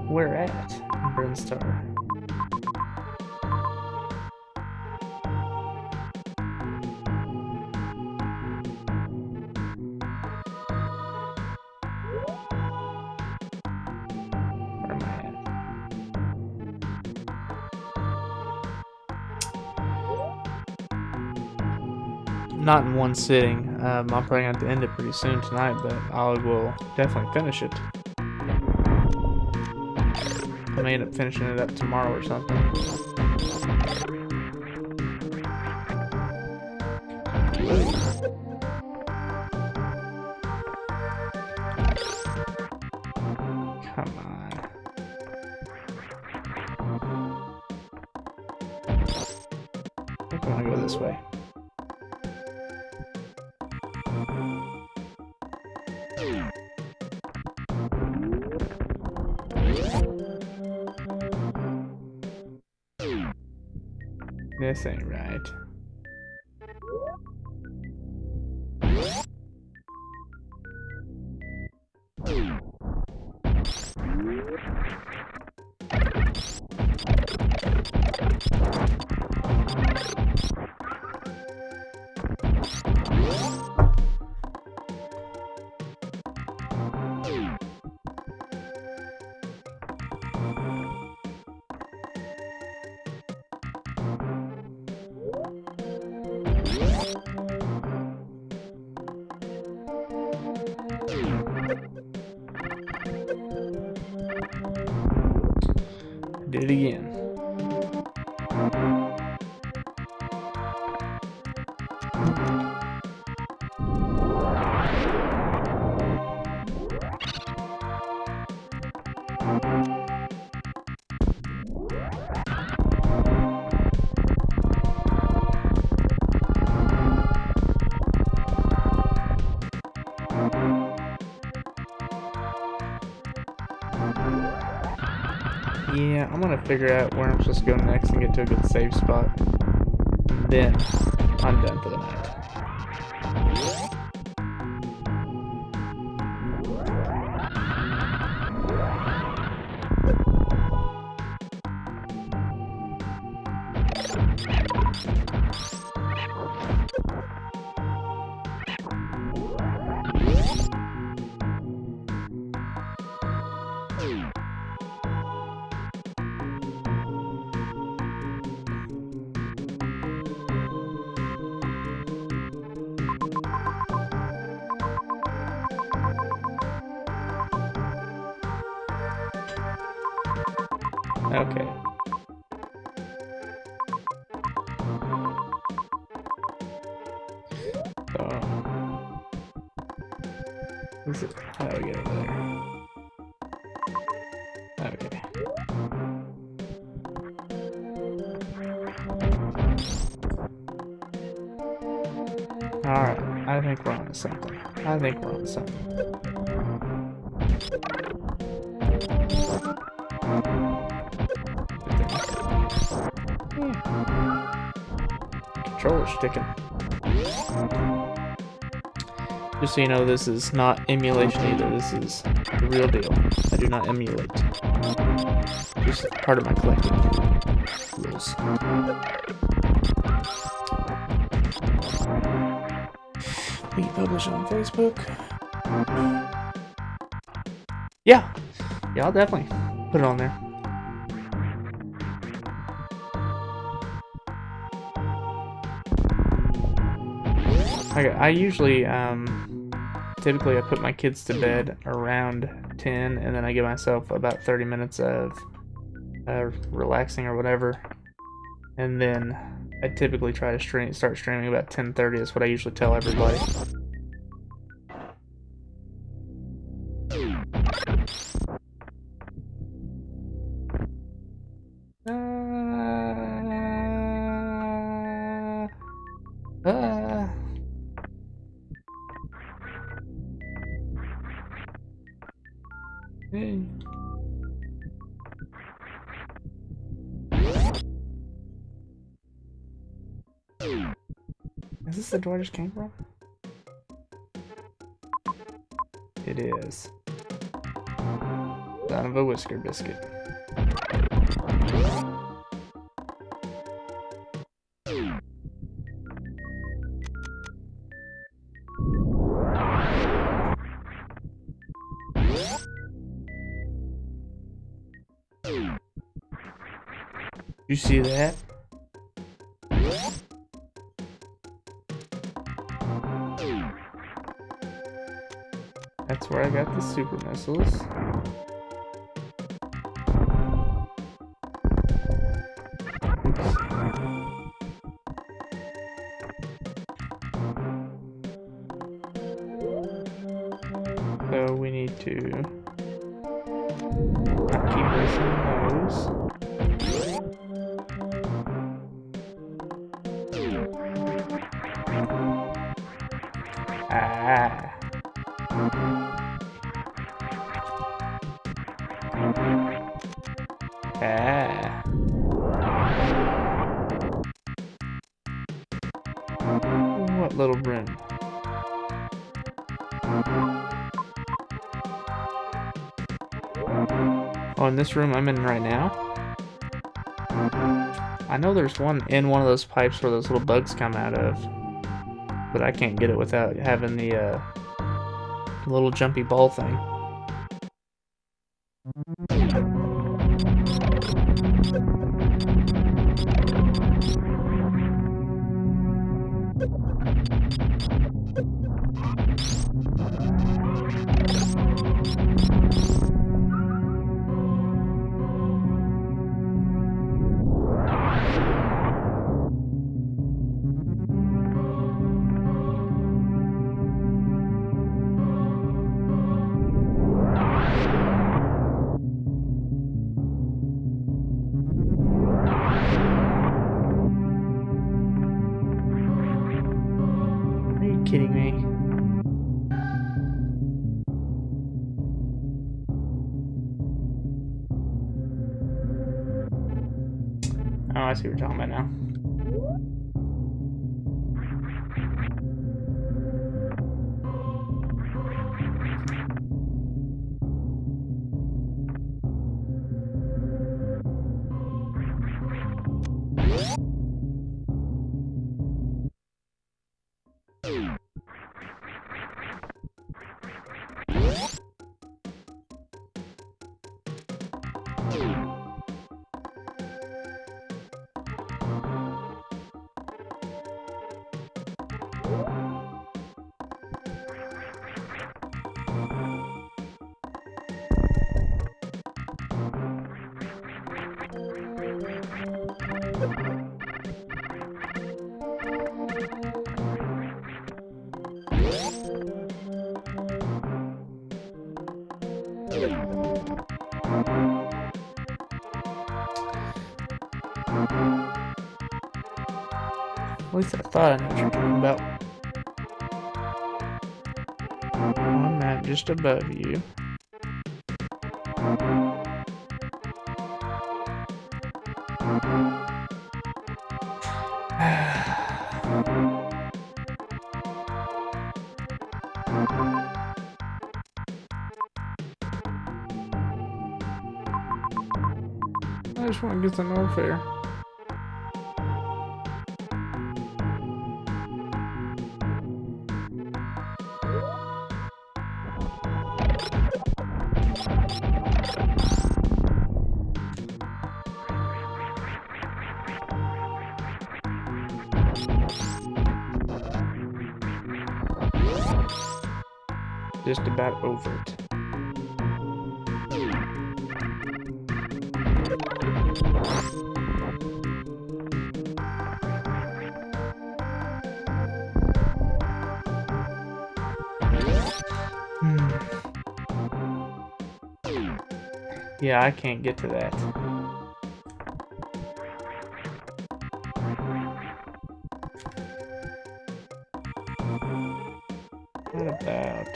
Where at? Burnstar. Where am I at? Not in one sitting. I'm probably going to have to end it pretty soon tonight, but I will definitely finish it. I may end up finishing it up tomorrow or something. Come on. I think I want to go this way. This ain't right. Did it again. Yeah, I'm gonna figure out where I'm supposed to go next and get to a good save spot. Then I'm done for the night. Okay. Is it? How do we get over there? Okay. Alright, I think we're on to something. I think we're on to something. Controller's sticking. Just so you know, this is not emulation either. This is the real deal. I do not emulate. Just part of my collecting rules. We publish on Facebook. Yeah, I'll definitely put it on there. Okay, I usually, typically I put my kids to bed around 10, and then I give myself about 30 minutes of relaxing or whatever, and then I typically try to start streaming about 10:30. Is what I usually tell everybody. Hey. Is this the door I just came from? It is. Son of a whisker biscuit. You see that? That's where I got the super missiles. So we need to not keep wasting those. Ah. Ah. What little room? Oh, in this room I'm in right now? I know there's one in one of those pipes where those little bugs come out of, but I can't get it without having the little jumpy ball thing. Kidding me? Oh, I see what you're talking about now. At least I thought I knew what you're talking about. I'm just above you. I just want to get some warfare. Just about over it. Yeah, I can't get to that. What about...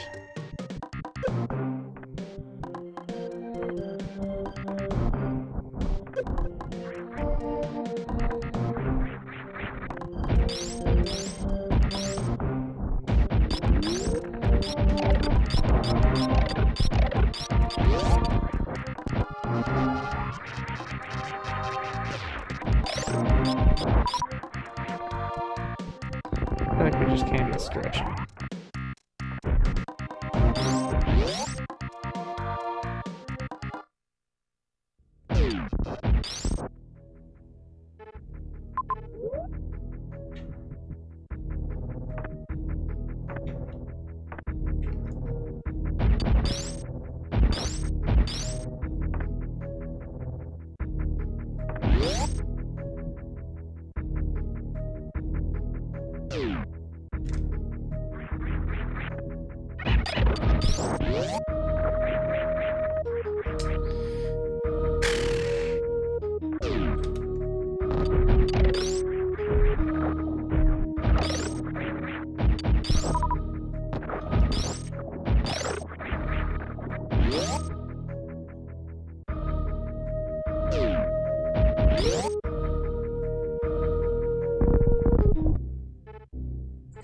I feel like we just can't get stretched.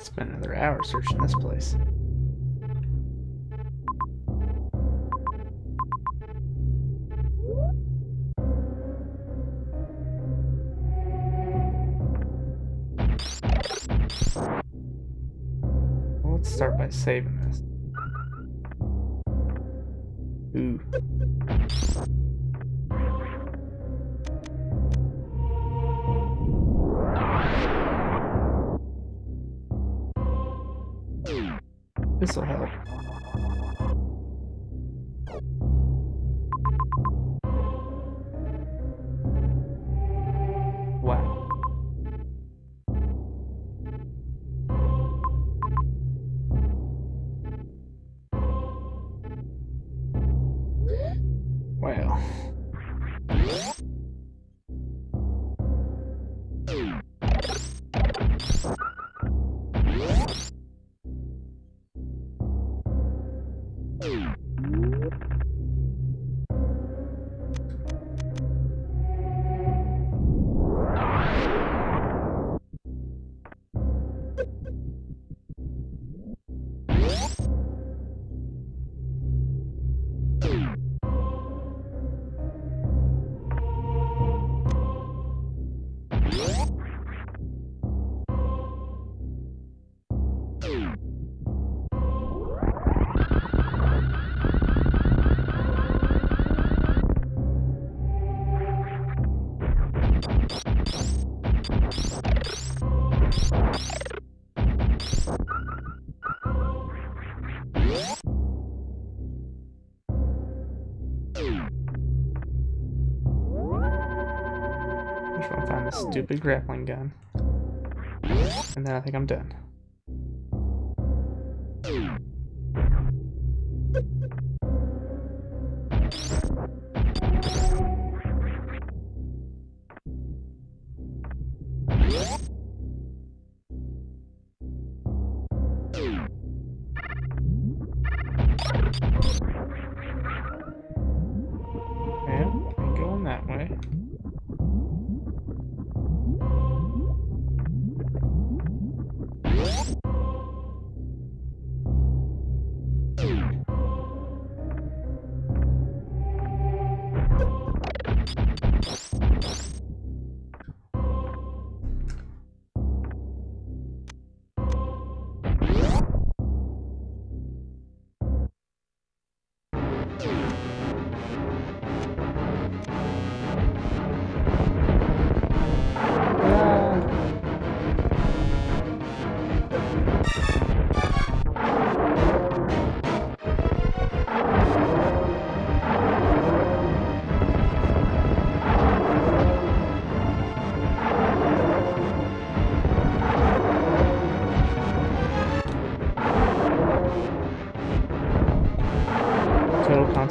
Spend another hour searching this place. Well, let's start by saving this. Ooh. This'll help. Wow. Well. Just want to find this stupid grappling gun. And then I think I'm done.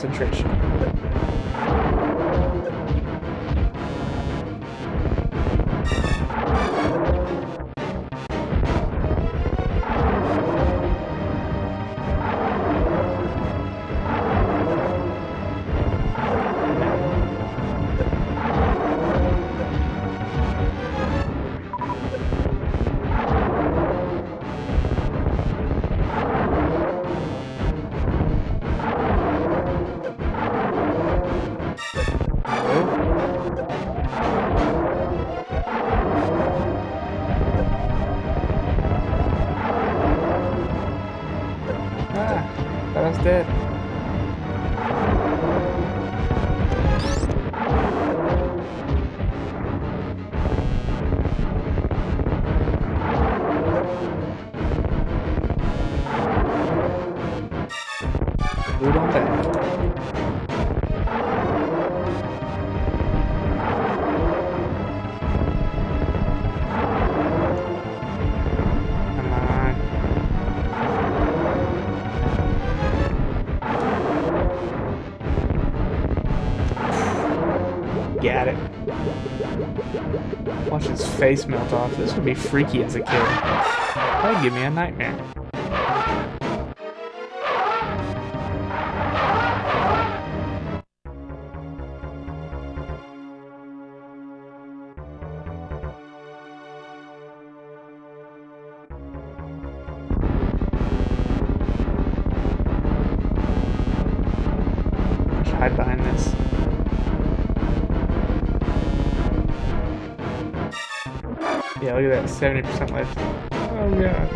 concentration. That was dead. Glued on back. Got it. Watch his face melt off. This would be freaky as a kid. That'd give me a nightmare. Just hide behind this. Yeah, look at that, 70% left. Oh god.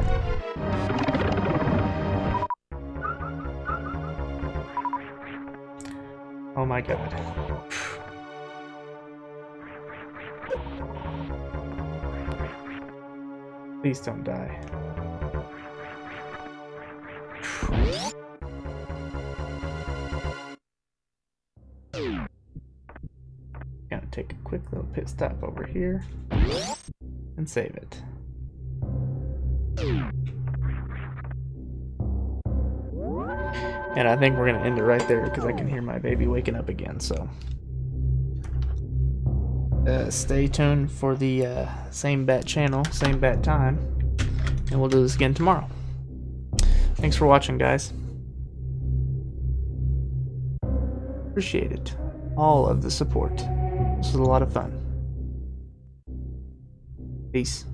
Oh my god. Please don't die. Gonna take a quick little pit stop over here and save it. And I think we're gonna end it right there because I can hear my baby waking up again, so stay tuned for the same bat channel, same bat time, and we'll do this again tomorrow. Thanks for watching, guys. Appreciate it. All of the support. This was a lot of fun. Peace.